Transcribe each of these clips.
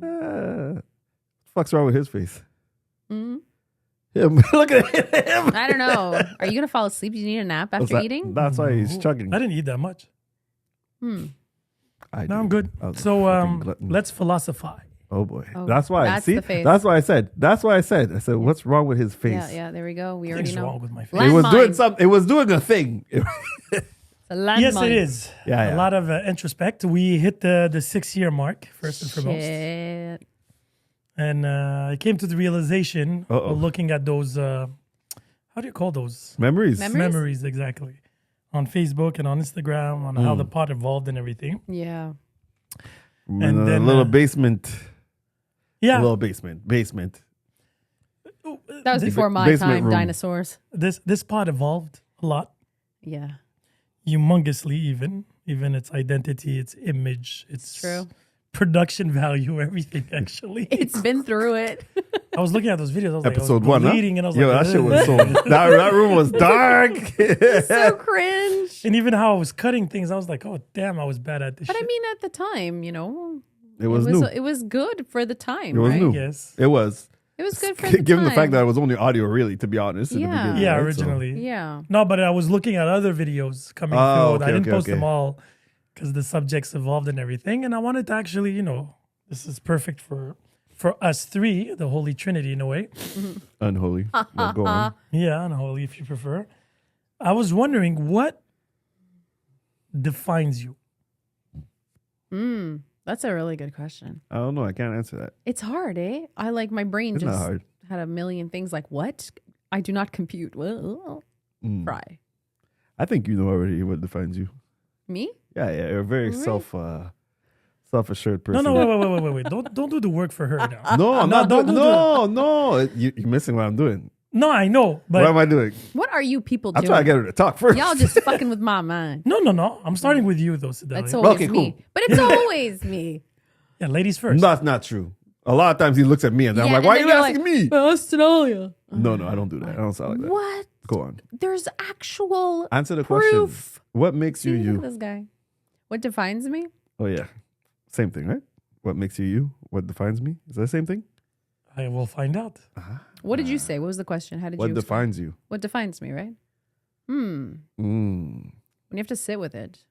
Yeah. Fuck's wrong with his face? Mm-hmm. Him. Look at him. I don't know. Are you gonna fall asleep? Do you need a nap after eating? That's why he's chugging. I didn't eat that much. Hmm. No, I'm good. So let's philosophize. Oh boy, Oh, that's why. that's See, the face. that's why I said. I said, what's wrong with his face? Yeah. There we go. We already Things know. wrong with my face. It was doing Landmine. something. It was doing a thing. It's a landmine. Yes, it is. Yeah. A lot of introspect. We hit the 6-year mark, first and foremost. Shit. And I came to the realization looking at those, how do you call those? Memories. Memories, exactly. On Facebook and on Instagram, on how the pod evolved and everything. Yeah. And And a then, little basement. Yeah. A little basement. That was before my basement time. room. Dinosaurs. This pod evolved a lot, Yeah. humongously even its identity, its image, its True. production value, everything actually. It's been through it. I was looking at those videos. I was Episode like, I was 1, huh? bleeding, and I was Yo, like, that shit was so. that room was dark. So cringe. And even how I was cutting things, I was like, oh damn, I was bad at this But shit. I mean, at the time, It was new. It was good for the time. It was right? new. Yes. It was. It was good for the Given time. the fact that it was only audio, really, to be honest. In the Yeah. beginning, Yeah, right? So- originally. Yeah. No, but I was looking at other videos coming Oh, through. okay, I didn't okay, post okay. them all because the subjects evolved and everything. And I wanted to actually, this is perfect for us three, the Holy Trinity in a way. Unholy. But go on. Yeah, unholy if you prefer. I was wondering what defines you? That's a really good question. I don't know. I can't answer that. It's hard, eh? I like my brain It's just not hard. had a million things like, what? I do not compute. Well, try. I think you know already what defines you. Me? Yeah. You're a very Really? self-assured person. No, wait. Don't do the work for her now. No, I'm not don't doing. do No. You're missing what I'm doing. No, I know, What am but I doing? What are you people I'm doing? trying to get her to talk first. Y'all just fucking with my mind. no. I'm starting with you though, Cidalia. It's always Okay, me. cool. But it's always me. Yeah, ladies first. That's not true. A lot of times he looks at me and I'm like, and "Why are then you you're asking like, me?" "Well, Cidalia." No, I don't do that. I don't sound like that. What? Go on. There's actual Answer the proof. question. What makes you See, look at you? this guy. What defines me? Oh yeah, same thing, right? What makes you you? What defines me? Is that the same thing? I will find out. What did you say? What was the question? How did What you? defines you? What defines me? Right? When you have to sit with it,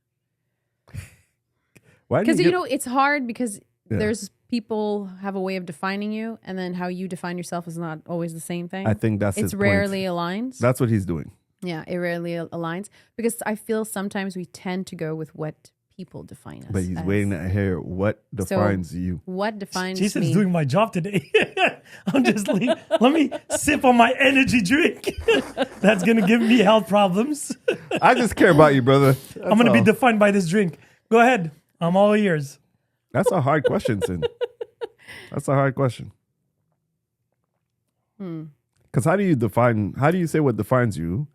Why? because it's hard because Yeah. there's people have a way of defining you, and then how you define yourself is not always the same thing. I think that's his it's point. rarely aligns. That's what he's doing. Yeah, it rarely aligns because I feel sometimes we tend to go with what people define us. But he's as. waiting to hear what defines you. What defines Jason's me? doing my job today. I'm just like, let me sip on my energy drink. That's going to give me health problems. I just care about you, brother. I'm going to be defined by this drink. Go ahead. I'm all ears. That's a hard question, Sin. That's a hard question. Because how do you say what defines you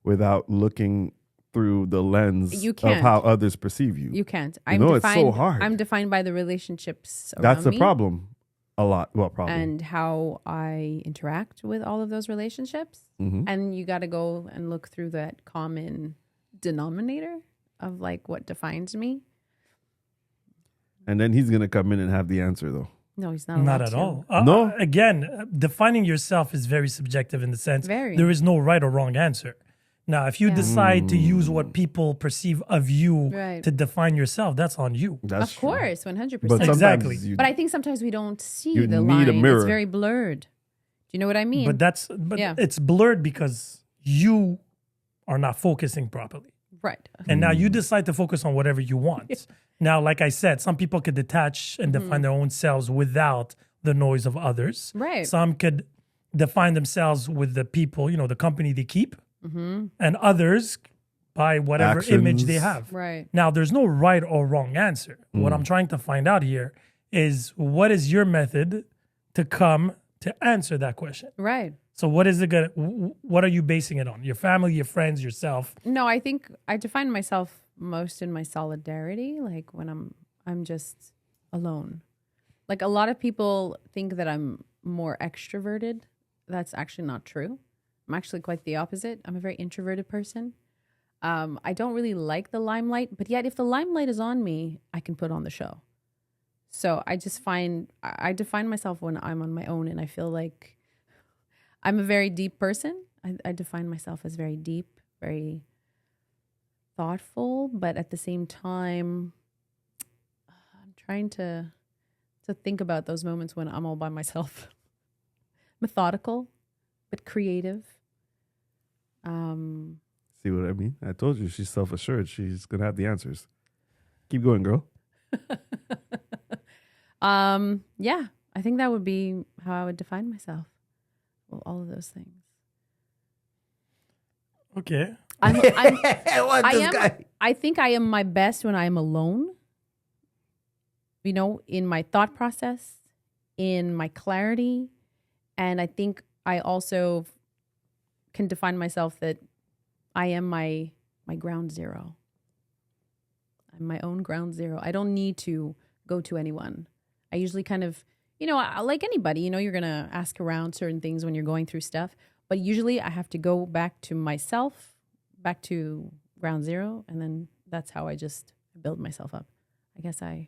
without looking through the lens You of can't. how others perceive you? You can't. It's so hard. I'm defined by the relationships around That's the me problem. A lot. Well, problem. and how I interact with all of those relationships. Mm-hmm. And you got to go and look through that common denominator of like what defines me. And then he's going to come in and have the answer, though. No, he's not. Not allowed at to. all. No? Again, defining yourself is very subjective in the sense Very. there is no right or wrong answer. Now, if you decide to use what people perceive of you Right. to define yourself, that's on you. That's Of true. course, 100%. But sometimes Exactly. you- But I think sometimes we don't see You the need a line. mirror. It's very blurred. Do you know what I mean? But Yeah. it's blurred because you are not focusing properly. right. And now you decide to focus on whatever you want. Now, like I said, some people could detach and define their own selves without the noise of others. Right. Some could define themselves with the people, the company they keep, and others by whatever image they Actions. have. Right. Now, there's no right or wrong answer. What I'm trying to find out here is what is your method to come to answer that question? Right. So what is it gonna? What are you basing it on? Your family, your friends, yourself? No, I think I define myself most in my solidarity, like when I'm just alone. Like a lot of people think that I'm more extroverted. That's actually not true. I'm actually quite the opposite. I'm a very introverted person. I don't really like the limelight, but yet if the limelight is on me, I can put on the show. So I just find I define myself when I'm on my own, and I feel like I'm a very deep person. I define myself as very deep, very thoughtful, but at the same time, I'm trying to think about those moments when I'm all by myself. Methodical, but creative. See what I mean? I told you she's self-assured. She's gonna have the answers. Keep going, girl. Yeah, I think that would be how I would define myself. Well, all of those things. Okay. I think I am my best when I am alone. You know, in my thought process, in my clarity, and I think I also can define myself that I am my ground zero. I'm my own ground zero. I don't need to go to anyone. I usually kind of, like anybody, you're going to ask around certain things when you're going through stuff. But usually I have to go back to myself, back to ground zero. And then that's how I just build myself up. I guess I'm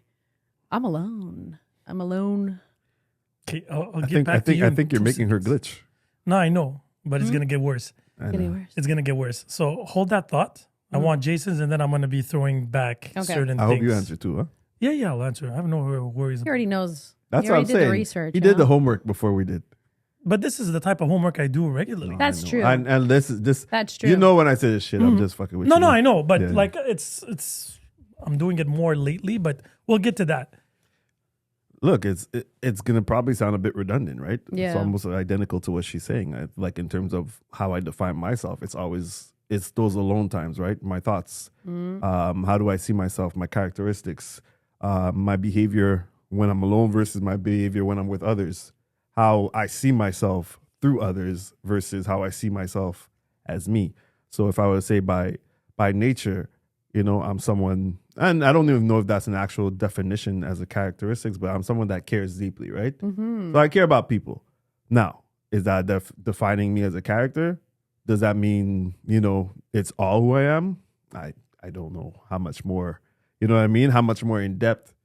alone. I'm alone. Okay, I'll get back to you. I think you're making her glitch. No, I know, but it's going to get worse. Getting worse. It's going to get worse. So hold that thought. I want Jason's, and then I'm going to be throwing back certain things. I hope you answer too, huh? Yeah, I'll answer. I have no worries. He already knows. That's he what I'm already did saying. the research. He did the homework before we did. But this is the type of homework I do regularly. That's true. And this is just. That's true. You know when I say this shit, I'm just fucking with you. No, I know, but Yeah. like it's. I'm doing it more lately, but we'll get to that. Look, it's gonna probably sound a bit redundant, right? Yeah. It's almost identical to what she's saying. Like in terms of how I define myself, it's those alone times, right? My thoughts. How do I see myself? My characteristics, my behavior when I'm alone versus my behavior when I'm with others. How I see myself through others versus how I see myself as me. So if I were to say by nature, I'm someone, and I don't even know if that's an actual definition as a characteristics, but I'm someone that cares deeply, right? So I care about people. Now, is that defining me as a character? Does that mean, it's all who I am? I don't know how much more, you know what I mean? How much more in depth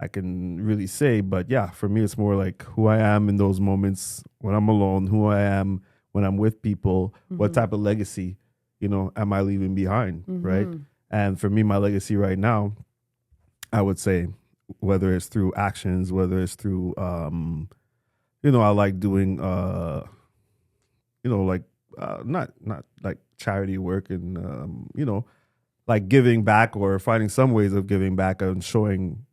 I can really say. But yeah, for me, it's more like who I am in those moments when I'm alone, who I am when I'm with people, what type of legacy, am I leaving behind, right? And for me, my legacy right now, I would say, whether it's through actions, whether it's through, I like doing, not like charity work and, like giving back or finding some ways of giving back and showing,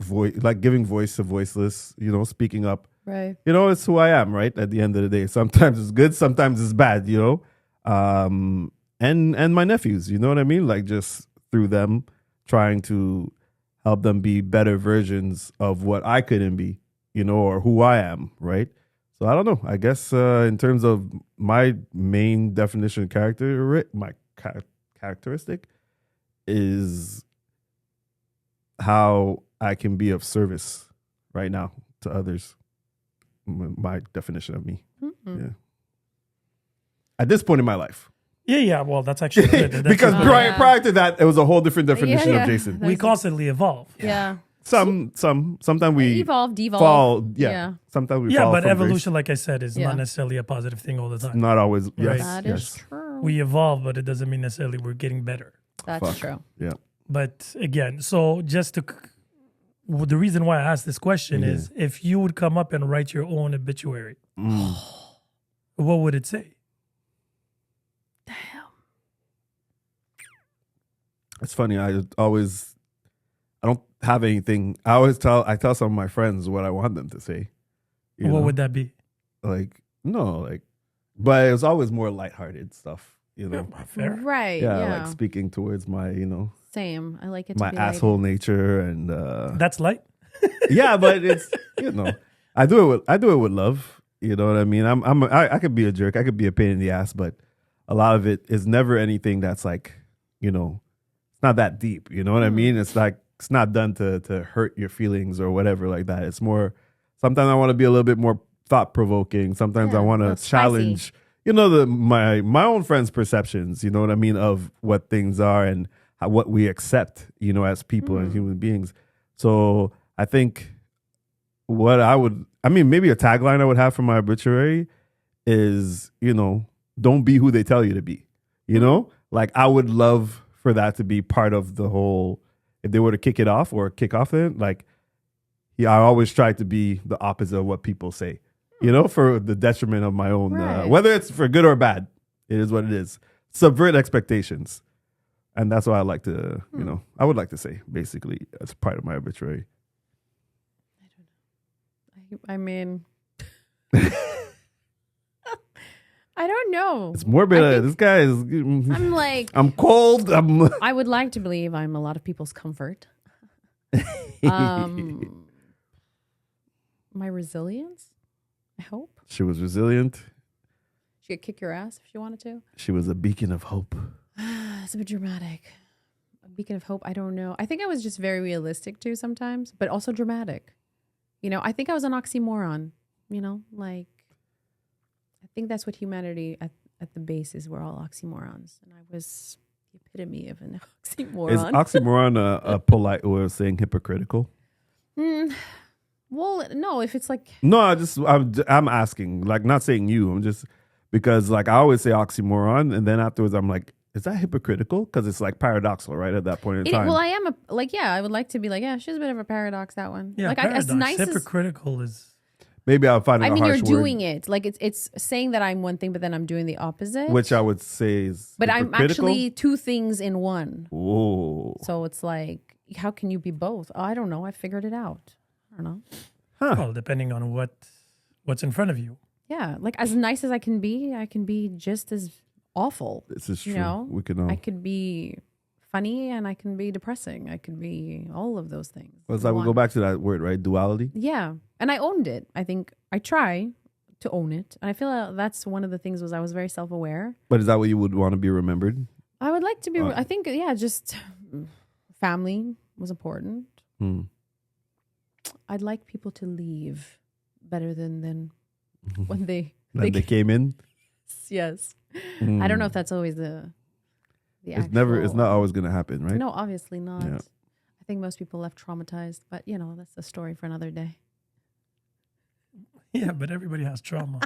like giving voice to voiceless, speaking up. Right. It's who I am, right? At the end of the day, sometimes it's good, sometimes it's bad, and my nephews, you know what I mean? Like just through them, trying to help them be better versions of what I couldn't be, or who I am, right? So I don't know. I guess in terms of my main definition of character, my characteristic is how I can be of service right now to others. My definition of me. Yeah. At this point in my life. Yeah. Well, that's actually good. That's because good. prior to that, it was a whole different definition of Jason. We constantly evolve. Yeah. Sometimes we devolve. fall. Yeah. Sometimes we fall. Yeah, but from evolution, grace. like I said, is not necessarily a positive thing all the time. Not always. Yes. Right. That is true. We evolve, but it doesn't mean necessarily we're getting better. That's true. Yeah. But again, so just to the reason why I asked this question is if you would come up and write your own obituary, what would it say? Damn. It's funny. I don't have anything. I tell some of my friends what I want them to say. What would that be? But it was always more lighthearted stuff, Fair. Right. Yeah, Yeah. like speaking towards my, Same. I like it. my to be asshole nature and That's light. yeah, but it's I do it with love. You know what I mean? I could be a jerk. I could be a pain in the ass, but a lot of it is never anything that's like, it's not that deep. You know what I mean? It's like it's not done to hurt your feelings or whatever like that. It's more. Sometimes I want to be a little bit more thought provoking. Sometimes I want to challenge. My own friends' perceptions. You know what I mean of what things are and what we accept. As people and human beings. So I think maybe a tagline I would have for my obituary is, don't be who they tell you to be. Like I would love for that to be part of the whole, if they were to kick off it, like, I always try to be the opposite of what people say, for the detriment of my own, whether it's for good or bad, it is what it is. Subvert expectations. And that's what I like to, I would like to say, basically, as part of my obituary. I mean, I don't know. It's morbid. This guy is. I'm like. I'm cold. I would like to believe I'm a lot of people's comfort. My resilience, I hope. She was resilient. She could kick your ass if she wanted to. She was a beacon of hope. It's a bit dramatic. A beacon of hope. I don't know. I think I was just very realistic too sometimes, but also dramatic. I think I was an oxymoron. Like I think that's what humanity at the base is. We're all oxymorons, and I was the epitome of an oxymoron. Is oxymoron a polite way of saying hypocritical? Well, no. If it's like no, I'm asking, like, not saying you. I'm just because like I always say oxymoron, and then afterwards I'm like, is that hypocritical? Because it's like paradoxical, right? At that point in time. Well, I am I would like to be like, yeah, she's a bit of a paradox. That one, yeah, like paradox. As nice hypocritical is. Maybe I'll find it a harsh you're word. doing it. Like it's saying that I'm one thing, but then I'm doing the opposite. Which I would say is but I'm actually two things in one. Whoa. So it's like, how can you be both? Oh, I don't know. I figured it out. I don't know. Huh. Well, depending on what's in front of you. Yeah. Like as nice as I can be just as awful. This is true. We can I could be funny and I can be depressing. I could be all of those things. Well, it's like we go back to that word, right? Duality. Yeah. And I owned it. I think I try to own it. And I feel like that's one of the things was I was very self-aware. But is that what you would want to be remembered? I would like to be, I think, just family was important. I'd like people to leave better than when they came in. Yes. I don't know if that's always the it's not always going to happen, right? No, obviously not. Yeah. I think most people left traumatized, but that's a story for another day. Yeah, but everybody has trauma.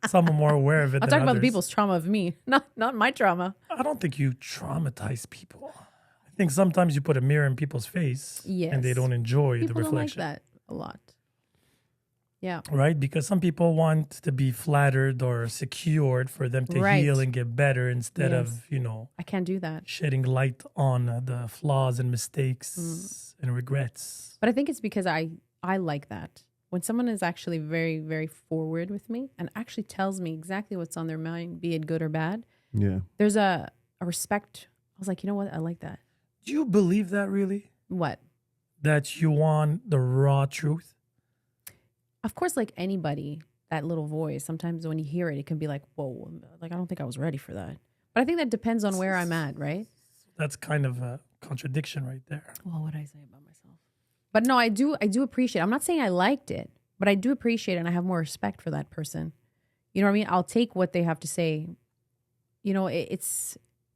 Some are more aware of it. I'll talk about the people's trauma of me, not my trauma. I don't think you traumatize people. I think sometimes you put a mirror in people's face and they don't enjoy the reflection. People don't like that a lot. Yeah. Right? Because some people want to be flattered or secured for them to heal and get better instead of, I can't do that. Shedding light on the flaws and mistakes and regrets. But I think it's because I like that. When someone is actually very, very forward with me and actually tells me exactly what's on their mind, be it good or bad, there's a respect. I was like, you know what? I like that. Do you believe that really? What? That you want the raw truth? Of course, like anybody, that little voice, sometimes when you hear it, it can be like, whoa, like I don't think I was ready for that. But I think that depends on where I'm at, right? That's kind of a contradiction right there. Well, what did I say about myself? But no, I do appreciate it. I'm not saying I liked it, but I do appreciate it and I have more respect for that person. You know what I mean? I'll take what they have to say.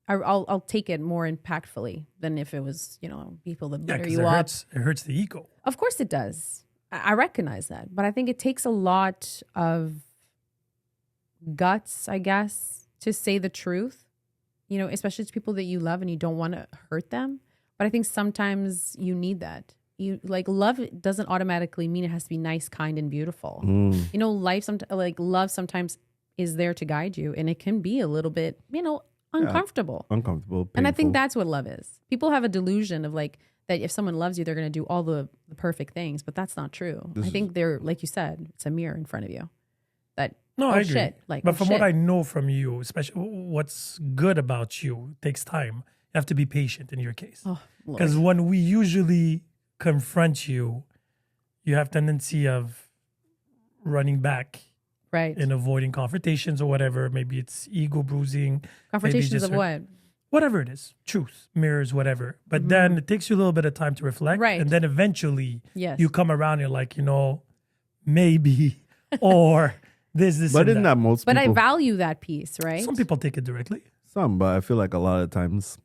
I'll take it more impactfully than if it was, people that butter you up. It hurts the ego. Of course it does. I recognize that, but I think it takes a lot of guts, I guess, to say the truth, especially to people that you love and you don't want to hurt them. But I think sometimes you need that. Love doesn't automatically mean it has to be nice, kind, and beautiful. Love sometimes is there to guide you, and it can be a little bit, uncomfortable. Uncomfortable, painful. And I think that's what love is. People have a delusion of that if someone loves you, they're going to do all the perfect things, but that's not true. I think they're, like you said, it's a mirror in front of you. I agree. Shit. But from what I know from you, especially what's good about you, takes time. You have to be patient in your case. Because when we usually confront you, you have tendency of running back. Right. And avoiding confrontations or whatever. Maybe it's ego bruising. Confrontations of what? Whatever it is, truth, mirrors, whatever. But then it takes you a little bit of time to reflect. Right. And then eventually you come around and you're like, maybe, or this, but isn't that most people? But I value that piece, right? Some people take it directly. Some, but I feel like a lot of times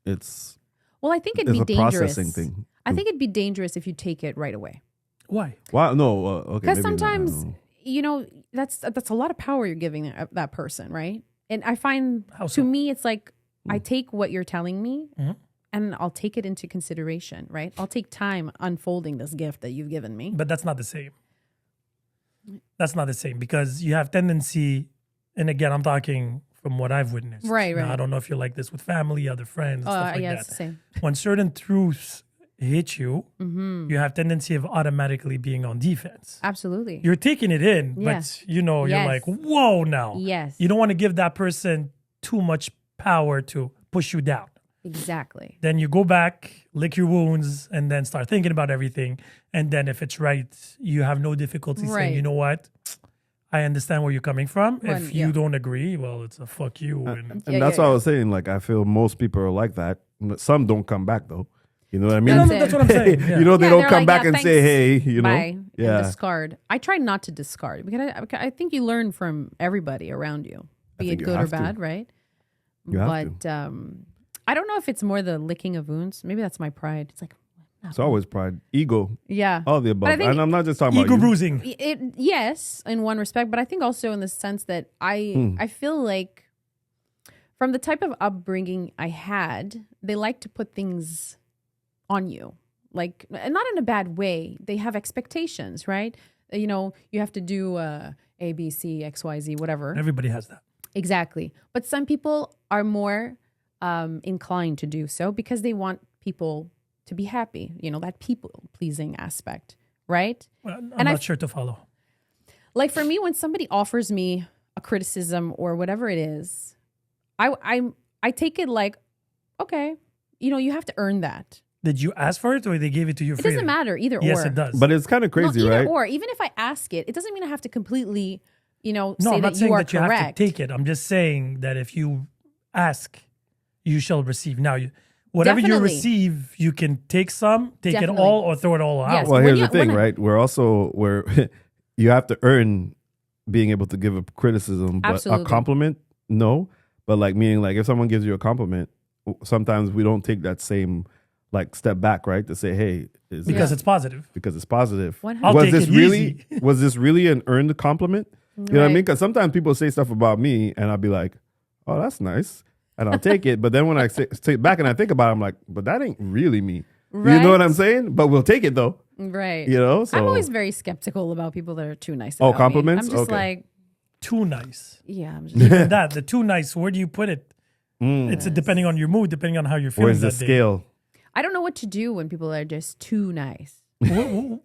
it's... Well, I think it'd be a dangerous. Processing thing. I think it'd be dangerous if you take it right away. Why? Wow, no, okay. Because maybe not, I sometimes, don't know. you know, that's a lot of power you're giving that person, right? And I find, How so? to me, it's like, I take what you're telling me and I'll take it into consideration, right? I'll take time unfolding this gift that you've given me. But that's not the same. That's not the same because you have tendency, and again, I'm talking from what I've witnessed. Right. Now, I don't know if you're like this with family, other friends, stuff like yeah, that. it's the same. When certain truths hit you, you have tendency of automatically being on defense. Absolutely. You're taking it in, Yeah. but you're Yes. like, whoa now. Yes. You don't want to give that person too much power to push you down. Exactly. Then you go back, lick your wounds, and then start thinking about everything. And then if it's right, you have no difficulty saying, Right. you know what? I understand where you're coming from. When- If you don't agree, well, it's a fuck you. And And that's what I was saying. Like, I feel most people are like that. Some don't come back, though. You know what I mean? That's that's what I'm saying. Yeah. You know, they Yeah, don't they're come like, back yeah, and say, thanks, hey, you know? Bye. Yeah. And discard. I try not to discard because I think you learn from everybody around you, be it think you good or have to. bad, right? You have But I don't know if it's more the licking of wounds. Maybe that's my pride. It's like, It's always pride, ego, yeah. all the above. I think And I'm not just talking Ego about you. bruising. Yes, in one respect, but I think also in the sense that I feel like from the type of upbringing I had, they like to put things on you, like, and not in a bad way. They have expectations, right? You know, you have to do A, B, C, X, Y, Z, whatever. Everybody has that. Exactly. But some people are more inclined to do so because they want people to be happy. You know, that people pleasing aspect, right? Well, I'm And not sure to follow. Like for me, when somebody offers me a criticism or whatever it is, I take it like, okay, you know, you have to earn that. Did you ask for it or they gave it to you It freely? doesn't matter either Yes, or. it does. But it's kind of crazy, no, either right? or. Even if I ask it, it doesesn't mean I have to completely, you know, no, say I'm not that saying you are that you correct. have to take it. I'm just saying that if you ask, you shall receive. Now, whatever you Definitely. receive, you can take some, take Definitely. it all, or throw it all out. Yes. Well, When here's you- the thing, when I- right? We're you have to earn being able to give a criticism, but Absolutely. a compliment, no. But like meaning, like if someone gives you a compliment, sometimes we don't take that same like step back, right? To say, hey, is Because this- it's positive. because it's positive. 100%. I'll Was take this it really easy. was this really an earned compliment? You know what I mean? Right. Because sometimes people say stuff about me, and I'll be like, "Oh, that's nice," and I'll take it. But then when I sit back and I think about it, I'm like, "But that ain't really me." You know what Right. I'm saying? But we'll take it though. Right. You know? So I'm always very skeptical about people that are too nice. Oh, about me. compliments? I'm just Okay. like, Too nice. yeah, I'm just Even that, the too nice, where do you put it? It's depending on your mood, depending on how you're feeling where's the that day. scale? I don't know what to do when people are just too nice. But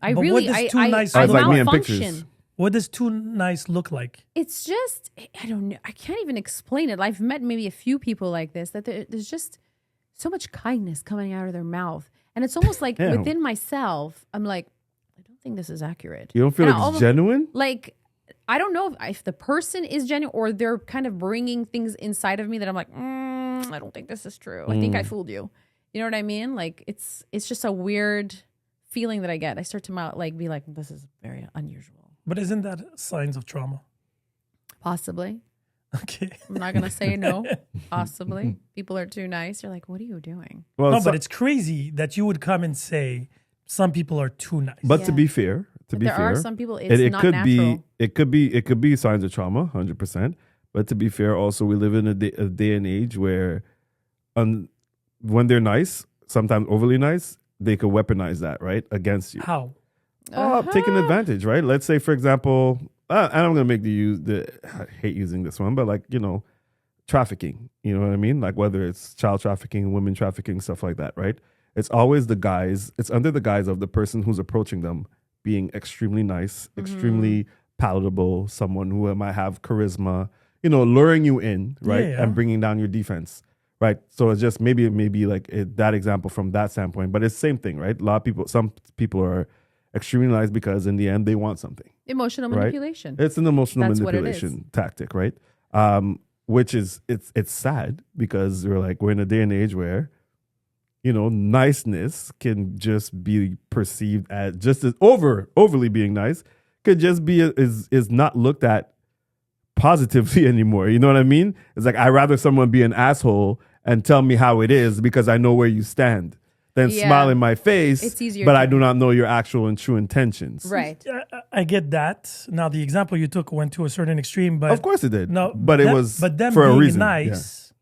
I what really, does I, too I, nice I Sounds like me in malfunction. pictures. What does too nice look like? It's just, I don't know. I can't even explain it. I've met maybe a few people like this that there's just so much kindness coming out of their mouth. And it's almost like Damn. within myself, I'm like, I don't think this is accurate. You don't feel And like I it's almost- genuine? Like, I don't know if the person is genuine or they're kind of bringing things inside of me that I'm like, I don't think this is true. I think I fooled you. You know what I mean? Like, it's just a weird feeling that I get. I start to be like, this is very unusual. But isn't that signs of trauma? Possibly. Okay. I'm not going to say no. Possibly. People are too nice. You're like, what are you doing? Well, No, so- but it's crazy that you would come and say some people are too nice. but to Yeah. be fair, There are some people, it's it not could natural. it could be signs of trauma, 100%. But to be fair, also we live in a day and age where, when they're nice, sometimes overly nice, they could weaponize that right against you. How? Taking advantage, right? Let's say, for example, and I'm gonna make I hate using this one, but like trafficking. You know what I mean? Like whether it's child trafficking, women trafficking, stuff like that, right? It's always the guise. It's under the guise of the person who's approaching them being extremely nice, extremely palatable, someone who might have charisma, luring you in, right? Yeah. And bringing down your defense, right? So it's just maybe like that example from that standpoint, but it's the same thing, right? Some people are extremely nice because in the end they want something. Emotional Right? manipulation. It's an emotional That's what it manipulation tactic, right? Which is it's sad because we're in a day and age where niceness can just be perceived as just as overly being nice could just be is not looked at positively anymore. You know what I mean? It's like I'd rather someone be an asshole and tell me how it is because I know where you stand than smile in my face. It's easier but to- I do not know your actual and true intentions. Right. I get that. Now, the example you took went to a certain extreme, but Of course it did. no, but it was but them for being a reason. nice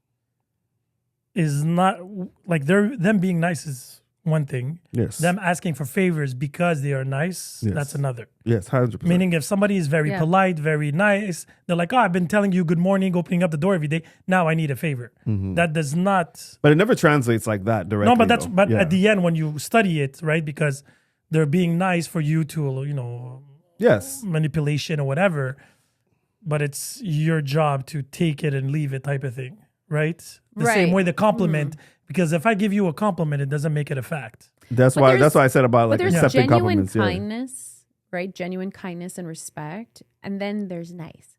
is not like them being nice is one thing. Yes. Them asking for favors because they are nice, Yes. that's another. Yes, 100%. Meaning, if somebody is very Yeah. polite, very nice, they're like, "Oh, I've been telling you good morning, opening up the door every day. Now I need a favor." That does not. But it never translates like that directly. No, but that's though. at the end when you study it, right? Because they're being nice for you to, Yes. manipulation or whatever. But it's your job to take it and leave it, type of thing, right? The same Right. way the compliment. Because if I give you a compliment, it doesn't make it a fact. That's But why there's- that's why I said about But like there's accepting genuine compliments. Yeah. kindness, right? Genuine kindness and respect. And then there's nice.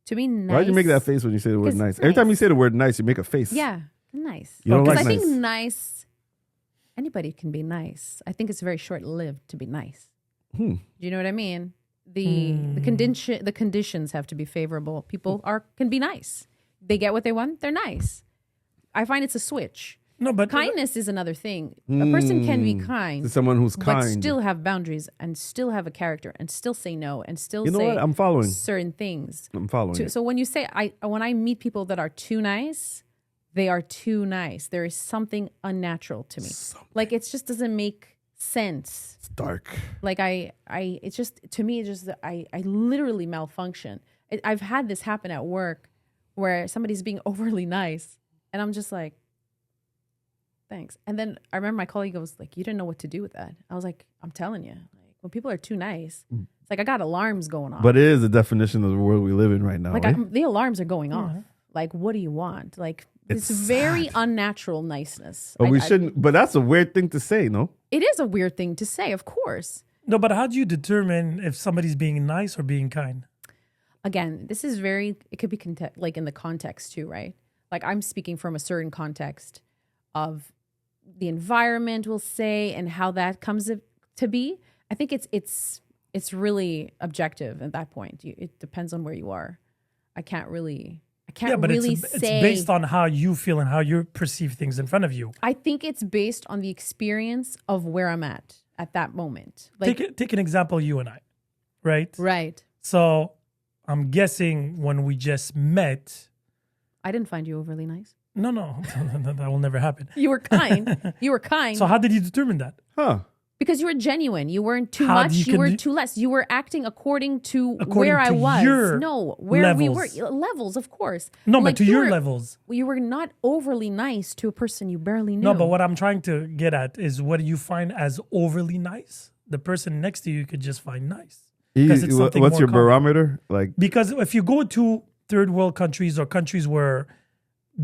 To me, nice. Why'd you make that face when you say the word 'Cause nice? Every time you nice. say the word nice, you make a face. Yeah, nice. You don't Because like I think nice. nice, anybody can be nice. I think it's very short lived to be nice. Hmm. Do you know what I mean? The conditions have to be favorable. People can be nice. They get what they want, they're nice. I find it's a switch. No, but Kindness is another thing. A person can be kind, To someone who's but kind. still have boundaries and still have a character and still say no and still You know say what? I'm following. certain things. I'm following. it. So when you say when I meet people that are too nice, they are too nice. There is something unnatural to me. Like it just doesn't make sense. It's dark. Like it's just, to me, it's just, I literally malfunction. I've had this happen at work where somebody's being overly nice and I'm just like, thanks. And then I remember my colleague was like, you didn't know what to do with that. I was like, I'm telling you, like when people are too nice, it's like I got alarms going on. But it is the definition of the world we live in right now. like eh? the alarms are going off. Like, what do you want? Like it's very unnatural niceness. But we shouldn't. But that's a weird thing to say, no? It is a weird thing to say, of course. no, but how do you determine if somebody's being nice or being kind? Again, this is it could be like in the context too, right? Like I'm speaking from a certain context of the environment, we'll say, and how that comes to be. I think it's really objective at that point. It depends on where you are. I can't really it's say. based on how you feel and how you perceive things in front of you. I think it's based on the experience of where I'm at that moment. Like, Take an example, you and I, right? right. So I'm guessing when we just met, I didn't find you overly nice. no, that will never happen. You were kind. You were kind. So how did you determine that? Huh. Because you were genuine. You weren't too How much. you You can were do- too less. You were acting according to According where I to was. your No, where we were. levels. Levels, of course. No, Like, but to you your were- levels. You were not overly nice to a person you barely knew. No, but what I'm trying to get at is what do you find as overly nice? The person next to you could just find nice. 'Cause it's something What's more your common. barometer? Like, Because if you go to third world countries or countries where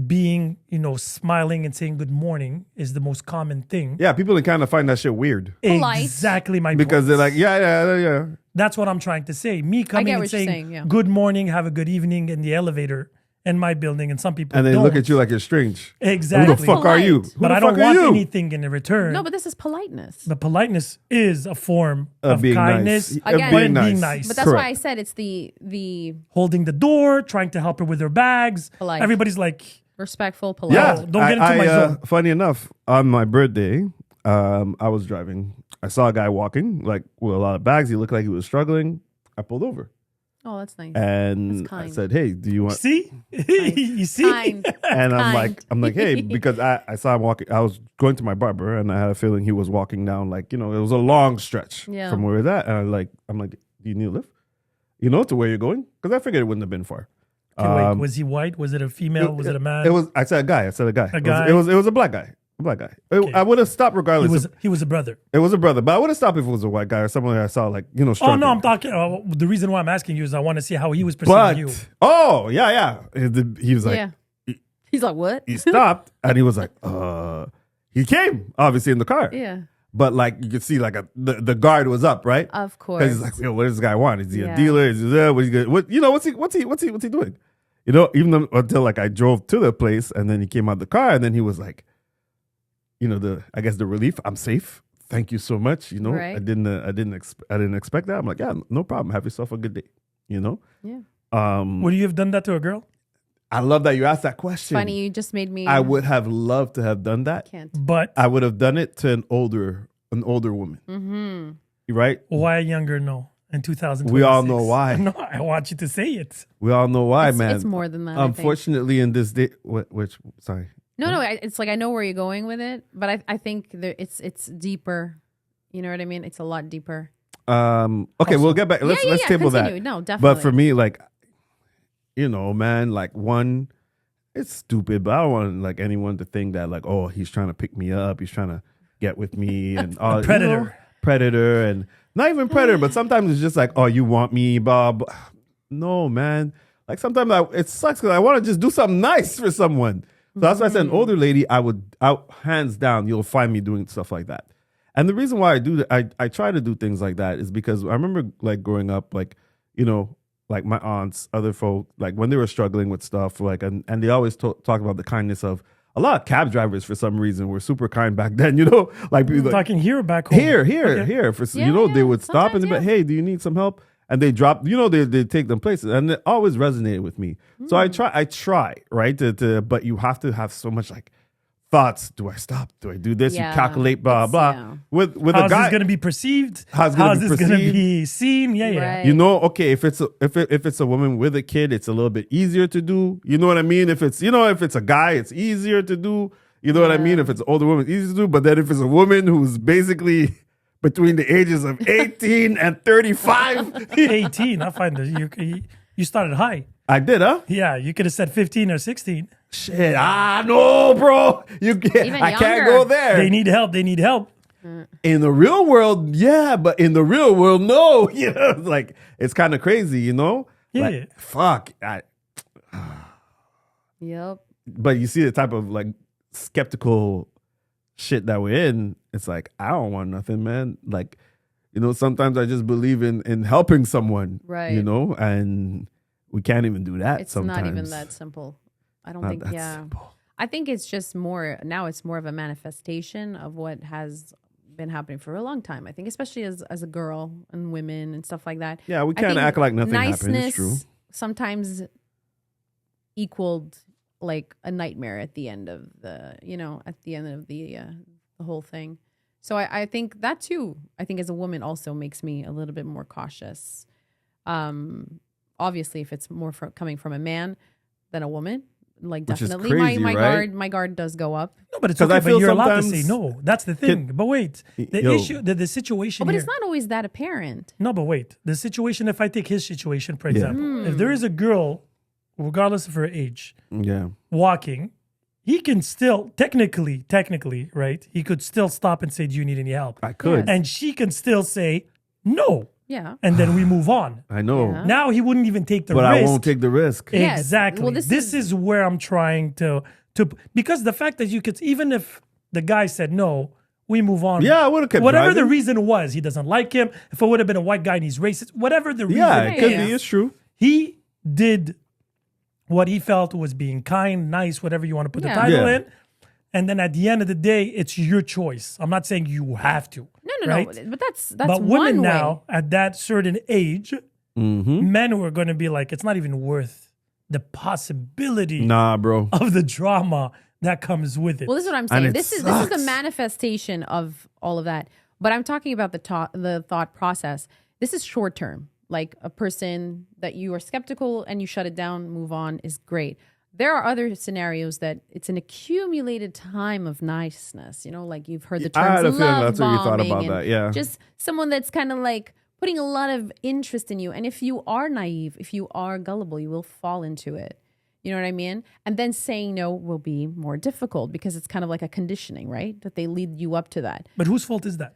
being, smiling and saying good morning is the most common thing. yeah, people kind of find that shit weird Polite. Exactly my because point. they're like, yeah. That's what I'm trying to say. Me coming get and what you're saying, saying, yeah. good morning, have a good evening in the elevator in my building, and some people And they don't. look at you like you're strange. Exactly. Who the fuck are you? polite. Who But the I don't fuck are want you? anything in return. No, but this is politeness. But politeness is a form of being kindness, nice. Again, being being nice. But that's why Correct. I said it's the Holding the door, trying to help her with her bags. Polite. Everybody's like, respectful, polite. Yeah, don't get into my zone. Funny enough, on my birthday, I was driving. I saw a guy walking like with a lot of bags. He looked like he was struggling. I pulled over Oh, that's nice. and That's kind. I said, "Hey, do you want?" see? You see? Kind. And I'm Kind. like, hey, because I saw him walking. I was going to my barber, and I had a feeling he was walking down like it was a long stretch Yeah. from where we're at. And I'm like, do you need a lift? To where you're going? Because I figured it wouldn't have been far. Okay, wait, was he white? Was it a female? Was it a man? It was. I said a guy. A guy? It was a black guy. A black guy. I would have stopped regardless. He was a brother. It was a brother, but I would have stopped if it was a white guy or someone that I saw Oh struggling. no, I'm talking. The reason why I'm asking you is I want to see how he was perceiving But you. yeah. He was like, yeah. He's like, what? he stopped and he was like, he came obviously in the car. Yeah. But like you could see, like the guard was up, right? Of course. Because he's like, yo, what does this guy want? Is he Yeah. a dealer? Is he there? What's he doing? Until like I drove to the place and then he came out the car and then he was like, I guess the relief. I'm safe. Thank you so much. Right. I didn't expect that. I'm like, yeah, no problem. Have yourself a good day. Yeah. Would you have done that to a girl? I love that you asked that question. Funny, you just made me. I would have loved to have done that. Can't. But I would have done it to an older woman. Mm-hmm. Right? why younger? No, in 2026. We all know why. No, I want you to say it. We all know why, man. It's more than that. I think. Unfortunately, in this day, sorry. No. It's like I know where you're going with it, but I think it's deeper. You know what I mean? It's a lot deeper. Okay, we'll get back. Let's table continue. that. No, definitely. But for me, like, man, like one, it's stupid, but I don't want like anyone to think that like, oh, he's trying to pick me up, he's trying to get with me, and all Predator. Predator, and not even predator, but sometimes it's just like, oh, you want me, Bob? No, man. Like sometimes it sucks because I want to just do something nice for someone. So that's why I said an older lady, I hands down, you'll find me doing stuff like that. And the reason why I do that, I try to do things like that is because I remember like growing up, like, like my aunts, other folk, like when they were struggling with stuff, like, and they always talk about the kindness of a lot of cab drivers for some reason were super kind back then, like people Talking here or back home? here, Okay. for Yeah, they would stop and sometimes, they'd be like, hey, do you need some help? And they drop, they take them places, and it always resonated with me. So I try, right? But you have to have so much like thoughts. Do I stop? Do I do this? Yeah. You calculate, blah blah. Yeah. With How's a guy, this going to be perceived? How's this going to perceived? be seen? Yeah. Right. okay, if it's a woman with a kid, it's a little bit easier to do. You know what I mean? If it's a guy, it's easier to do. You know what I mean? If it's an older woman, it's easier to do. But then if it's a woman who's basically between the ages of 18 and 35, 18. I find that you started high. I did, huh? Yeah, you could have said 15 or 16. Shit, no, bro. I can't younger. go there. They need help. In the real world, yeah, but in the real world, no. Like it's kind of crazy, Yeah. Like, fuck. Yep. But you see the type of like skeptical shit that we're in. It's like I don't want nothing, man. Like, sometimes I just believe in helping someone, Right. and we can't even do that. It's sometimes. not even that simple. I don't Not think. that Yeah. simple. I think it's just more now. It's more of a manifestation of what has been happening for a long time. I think, especially as a girl and women and stuff like that. Yeah, we I can't think act like nothing happened. It's niceness true. sometimes equaled like a nightmare at the end of the the whole thing. So I think that too. I think as a woman also makes me a little bit more cautious. Obviously, if it's more coming from a man than a woman, like Which is definitely crazy, my right? guard does go up. No, but it's 'Cause okay. I But feel you're allowed to say sometimes- no. That's the thing. But wait, Yo. issue, the situation Oh, but here. it's not always that apparent. No, but wait. The situation, if I take his situation, for example, if there is a girl, regardless of her age, Yeah. walking, he can still, technically, right? He could still stop and say, do you need any help? I could. And she can still say, no. Yeah. And then we move on. I know. Yeah. Now he wouldn't even take the But risk. I won't take the risk. Yes. Exactly. Well, this this is where I'm trying to because the fact that you could, even if the guy said no, we move on. Yeah, I would've kept whatever the driving. reason was, he doesn't like him. If it would have been a white guy and he's racist, whatever the reason, Yeah, it could Yeah. be. It's true. he did what he felt was being kind, nice, whatever you want to put the Yeah. title Yeah. in. And then at the end of the day, it's your choice. I'm not saying you have to. No, right? but that's But one women way. now, at that certain age, Mm-hmm. men who are going to be like, it's not even worth the possibility Nah, bro. of the drama that comes with it. Well, this is what I'm And saying. it This is sucks. the manifestation of all of that. But I'm talking about the thought process. This is short term. Like a person that you are skeptical and you shut it down, move on is great. There are other scenarios that it's an accumulated time of niceness. Like you've heard the I terms had a feeling love that's what you thought bombing about and that, yeah. just someone that's kind of like putting a lot of interest in you. And if you are naive, if you are gullible, you will fall into it. You know what I mean? And then saying no will be more difficult because it's kind of like a conditioning, right? That they lead you up to that. But whose fault is that?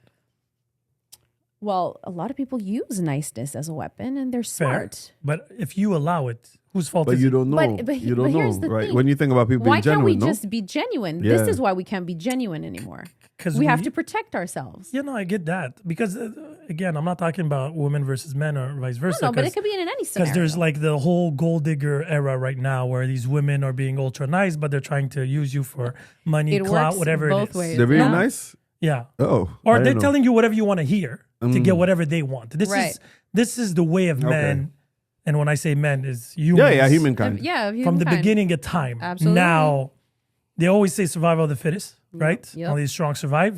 Well, a lot of people use niceness as a weapon and they're Fair. smart. But if you allow it, whose fault But is you it? don't know. But You don't here's know, the right? thing. When you think about people Why being genuine, can't we no? just be genuine? Yeah. This is why we can't be genuine anymore. 'Cause We have to protect ourselves. Yeah, no, I get that. Because, again, I'm not talking about women versus men or vice versa. No, but it could be in any scenario. Because there's like the whole gold digger era right now where these women are being ultra nice, but they're trying to use you for money, It clout, works whatever both it is. ways. They're being Yeah. nice? Yeah. Oh. Or I they're didn't know. telling you whatever you want to hear to get whatever they want. This Right. is the way of Okay. men. and when I say men, is humans. Yeah, humankind. Yeah, From the beginning of time. Absolutely. Now, they always say survival of the fittest, right? Yep. Only the strong survive.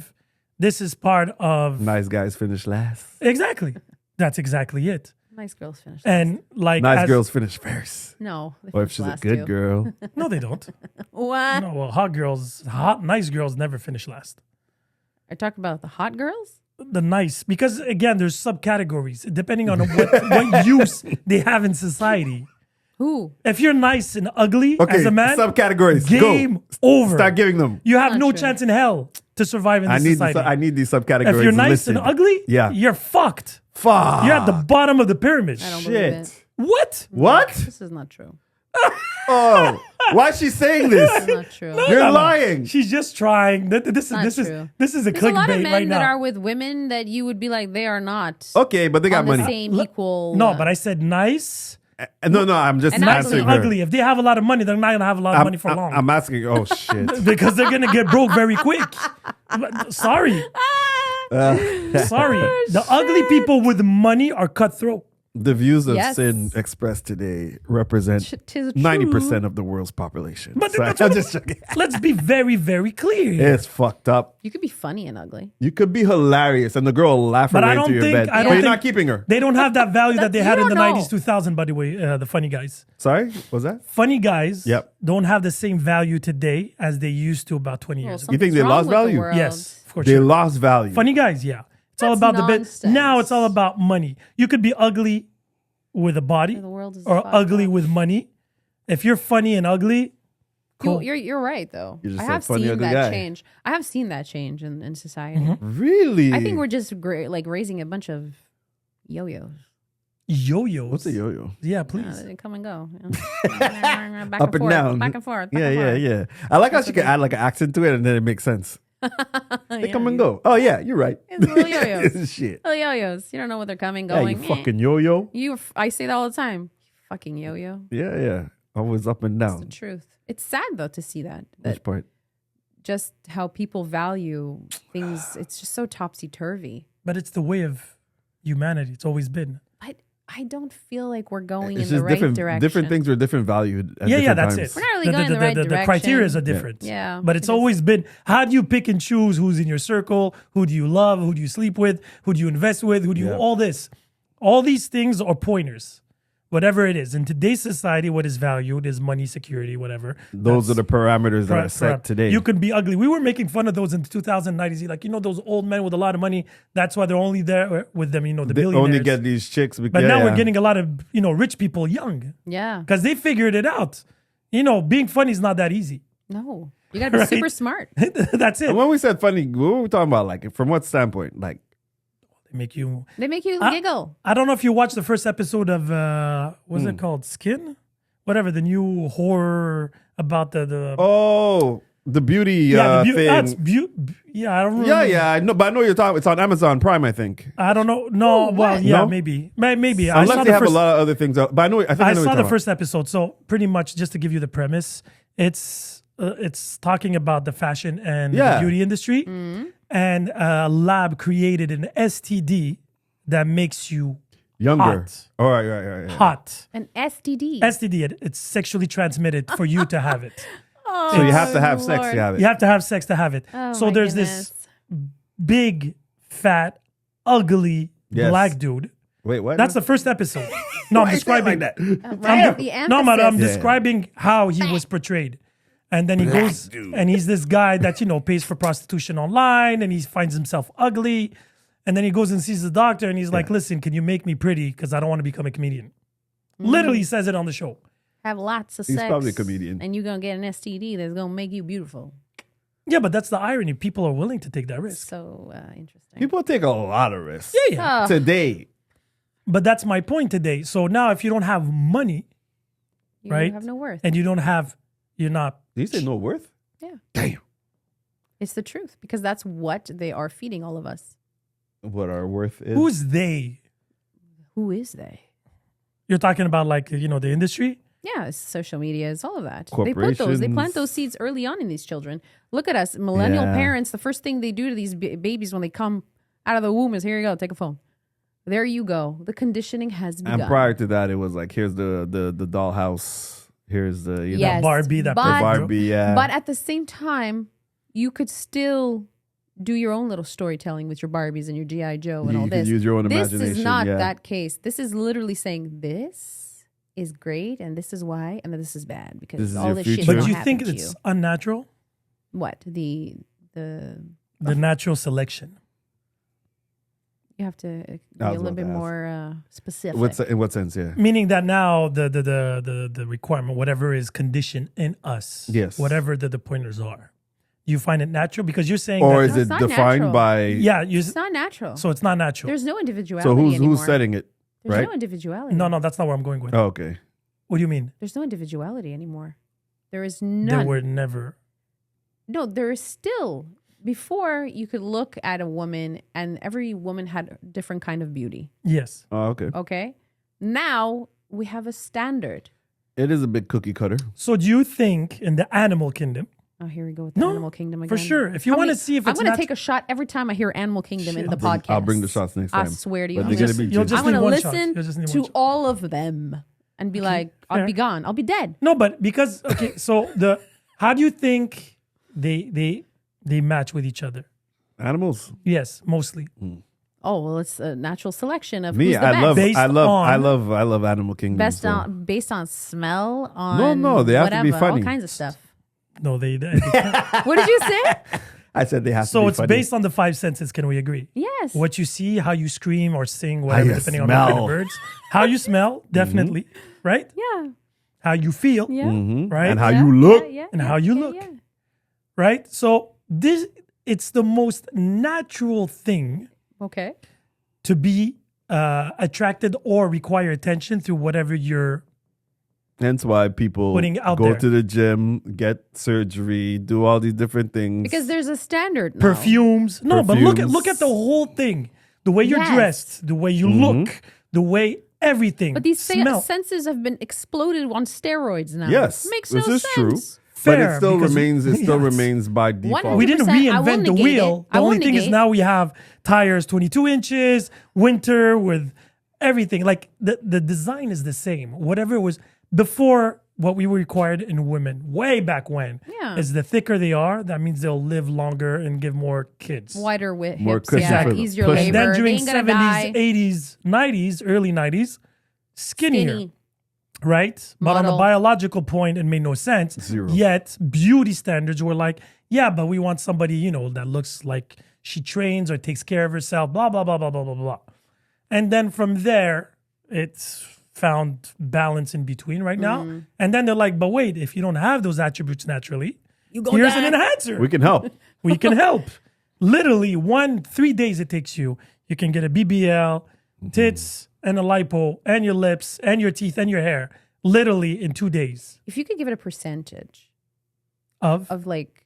This is part of... Nice guys finish last. Exactly. That's exactly it. Nice girls finish. And like... Nice girls finish first. No. they Or if finish she's a last good too. girl. No, they don't. What? No, well, nice girls never finish last. I talk about the hot girls. The nice, because again, there's subcategories depending on what use they have in society. Who? If you're nice and ugly Okay, as a man, subcategories. game Go. over. Start giving them. You have Not no true. chance in hell to survive in this society. I need these subcategories. If you're nice listed. and ugly, Yeah. you're fucked. Fuck. You're at the bottom of the pyramid. I don't believe it. Shit. What? What? This is not true. Oh, why is she saying this? This is not true. You're No. lying. She's just trying. This is Not this is true. this is a There's a lot of clickbait men right that now. are with women that you would be like, they are not Okay, but they got on the money. same equal. No, but I said nice. No, I'm just And Nice answering and her. ugly. If they have a lot of money, they're not gonna have a lot of money for long. I'm asking. Oh shit. Because they're gonna get broke very quick. Sorry. Sorry. The ugly people with money are cutthroat. The views of Yes. Sin expressed today represent Tis 90% of the world's population. But So that's I'm what- just joking. Let's be very, very clear here. It's fucked up. You could be funny and ugly. You could be hilarious, and the girl will laugh her But way I don't into your think bed. I But don't you're think not keeping her. They don't have that value that they had You in the don't know. 90s, 2000. By the way, the funny guys. Sorry, was that? Funny guys Yep. don't have the same value today as they used to about 20 Well, years ago. You think something's they wrong lost with the value? world. Yes, for They sure. lost value. Funny guys, yeah. It's all That's about the bit. nonsense. Now it's all about money. You could be ugly with a body The world is or fucked ugly up. with money. If you're funny and ugly, cool. You're right though. You just I said have funny, seen ugly that guy. change. I have seen that change in society. Mm-hmm. Really? I think we're just like raising a bunch of yo-yos. Yo-yos. What's a yo-yo? Yeah, Yeah, please. they come and go. You know? Back Up and forth, down. back and forth. Back Yeah, and yeah, forth. yeah. I like how she can add like an accent to it, and then it makes sense. They come and go. Oh yeah, you're right. It's little yo-yos. Shit. Little yo-yos. You don't know what they're coming, Yeah, going. you fucking yo-yo. I say that all the time. You fucking yo-yo. Yeah. Always up and It's the down. truth. It's sad though to see that Which part? just how people value things. It's just so topsy-turvy. But it's the way of humanity. It's always been. But I don't feel like we're going It's in the just right different. direction. Different things are different valued. At Yeah, different that's times. it. We're not really going in the right The direction. criteria are different. Yeah. But it's It is. always been, how do you pick and choose who's in your circle? Who do you love? Who do you sleep with? Who do you invest with? Who do you, Yeah. all this. All these things are pointers. Whatever it is. In today's society, what is valued is money, security, whatever. Those are the parameters that are set today. You could be ugly. We were making fun of those in 2090s. Like, those old men with a lot of money. That's why they're only there with them, the they billionaires. only get these chicks. But now we're getting a lot of, rich people young Yeah. because they figured it out. Being funny is not that easy. No. You got to be Right. super smart. That's it. And when we said funny, what were we talking about? Like, from what standpoint? Like, They make you. They make you giggle. I don't know if you watched the first episode of what's it called? Skin? Whatever, the new horror about the the beauty the thing. that's yeah, I don't remember. Yeah, I know, but I know you're talking. It's on Amazon Prime, I think. I don't know. No, well, what? yeah, No? maybe. Maybe. I Unless saw they the have first a lot of other things out. But I know. I think I I know saw what the you're first episode. So pretty much just to give you the premise, it's talking about the fashion and Yeah. the beauty industry, and a lab created an STD that makes you younger. hot. All right. hot. An STD. STD, it's sexually transmitted for you to have it. Oh, So you have to have sex Lord. to have it. You have to have sex to have it. Oh, So my there's goodness. this big, fat, ugly Yes. black dude. Wait, what? That's the first episode. No, I'm Why you say it describing like that. Right? The No, but I'm emphasis. describing how he was portrayed. And then he goes, dude. and he's this guy that, pays for prostitution online, and he finds himself ugly. And then he goes and sees the doctor, and he's like, listen, can you make me pretty? Because I don't want to become a comedian. Literally says it on the show. Have lots of He's sex. probably a comedian. And you're going to get an STD that's going to make you beautiful. Yeah, but that's the irony. People are willing to take that risk. So interesting. People take a lot of risks. Yeah. Oh, Today. But that's my point today. So now if you don't have money, you right? have no worth. and you're not, Did you say no worth? Yeah. Damn. It's the truth because that's what they are feeding all of us. What our worth is. who's they? Who is they? You're talking about like, the industry? Yeah, it's social media, it's all of that. They plant Corporations. those seeds early on in these children. Look at us, millennial Yeah. parents. The first thing they do to these babies when they come out of the womb is, here you go, take a phone. There you go. The conditioning has begun. And prior to that, it was like, here's the dollhouse. Here's the Yes, Barbie that but- perfect girl. Barbie. Yeah. But at the same time, you could still do your own little storytelling with your Barbies and your G.I. Joe and You all could this. use your own This imagination. is not yeah. that case. This is literally saying this is great and this is why and this is bad because This is all your this future. shit But will do you happen think to it's you. unnatural? What? The The natural selection. you have to be I a was little about bit to ask. more specific. In what sense? Yeah. Meaning that now the requirement, whatever is conditioned in us, Yes. whatever the pointers are, you find it natural because you're saying Or that, is No, it it's not defined natural. by? yeah, It's not natural. so it's not natural. There's no individuality So who's anymore. setting it? There's right? no individuality. No, that's not where I'm going with. Oh, okay. What do you mean? There's no individuality anymore. There is There none. were never. No, there is still. Before, you could look at a woman and every woman had a different kind of beauty. Yes. Oh, okay. Okay? Now, we have a standard. It is a big cookie cutter. So do you think in the animal kingdom, Oh, here we go with the No, Animal Kingdom again. for sure. If you How want to many- see if I'm it's going to natu- take a shot every time I hear Animal Kingdom in the I'll podcast. bring the shots next I time. swear to you. But I'm they're gonna- gonna be you'll ginger. just I'm going need to one shot. listen You'll just need to one shot. all of them and be like, I'll fair. be gone. I'll be dead. No, but because okay, so how do you think they match with each other? Animals. Yes, mostly. Oh, well, it's a natural selection of Me, who's the I best. love, Based I on- love Animal Kingdom. Best so. based on smell, on No, they have to whatever, be funny. all kinds of stuff. No, they What did you say? I said they have to so be it's funny. based on the five senses. Can we agree? Yes. What you see, how you scream or sing, whatever, you depending on the kind of smell. birds. How you smell, definitely, right? Yeah. How you feel, Yeah. Mhm. right? And how Yeah, you look. yeah, And yeah, how you yeah, look. yeah. right? So it's the most natural thing Okay. to be attracted or require attention through whatever you're. Hence why people Putting out go there. to the gym, get surgery, do all these different things. Because there's a standard now. Perfumes. No, but look Perfumes. at the whole thing. The way you're Yes. dressed, the way you look, the way everything. But these smell. senses have been exploded on steroids now. Yes, Makes this no is sense. true. But Fair, it still because- remains. It still Yes. remains by default. We didn't 100%, I will reinvent the negate wheel. it. The I will only thing is negate. now we have tires 22 inches, winter with everything. Like the design is the same. Whatever it was before, what we required in women way back when Yeah. is the thicker they are, that means they'll live longer and give more kids. Wider hips, More cushion yeah, for the easier push. labor. And then They during ain't gonna 70s, die. 80s, 90s, early 90s, skinnier. Skinny. Right? But on a Model. biological point, it made no sense. Zero. Yet beauty standards were like, yeah, but we want somebody, that looks like she trains or takes care of herself, blah, blah, blah, blah, blah, blah, blah. And then from there, it's found balance in between right now. And then they're like, but wait, if you don't have those attributes naturally, here's an enhancer. We can help. We can help. Literally 3 days it takes you. You can get a BBL, tits, and a lipo, and your lips, and your teeth, and your hair. Literally in 2 days If you could give it a percentage of like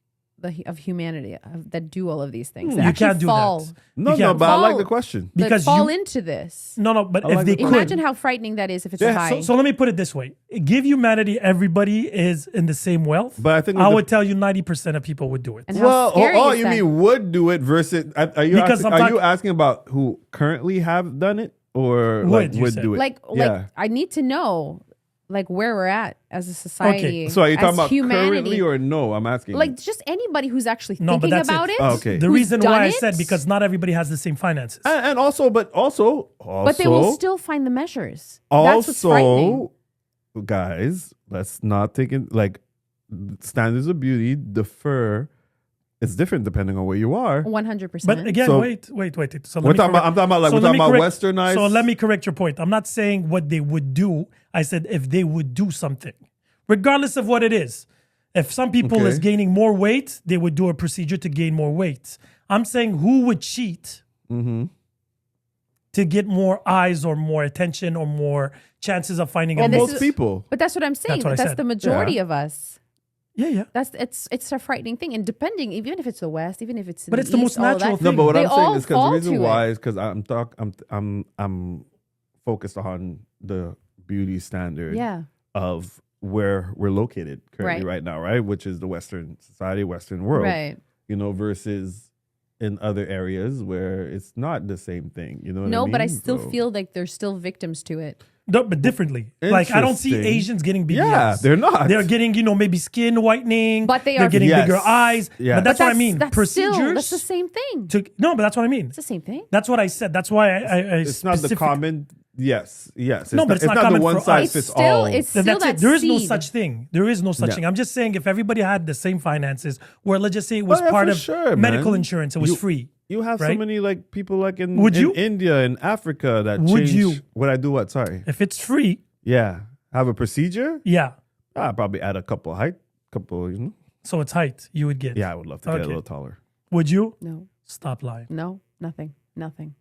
of humanity that do all of these things, that you actually can't do fall, that. No, You no, can't but I like fall. the question. that because fall you into this. no, but I if like they the could, Imagine how frightening that is if it's Yeah, a high. so let me put it this way: give humanity, everybody is in the same wealth. But I think I the- would tell you 90% of people would do it. And how Well, scary oh, is you that? mean would do it versus? Are you Because asking, I'm are you talking- asking about who currently have done it or Would, you would said. do it? like yeah. I need to know like where we're at as a society. So are you as talking about humanity. currently or no? I'm asking. like just anybody who's actually No, but thinking that's about it. it? Oh, okay. The who's reason done why I it, said because not everybody has the same finances. and also, but they will still find the measures. That's what's frightening. also, guys, let's not take it like standards of beauty differ. It's different depending on where you are. 100%. But again, So- wait. So We're let me talking about. correct- I'm talking about like so we're let talking me about correct- westernized. So let me correct your point. I'm not saying what they would do. I said if they would do something, regardless of what it is. If some people Okay. is gaining more weight, they would do a procedure to gain more weight. I'm saying who would cheat Mm-hmm. to get more eyes or more attention or more chances of finding a And this Most mate. is- people. But that's what I'm saying. That's what I That's said. the majority Yeah. of us. Yeah. It's a frightening thing. And depending, even if it's the West, even if it's in But the it's the most East, all of natural that, No, thing. but what They I'm saying all is because fall the reason to why it. is because I'm focused on the beauty standard Yeah. of where we're located currently right now, right? Which is the Western society, Western world. Right. Versus in other areas where it's not the same thing. You know what I No, mean? but I still So- feel like they're still victims to it. No, but differently. Like I don't see Interesting. Asians getting BBLs. Yeah, they're not. They're getting, maybe skin whitening. But they They're are- getting Yes. bigger eyes. Yeah. But that's what I mean. That's Procedures. still, that's the same thing. No, but that's what I mean. It's the same thing. That's what I said. That's why I It's not the common. Yes. It's No, but it's not the common one for size us. fits It's still- all. it's- That's Still it. that There is no seed. such thing. There is no such Yeah. thing. I'm just saying if everybody had the same finances, where let's just say it was Oh, yeah, part for of sure, medical man. insurance, it was free. You have so right? many like people like in, Would in you? India and Africa that Would change. you? Would I do what? Sorry. If it's free, Yeah. Have a procedure? yeah. I'd probably add a couple height, So it's height you would get. Yeah, I would love to get a Okay. little taller. Would you? No, Stop lying. no, nothing.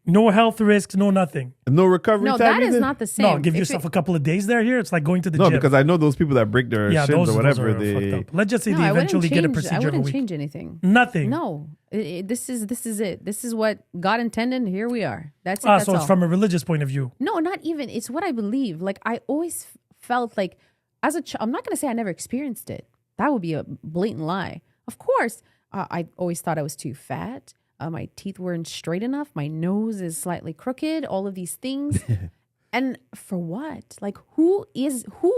No health risks, no nothing. No recovery No, time that is either? not the same. No, give If yourself it- a couple of days there. Here, it's like going to the No, gym. because I know those people that break their yeah, shins those or whatever. are fucked They up. Let's just say No, they I wouldn't eventually get a change- procedure I of a wouldn't week. change anything. Nothing. No, this is it. This is what God intended. Here we are. That's it. Ah, That's so it's all. from a religious point of view. No, not even. It's what I believe. Like I always felt like as a I'm not going to say I never experienced it. That would be a blatant lie. Of course, I always thought I was too fat. My teeth weren't straight enough. My nose is slightly crooked. All of these things. And for what? Like who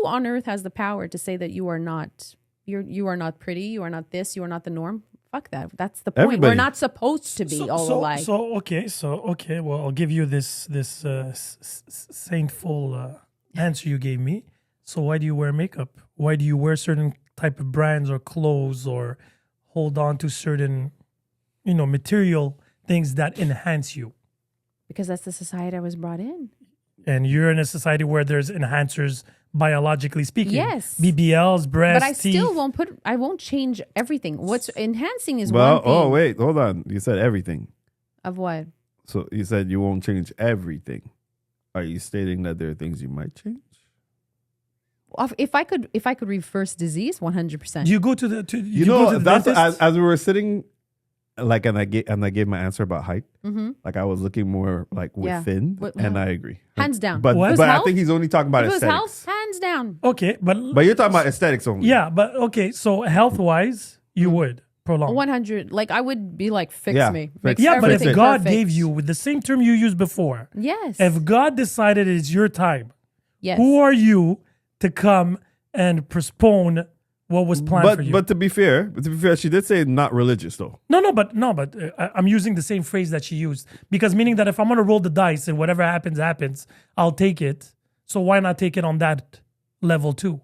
on earth has the power to say that you are not you are not pretty, you are not this, you are not the norm? Fuck that. That's the point. Everybody. We're not supposed to be all alike. Okay. Well, I'll give you this saintful answer you gave me. So why do you wear makeup? Why do you wear certain type of brands or clothes or hold on to certain, material things that enhance you? Because that's the society I was brought in. And you're in a society where there's enhancers biologically speaking. Yes. BBLs, breasts, But I teeth. still won't change everything. What's enhancing is well, one thing. oh, wait, hold on. You said everything. Of what? So you said you won't change everything. Are you stating that there are things you might change? If I could reverse disease, 100%. Do you go to the You go know, to the that's dentist? as we were sitting, like, and I gave my answer about height. Mm-hmm. Like I was looking more like Yeah. within, What- and I agree. Hands down. But What? but I Health? think he's only talking about If it was aesthetics. health, hands down. Okay, but But you're talking about aesthetics only. yeah, but okay. So health wise, you would prolong. 100. Like I would be like, fix Yeah, me. fix- Fix Yeah, but if everything God perfect. gave you with the same term you used before, Yes. if God decided it's your time, Yes. who are you to come and postpone what was planned for you? But to be fair, she did say not religious though. No, but I'm using the same phrase that she used because meaning that if I'm gonna roll the dice and whatever happens, I'll take it. So why not take it on that level too?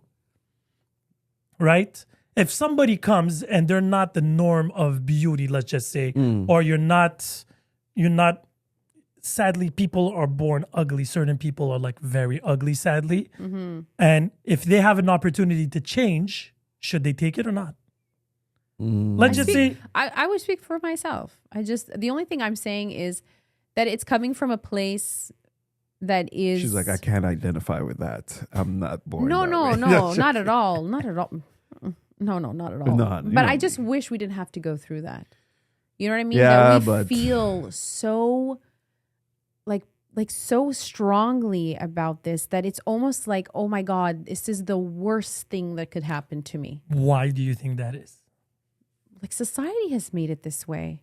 Right? If somebody comes and they're not the norm of beauty, let's just say, or you're not. Sadly, people are born ugly. Certain people are like very ugly, sadly. Mm-hmm. And if they have an opportunity to change, should they take it or not? Let's just say, I would speak for myself. The only thing I'm saying is that it's coming from a place that is. She's like, I can't identify with that. I'm not born. No, that no, way. no, not at all. Not at all. No, not at all. No, you but I don't. just wish we didn't have to go through that. You know what I mean? Yeah, that we but- feel so like so strongly about this that it's almost like, oh my God, this is the worst thing that could happen to me. why do you think that is? Like society has made it this way.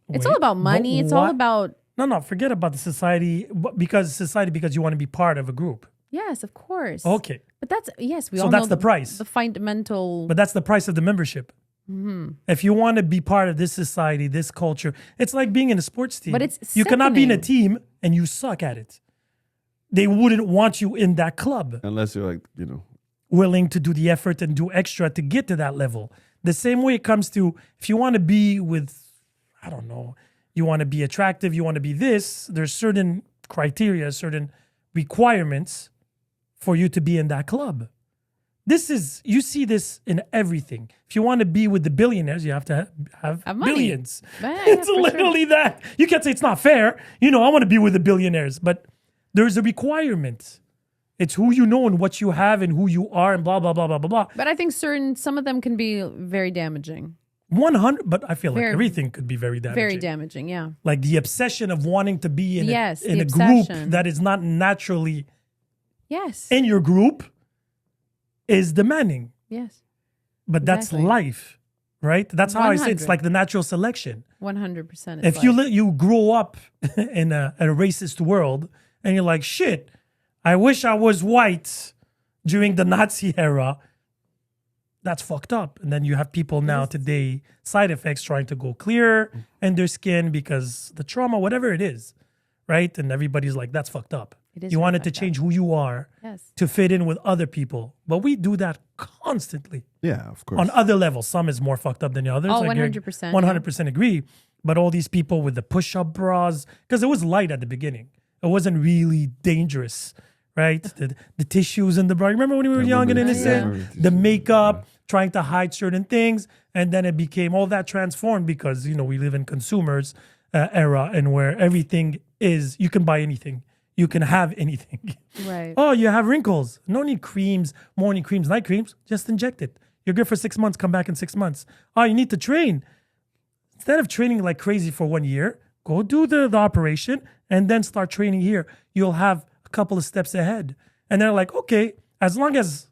It's Wait, all about money. but It's all what- about No, forget about the society because you want to be part of a group. yes, of course. Okay, But that's yes, we So all that's know the price. The fundamental but that's the price of the membership. Mm-hmm. If you want to be part of this society, this culture, it's like being in a sports team. But it's you cannot be in a sickening. team and you suck at it. They wouldn't want you in that club, Unless you're like, willing to do the effort and do extra to get to that level. The same way it comes to if you want to be with, I don't know, you want to be attractive, you want to be this, there's certain criteria, certain requirements for you to be in that club. You see this in everything. If you want to be with the billionaires, you have to have money. billions. Yeah, It's for sure. literally that. You can't say it's not fair. I want to be with the billionaires, but there's a requirement. It's who you know and what you have and who you are and blah, blah, blah, blah, blah, blah. But I think some of them can be very damaging. 100, but I feel like Very- everything could be very damaging. Very damaging, yeah. Like the obsession of wanting to be in Yes, in the a group obsession. that is not naturally Yes. in your group is demanding. Yes. But that's Exactly. life, right? That's how I say it's 100. like the natural selection. 100%. If you grow up in a racist world and you're like, shit, I wish I was white during the Nazi era, that's fucked up. And then you have people now today, side effects, trying to go clear in their skin because the trauma, whatever it is, right? And everybody's like, that's fucked up. You wanted to change who you are to fit in with other people. But we do that constantly. Yeah, of course. On other levels. Some is more fucked up than the others. Oh, Like 100%. 100% agree. But all these people with the push-up bras, because it was light at the beginning. It wasn't really dangerous, right? The tissues in the bra. Remember when we were young and innocent? The makeup, trying to hide certain things. And then it became all that transformed because, we live in consumers era and where everything is, you can buy anything. You can have anything. Right. Oh, you have wrinkles. No need creams, morning creams, night creams. Just inject it. You're good for 6 months. Come back in 6 months. Oh, you need to train. Instead of training like crazy for 1 year, go do the operation and then start training here. You'll have a couple of steps ahead. And they're like, okay, as long as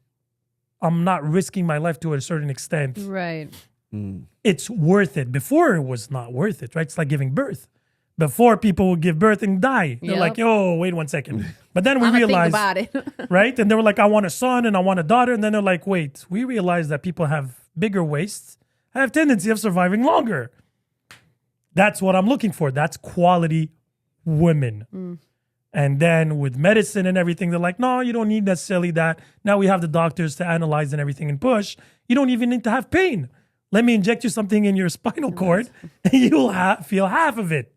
I'm not risking my life to a certain extent, Right. it's worth it. Before it was not worth it, right? It's like giving birth. Before people would give birth and die. They're like, oh, wait 1 second. But then we realized, think about it. right? And they were like, I want a son and I want a daughter. And then they're like, wait, we realized that people have bigger waists, have tendency of surviving longer. That's what I'm looking for. That's quality women. And then with medicine and everything, they're like, no, you don't need necessarily that. Now we have the doctors to analyze and everything and push. You don't even need to have pain. Let me inject you something in your spinal cord and you'll feel half of it.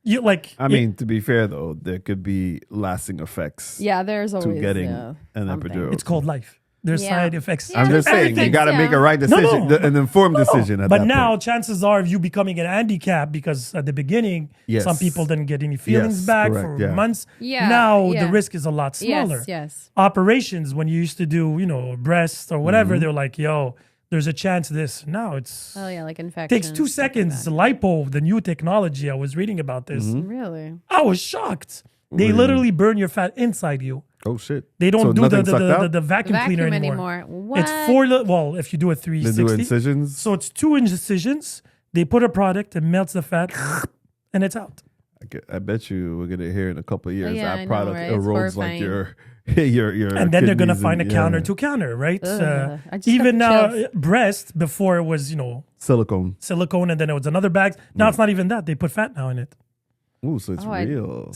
You like. I mean, to be fair though, there could be lasting effects Yeah, there's always to getting an an epidural. It's called life. There's side effects. Yeah, I'm just saying, you got to make a right decision, an informed decision at But that now point. chances are of you becoming an handicap because at the beginning, Yes. some people didn't get any feelings Yes, back correct, for yeah. months. Yeah, Now yeah. the risk is a lot smaller. Yes. Operations, when you used to do, breasts or whatever, they're like, yo, there's a chance this. Now it's Oh yeah, like infection. takes 2 seconds. Lipo, the new technology, I was reading about this. Really? I was shocked. They literally burn your fat inside you. Oh shit! They don't So do nothing sucked out? the vacuum cleaner anymore. What? It's well, if you do a They 360. do incisions. So it's 2 incisions. They put a product and melts the fat, and it's out. I bet you we're gonna hear in a couple of years Yeah, I that know, product right? It's erodes like horrifying. your And then they're gonna kidneys find a and- counter yeah. to counter, right? Ugh, I just Even got now, the chills. breast before it was silicone. silicone, and then it was another bag. Now it's not even that. They put fat now in it. Ooh, so it's Oh, real.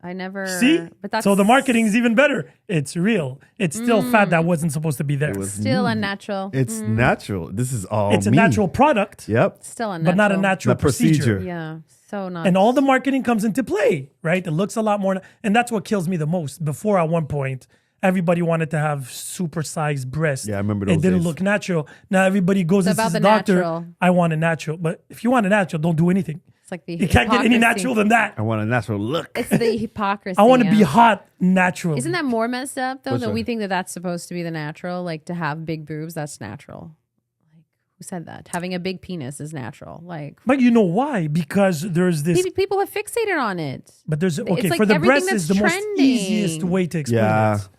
I never See, but that's so the marketing is even better. It's real. It's still fat that wasn't supposed to be there. It was still unnatural. It's natural. This is all. It's a me. natural product, Yep. Still unnatural. but not a natural The procedure. Yeah. So not. And all the marketing comes into play, right? It looks a lot more, and that's what kills me the most. Before, at one point, everybody wanted to have supersized breasts. Yeah, I remember It those didn't days. look natural. Now everybody goes It's and about says, the doctor, natural. I want a natural. But if you want a natural, don't do anything. It's like the You can't get any natural than that. I want a natural look. It's the hypocrisy. I want to be yeah. hot naturally. Isn't that more messed up though? What's That that? we think that that's supposed to be the natural, like to have big boobs. That's natural. Like who said that? Having a big penis is natural. Like But you know why? Because there's this. people have fixated on it. But there's okay like for the everything breast is the that's most trending. easiest way to explain Yeah. it.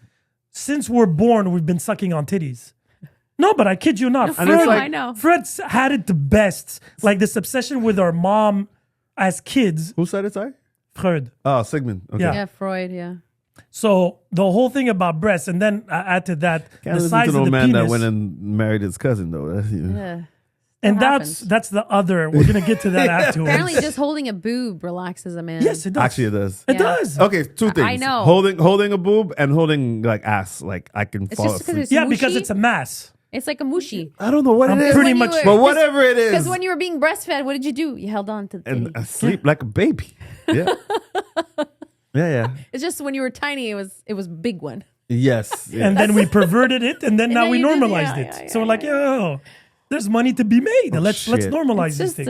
Since we're born, we've been sucking on titties. No, but I kid you not. I know, I know. Fred's had it the best. Like this obsession with our mom as kids. Who said it? Sorry. Freud. Oh, Sigmund. Okay. Yeah. Yeah, Freud. Yeah. So the whole thing about breasts, and then I add to that Can't the listen size to no of the man penis. that went and married his cousin though. That's, Yeah. and What that's the other. We're gonna get to that afterwards. Apparently, just holding a boob relaxes a man. Yes, it does. Actually, it does. It Yeah. does. Okay, two things. I know. Holding a boob and holding like ass. Like I can It's fall just because asleep. it's Yeah, because mushy. it's a mass. It's like a mushy. I don't know what I'm it is. pretty When you much- were- But whatever it Because is, when you were being breastfed, what did you do? You held on to the and titty. I sleep like a baby. Yeah. yeah. It's just when you were tiny, it was a big one. Yes. Yeah. And then we perverted it, and then now then we you did- normalized yeah, it. yeah, so we're yeah, like, yo, there's money to be made. let's shit. normalize It's these just things.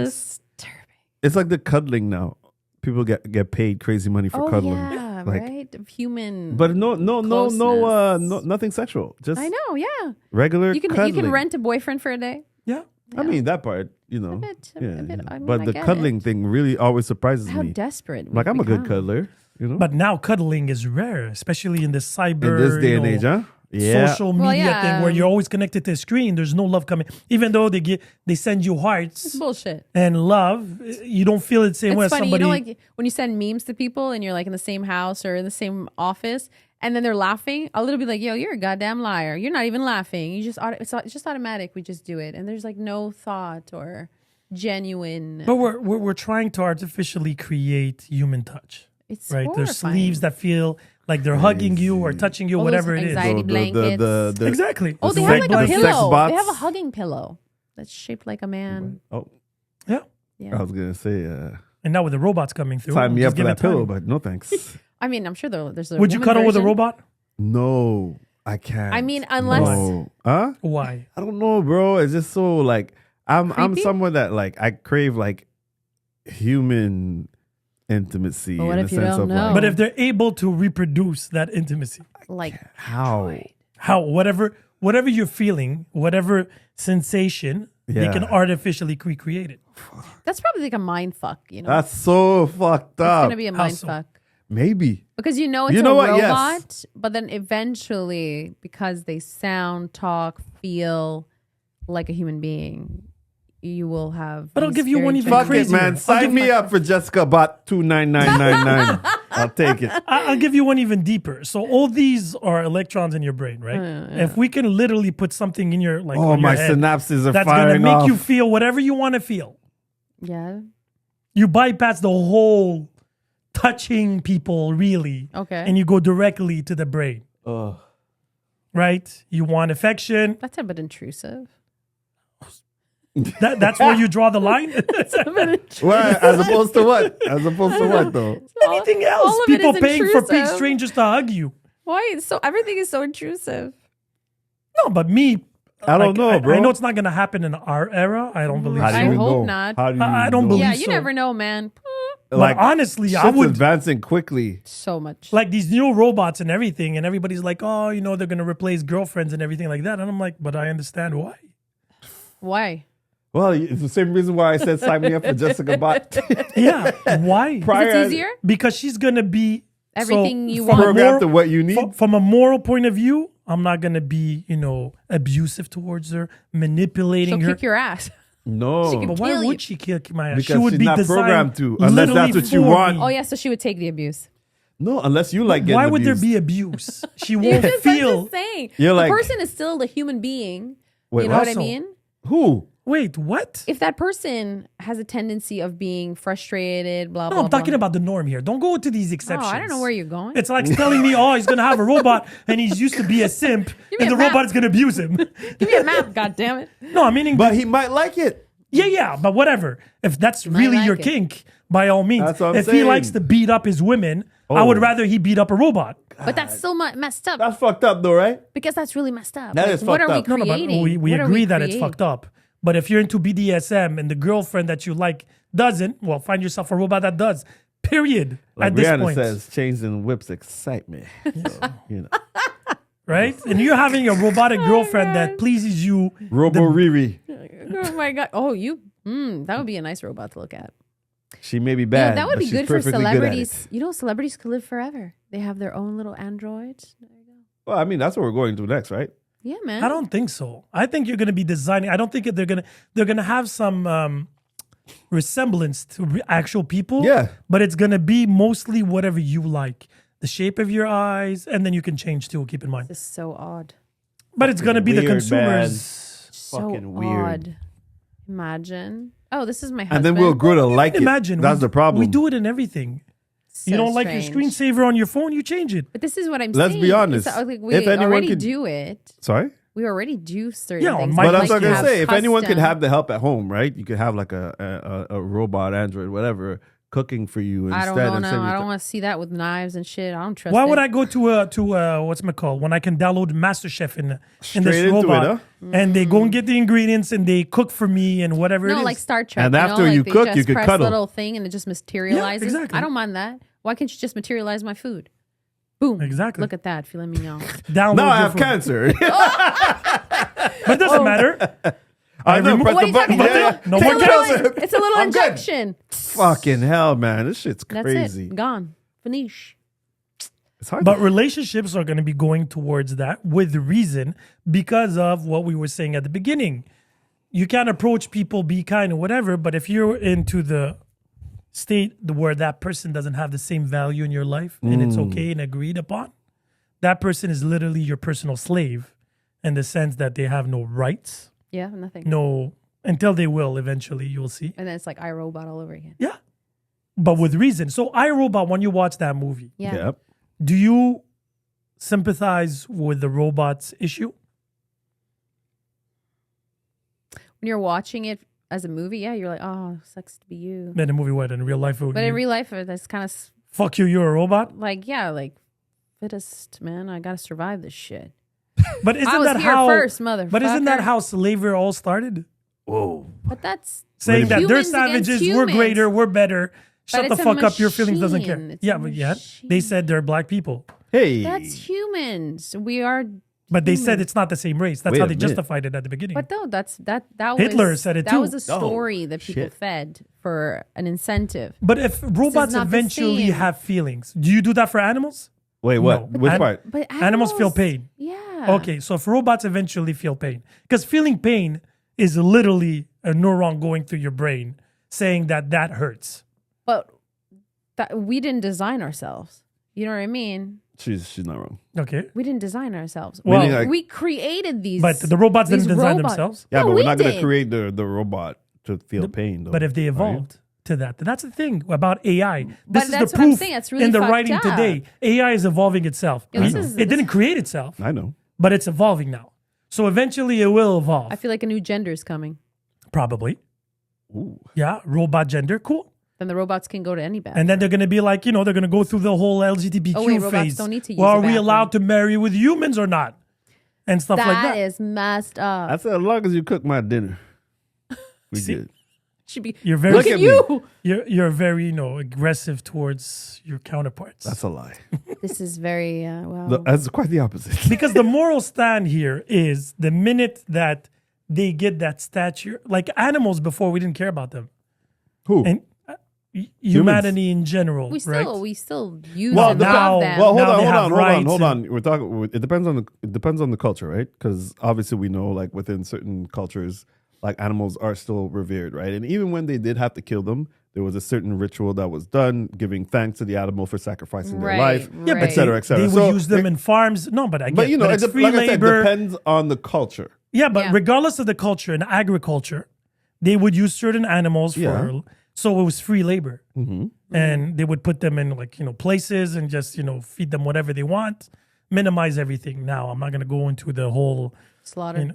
disturbing. It's like the cuddling now. People get paid crazy money for Oh cuddling. yeah, Like, right. Of human. But no, Closeness. nothing sexual. Just I know. Yeah. regular You cuddling. can rent a boyfriend for a day. Yeah. I mean that part, you know. A bit, yeah. I mean, but I the get cuddling it. thing really always surprises How me. desperate. Like I'm a good become. cuddler, you know. But now cuddling is rare, especially in this cyber. in this day and you know, age, huh? social media Well, thing where you're always connected to a screen. There's no love coming, even though they send you hearts. It's bullshit. And love. You don't feel it the same way It's as funny, somebody. like when you send memes to people and you're like in the same house or in the same office, and then they're laughing. I'll literally be like, "Yo, you're a goddamn liar. You're not even laughing. You just it's just automatic. We just do it, and there's like no thought or genuine." But we're trying to artificially create human touch. It's right. horrifying. There's sleeves that feel like they're hugging you or touching you, All whatever those it is. anxiety blankets. Exactly. Oh, they the have sex- like a the sex pillow. bots. They have a hugging pillow that's shaped like a man. Oh, Yeah. Yeah. I was gonna say, And now with the robots coming through, sign me just up for give it that pillow, time. but no thanks. I mean, I'm sure there's a. Would you woman cuddle with a version. robot? No, I can't. I mean, unless no. Huh? Why? I don't know, bro. It's just so like I'm Creepy? someone that like I crave like human intimacy. But what in if the you sense don't of know? like But if they're able to reproduce that intimacy, like how? how whatever you're feeling, whatever sensation, they Yeah. can artificially recreate it. that's probably like a mind fuck. You know, That's so fucked it's up. gonna be a How mind so? fuck. Maybe. Because you know it's You know a what? Yes. robot, but then eventually, because they sound, talk, feel like a human being, you will have. But I'll these give you very one even Fuck crazier. it, man. I'll Sign give me up for Jessica Bot 29999. I'll take it. I'll give you one even deeper. So all these are electrons in your brain, right? If we can literally put something in your like Oh, on my your head synapses are that's gonna firing make off. you feel whatever you want to feel. Yeah. You bypass the whole touching people really, Okay. and you go directly to the brain, Ugh. right? You want affection. That's a bit intrusive. That's where you draw the line. Well, as opposed to what? As opposed to what, though? Anything else? all of it People is paying for big intrusive. strangers to hug you. Why? So everything is so intrusive. No, but me, I don't know, bro. I know it's not going to happen in our era. I don't believe How do so. I you hope know? not. How do you I don't know? believe Yeah, you so. never know, man. But honestly, I shit's would advancing quickly. So much. like these new robots and everything, and everybody's like, oh, you know, they're going to replace girlfriends and everything like that. And I'm like, but I understand why. Why? Well, it's the same reason why I said sign me up for Jessica Bot. Yeah, why? Prior- It's easier. Because she's going to be Everything you from a want. Programmed to what you need. From a moral point of view, I'm not going to be, you know, abusive towards her, manipulating She'll her. kick your ass. No. But why kill would you. she kick my ass? Because she would she's be not designed programmed to, unless literally that's what you for want. me. Oh yeah, so she would take the abuse. No, unless you like getting Why would there abused. be abuse? She I'm won't just feel. saying. You're the like- person is still the human being. Wait, you know what? what I Also- mean? Who? Wait, what? If that person has a tendency of being frustrated, blah No, blah. I'm talking blah. about the norm here. Don't go to these Oh, exceptions. I don't know where you're going. It's like telling me, oh, he's gonna have a robot and he's used to be a simp, me and a the map. robot is gonna abuse him. Give me a map, God damn it. No, I'm meaning, But he might like it. yeah, but whatever. If that's really like your it. kink, by all means. That's what I'm if he saying. likes to beat up his women, I Oh. would rather he beat up a robot. But that's so messed up That's fucked up, though, right? because that's really messed up. That Like, is what fucked are we up. No, but creating? we What are agree that it's creating? fucked up. But if you're into BDSM and the girlfriend that you like doesn't, well, find yourself a robot that does. Period. Like at this Rihanna point, says, chains and whips excite me. So, you know. right? And you're having a robotic Oh girlfriend that pleases you. Robo Riri. Oh my god! Oh, that would be a nice robot to look at. She may be You know, bad. that would but be she's good for perfectly good at celebrities. it. You know, celebrities could live forever. They have their own little androids. Well, I mean, that's what we're going to next, right? Yeah, man. I don't think so. I think you're going to be designing. I don't think they're going to have some resemblance to actual people. Yeah. But it's going to be mostly whatever you like. The shape of your eyes, and then you can change too. Keep in mind. This is so odd. But it's going to be the Weird, consumers. So Fucking weird. odd. Imagine. Oh, this is my husband. And then we'll grow to like it. Imagine That's the problem. We do it in everything. You So don't like your strange. screensaver on your phone, you change it. But this is what I'm Let's saying. be honest. It's, like, we If anyone already could- do it. Sorry? We already do certain Yeah, on things. my- But Like that's what I'm you going to have say. If anyone could custom- have the help at home, right? You could have like a robot, Android, whatever, cooking for you instead. I don't know. instead No, of- I don't want to see that with knives and shit. I don't trust. Why it. would I go to what's it called when I can download MasterChef in Straight this into it, robot huh? and they go and get the ingredients and they cook for me and whatever it No, is. like Star Trek. And you after know, you like they cook, just you could press cuddle. little thing and it just materializes. exactly. I don't mind that. Why can't you just materialize my food? Boom. Exactly. Look at that, filet mignon. Download Now I your have food. cancer. But it doesn't matter. I know, remove- press What the are you button. talking Yeah. about? No It's more a little- cancer. It's a little I'm good. injection. Fucking hell, man. This shit's That's crazy. it. Gone. Finish. It's hard. But relationships are going to be going towards that with reason because of what we were saying at the beginning. You can't approach people, be kind or whatever, but if you're into the state where that person doesn't have the same value in your life and it's okay and agreed upon, that person is literally your personal slave in the sense that they have no rights. Yeah, nothing. No, until they will eventually, you'll see. And then it's like iRobot all over again. Yeah. But with reason. So iRobot, when you watch that movie, Yeah. Yep. do you sympathize with the robot's issue? When you're watching it as a movie, yeah, you're like, oh, sucks to be you. In the movie, what? In real life? It would But be, in real life, that's kind of fuck you, you're a robot? like, yeah, like, fittest, man. I got to survive this shit. But isn't I was that here how? first, motherfucker. But isn't that how slavery all started? Whoa. But that's Saying that they're Humans against savages, we're humans. greater, we're better. Shut the it's a fuck up, your feelings doesn't care. machine. It's Yeah, a but yet machine. they said they're black people. Hey. that's humans. We are. But they said it's not the same race. That's Wait how a they minute. justified it at the beginning. But no, that Hitler was, said it that too. was a story that people shit. fed for an incentive. But if robots not the eventually same. have feelings, do you do that for animals? Wait, what? No. Which An- part? But Animals feel pain. Yeah. Okay, so if robots eventually feel pain, because feeling pain is literally a neuron going through your brain saying that hurts. But we didn't design ourselves. You know what I mean? She's not wrong. Okay. We didn't design ourselves. Well- Meaning, like- we created these. But the robots these didn't design robots. themselves. Yeah, No, but we we're not going to did. create the robot to feel pain, though. But if they are you? evolved to that, that's the thing about AI. But This is that's the what I'm proof saying. It's really in the fucked writing up. today. AI is evolving itself. Yeah, this is- It didn't create itself, I know. but it's evolving now. So eventually it will evolve. I feel like a new gender is coming. Probably. Ooh. Yeah, robot gender, cool. Then the robots can go to any bathroom. And then they're going to be like, they're going to go through the whole LGBTQ Oh, wait, robots phase. don't need to use Well, a are we bathroom. allowed to marry with humans or not? And stuff like that. That is messed up. I said, as long as you cook my dinner, we See? good. Should be. You're very Look at you. You're very, aggressive towards your counterparts. That's a lie. This is very well. That's quite the opposite. Because the moral stand here is the minute that they get that stature, like animals before, we didn't care about them. Who? And humanity in general, we right? still use Well, and now- love them. Well, Now they have hold rights on. We're talking. It depends on the culture, right? Because obviously we know, like within certain cultures, like animals are still revered, right? And even when they did have to kill them, there was a certain ritual that was done, giving thanks to the animal for sacrificing their Right, life, Yeah, but et cetera, et cetera. They would use them in farms. No, but I get But you know, it's free like I said, labor. depends on the culture. Yeah, but Yeah. regardless of the culture, in agriculture, they would use certain animals for, Yeah. so it was free labor. Mm-hmm. And they would put them in places and just, feed them whatever they want, minimize everything. Now, I'm not going to go into the whole, Slaughter.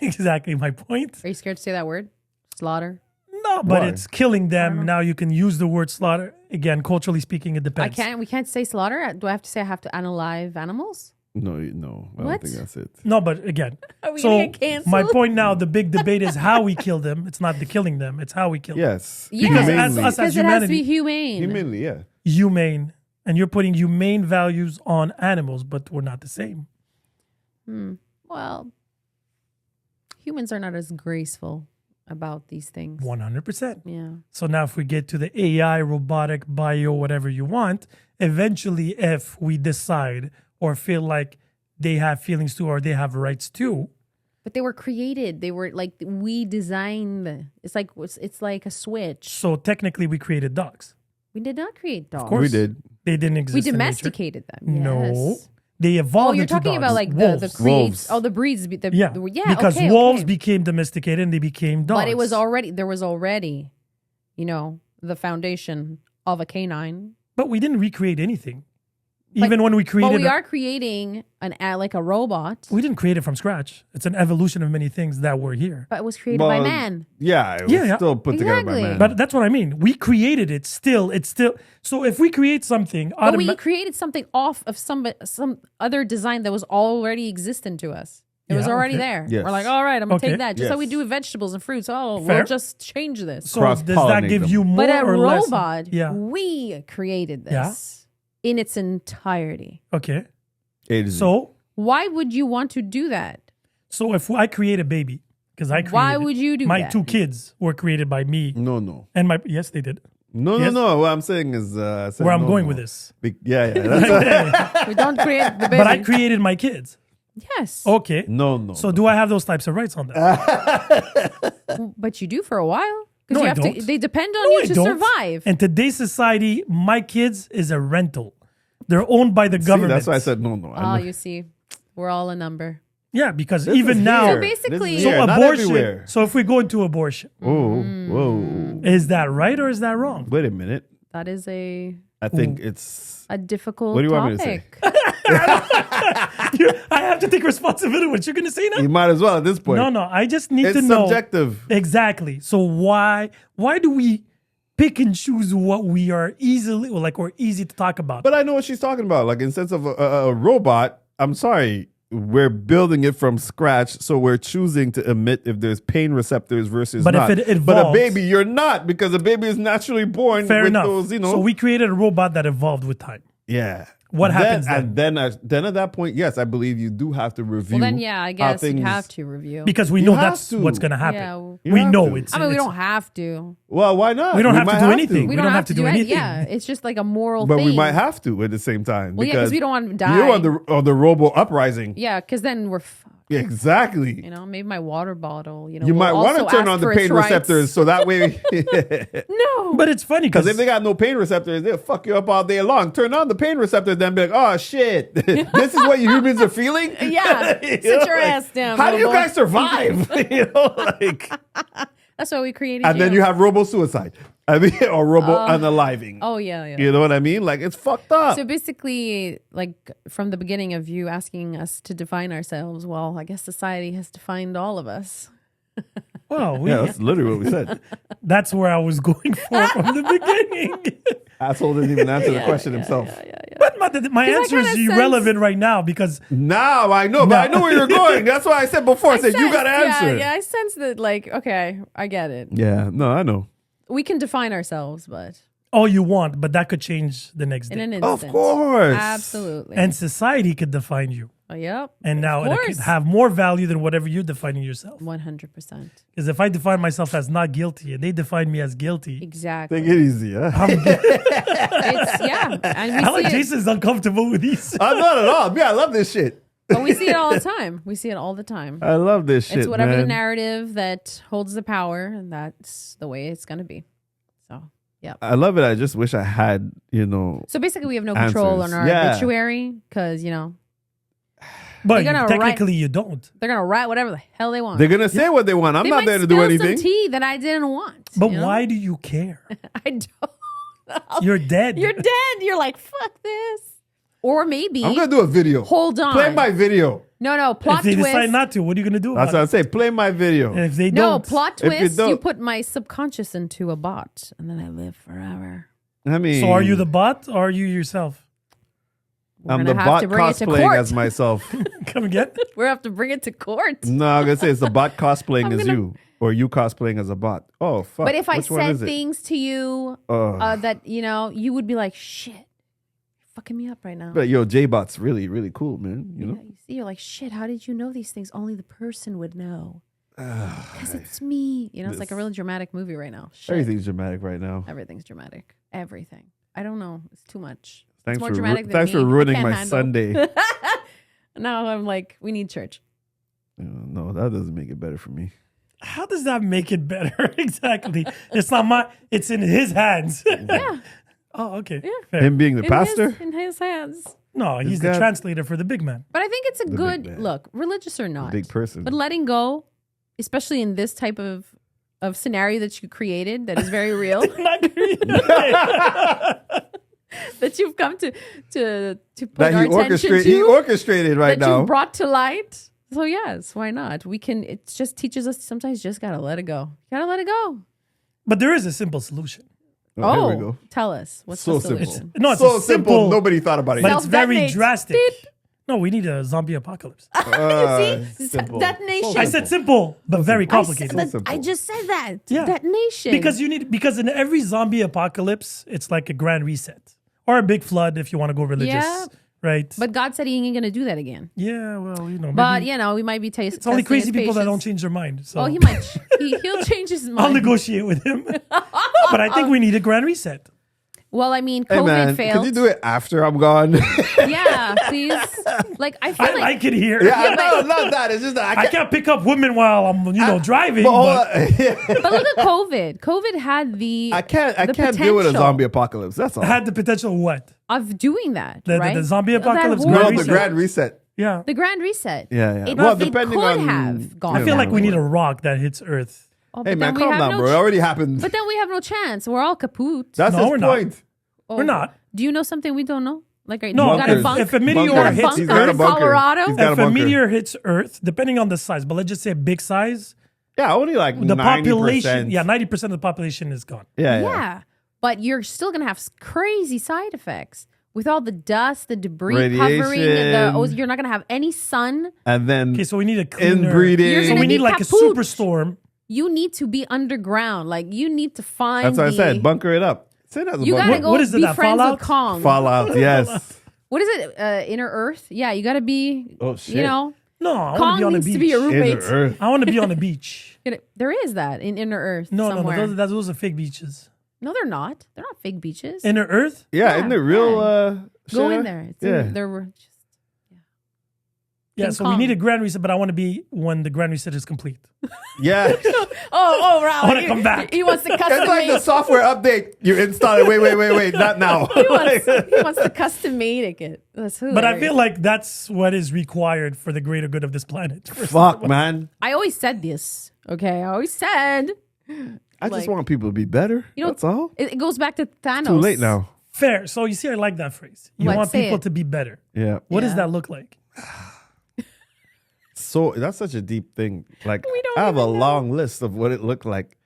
exactly my point. Are you scared to say that word? Slaughter. No, but Why? it's killing them. Now you can use the word slaughter. Again, culturally speaking, it depends. We can't say slaughter. Do I have to say I have to unalive animals? No, I What? don't think that's it. No, but again, Are we so gonna get canceled? my point now, the big debate is how we kill them. It's not the killing them. It's how we kill them. Yes, Yes, as us because as it has to be humanity, humane. humanly, yeah. humane, and you're putting humane values on animals, but we're not the same. Well, humans are not as graceful about these things. 100%. Yeah. So now if we get to the AI, robotic, bio, whatever you want, eventually if we decide or feel like they have feelings too or they have rights too, But they were created. They were like we designed. It's like a switch. so technically we created dogs. We did not create dogs. course. We did. They didn't exist We in nature. domesticated them. No. Yes. They evolved Oh, you're into talking dogs. about like the wolves. creates. Wolves. Oh, the breeds. Yeah, because okay, wolves okay. became domesticated and they became dogs. But there was already, the foundation of a canine. But we didn't recreate anything. But- Even when we But created we are creating like a robot. we didn't create it from scratch. It's an evolution of many things that were here. But it was created by Well, man. Yeah, it was Yeah, yeah. still put together by Exactly. man. But that's what I mean. We created it still. It's still so if we create something But we automa- created something off of some other design that was already existent to us. It was Yeah, already okay. there. Yes. We're like, all right, I'm gonna Okay. take that. Just like we Yes. do with vegetables and fruits. Oh, Fair. we'll just change this. so does that cross-pollinate give them. you more But a or less? robot, Yeah. we created Yeah. this in its entirety. Okay. A to Z. So Why would you want to do that? if I create a baby because I created Why it, would you do my that? 2 kids were created by me no. and my yes they did. No, Yes? no. What I'm saying is, I said Where I'm no, going no. with this. Yeah. That's We don't create the baby. But I created my kids. Yes. Okay. no. So do I have those types of rights on that? But you do for a while. No, You I have don't. to. They depend on No, you I to don't. survive. In today's society, my kids is a rental. They're owned by the government. That's why I said no. Oh, you see, we're all a number. Yeah, because This even is now, here. So basically- This is so here, not abortion. everywhere. So if we go into abortion, Whoa. is that right or is that wrong? Wait a minute. That is a I think it's. difficult What do you want me to say? topic. I have to take responsibility. What you're gonna say now? You might as well at this point. No. I just need It's to know subjective. exactly. So why do we pick and choose what we are easily or easy to talk about? But I know what she's talking about. Like in sense of a robot. I'm sorry. We're building it from scratch, so we're choosing to emit if there's pain receptors versus But if not. it But a evolves- baby, you're not, because a baby is naturally born Fair with enough. those, So we created a robot that evolved with time. Yeah. What happens And then at that point, yes, I believe you do have to review. Well, then, yeah, I how guess you'd things- have to review. Because we You know have that's to. what's going to happen. Yeah. You We have know to. it's. I mean, we it's- don't have to. Well, why not? We don't have to might do anything. We don't have to do anything. Yeah, it's just like a moral But thing. we might have to at the same time. Well, yeah, because we don't want to die. You're on the robo uprising. Yeah, because then we're fucked. Exactly. You know, maybe my water bottle. You know, You will might want to also turn ask on the for its pain rights. receptors so that way. No, But it's funny Because because if they got no pain receptors, they'll fuck you up all day long. Turn on the pain receptors, then be like, oh shit, this is what you humans are feeling? Yeah, You sit know, your like, ass down. How do you Robo. guys survive? You know, like, That's why we created. and then you have robo suicide. I mean, or robo unaliving. Oh yeah. You know what I mean? Like, it's fucked up. So basically, like from the beginning of you asking us to define ourselves, well, I guess society has defined all of us. well, Yeah, that's literally what we said. that's where I was going for from the beginning. Asshole didn't even answer the question himself. But my answer is kinda irrelevant right now because Now I know, but I know where you're going. That's why I said before. I said, you got to answer. Yeah, I sense that. Like, okay, I get it. Yeah, no, I know. We can define ourselves, but all you want, but that could change the next in day. an Of instant, course. absolutely. And society could define you. Oh, yep, And now of it course, could have more value than whatever you're defining yourself. 100%, Because if I define myself as not guilty and they define me as guilty, exactly. Take it easy, huh? It's and we I like see it, Jason's uncomfortable with these. I'm not at all. Yeah, I love this shit. but we see it all the time. We see it all the time. I love this shit. It's whatever the man. narrative that holds the power, and that's the way it's going to be. So, yeah. I love it. I just wish I had, So basically, we have no control Answers. on our Yeah. obituary because, But They're gonna technically you don't. they're going to write whatever the hell they want. they're gonna say what they want. I'm They not might there to do spill anything. some tea that I didn't want. But you know? why do you care? I don't. You're dead. You're dead. You're like, fuck this. Or maybe. I'm gonna do a video. Hold on. Play my video. No, plot If they twist. decide not to, what are you going to do That's about what it? I'm saying. Play my video. And if they No, don't, plot If you twist. You don't- put my subconscious into a bot, and then I live forever. I mean, so are you the bot or are you yourself? We're I'm gonna the have bot to bring it to cosplaying court. as myself. Come again? We have to bring it to court. No, I'm gonna say it's the bot cosplaying I'm as gonna- you, or you cosplaying as a bot. Oh fuck! But if I Which one said is it? things to you Ugh. that you would be like, "Shit, you're fucking me up right now." But yo, J-Bot's really, really cool, man. You Yeah, know, you see, you're like, "Shit, how did you know these things? Only the person would know." Because it's me. You know, it's like a really dramatic movie right now. Shit. everything's dramatic right now. Everything's dramatic. Everything. I don't know. It's too much. Thanks more for dramatic than thanks me. for I ruining can't my handle. Sunday. Now I'm like, we need church. No, that doesn't make it better for me. How does that make it better? Exactly. It's not it's in his hands. Yeah. Oh, okay. Yeah. Fair. Him being the pastor. In his hands. No, he's the got- translator for the big man. But I think it's a big good man. look, religious or not. Big person. But letting go, especially in this type of scenario that you created that is very real, that you've come to put that our he attention orchestrated. to, He orchestrated right that now. you brought to light. So yes, why not? We can. It just teaches us sometimes you just gotta let it go. Gotta let it go. But there is a simple solution. Oh, here we go. Tell us what's So the simple. solution? No, it's So a simple. Nobody thought about it. But yet. it's very Self-detonate. drastic. Beep. No, we need a zombie apocalypse. See, simple. detonation. I said simple, but very complicated. simple. I just said that. Yeah. Detonation. Because in every zombie apocalypse, it's like a grand reset or a big flood if you want to go religious. Yeah. right? But God said he ain't going to do that again. Yeah, well, But, maybe we might be tasting. it's only crazy people that don't change their mind. So Oh, he might. He'll change his mind. I'll negotiate with him. No, but I think we need a grand reset. Well, I mean, Hey COVID man, failed. could you do it after I'm gone? Yeah, please. Like, I feel I like it here. Yeah, no, not that. It's just that I can't pick up women while I'm, driving. But But look at COVID. COVID had the I can't the deal with a potential zombie apocalypse. That's all. I had the potential of what? of doing that, The right? zombie That apocalypse horrible- grand the reset. grand reset. Yeah. The grand reset. Yeah. It, Well, it depending could on- have gone. I feel like that we way. need a rock that hits Earth. Oh, Hey but man, then we calm have down, no bro. It already happened. But then we have no chance. We're all kaput. That's No, his we're not. point. Oh, We're not. Do you know something we don't know? Like, right, No, you got a Bunkers. bunk? if a You meteor got a hits bunker He's got a in bunker. Colorado? He's got a If a bunker. meteor hits Earth, depending on the size, but let's just say big size, Yeah, only like the 90%. population, 90% of the population is gone. Yeah. Yeah. But you're still going to have crazy side effects. With all the dust, the debris covering, Radiation. you're not going to have any sun. And then Okay, so we need a cleaner. inbreeding. You're So gonna we need get like a kaput. superstorm. You need to be underground. Like, you need to find That's what I the- said. Bunker it up. Say that as a You got to bunker. go What is it, be that friends Fallout? with Kong. Fallout. Yes. What is it? Inner Earth? Yeah, you got to be, Oh, shit. No, I want to Kong be on the needs to be your beach. roommate. Inner Earth. I want to be on the beach. There is that in Inner Earth No, somewhere. those are fake beaches. No, they're not. They're not fake beaches. Inner Earth? Yeah, Yeah, isn't it real? Go shit? in there. It's Yeah. there were just Yeah, King so Kong. we need a grand reset, but I want to be when the grand reset is complete. Yeah. Ralph. I wanna come back. He wants to custom It's like the software update. You install it. Wait. Not now. he wants to custom make it. That's But I hilarious. feel like that's what is required for the greater good of this planet. Fuck, man. I always said this. Okay, I always said I just Like- want people to be better. You know- That's all. it goes back to Thanos. Too late now. Fair. So you see, I like that phrase. You What? want Say people it. to be better. Yeah. What does Yeah. that look like? So that's such a deep thing. Like We don't I have a even know. long list of what it looked like.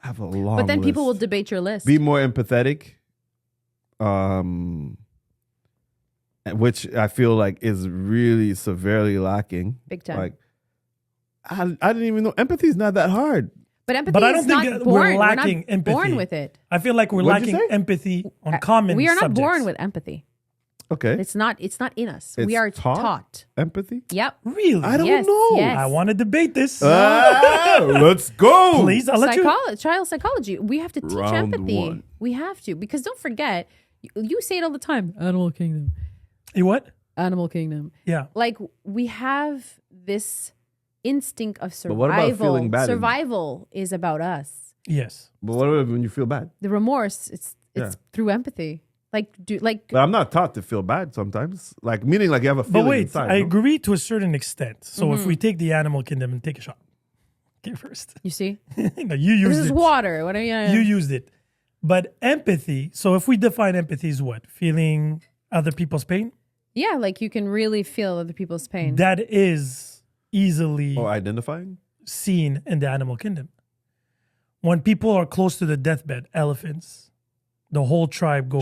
I have a long But then people will list. debate your list. Be more empathetic. Which I feel like is really severely lacking. Big time. Like I didn't even know empathy is not that hard. But empathy But I is don't think not that born. we're lacking not empathy. born with it. I feel like we're What'd you lacking say? empathy on common We are not subjects. born with empathy. Okay. It's not in us. It's we are taught? taught. Empathy? Yep. Really? I don't Yes, know. yes. I want to debate this. Let's go. Please, I'll let you. Child psychology. We have to teach Round empathy. one. We have to, because don't forget, you say it all the time. Animal kingdom. You what? Animal kingdom. Yeah. Like, we have this instinct of survival. what about feeling bad? Survival is about us. Yes. But what if when you feel bad? The remorse, it's Yeah. through empathy. Like But I'm not taught to feel bad sometimes. Like meaning like you have a But feeling wait, inside. I no? agree to a certain extent. So Mm-hmm. if we take the animal kingdom and take a shot. Okay, first. you see, No, you this used is it. water. What are you? You used it. But empathy, so if we define empathy as what? Feeling other people's pain? Yeah, like you can really feel other people's pain. That is easily Or identifying? seen in the animal kingdom. When people are close to the deathbed, elephants, the whole tribe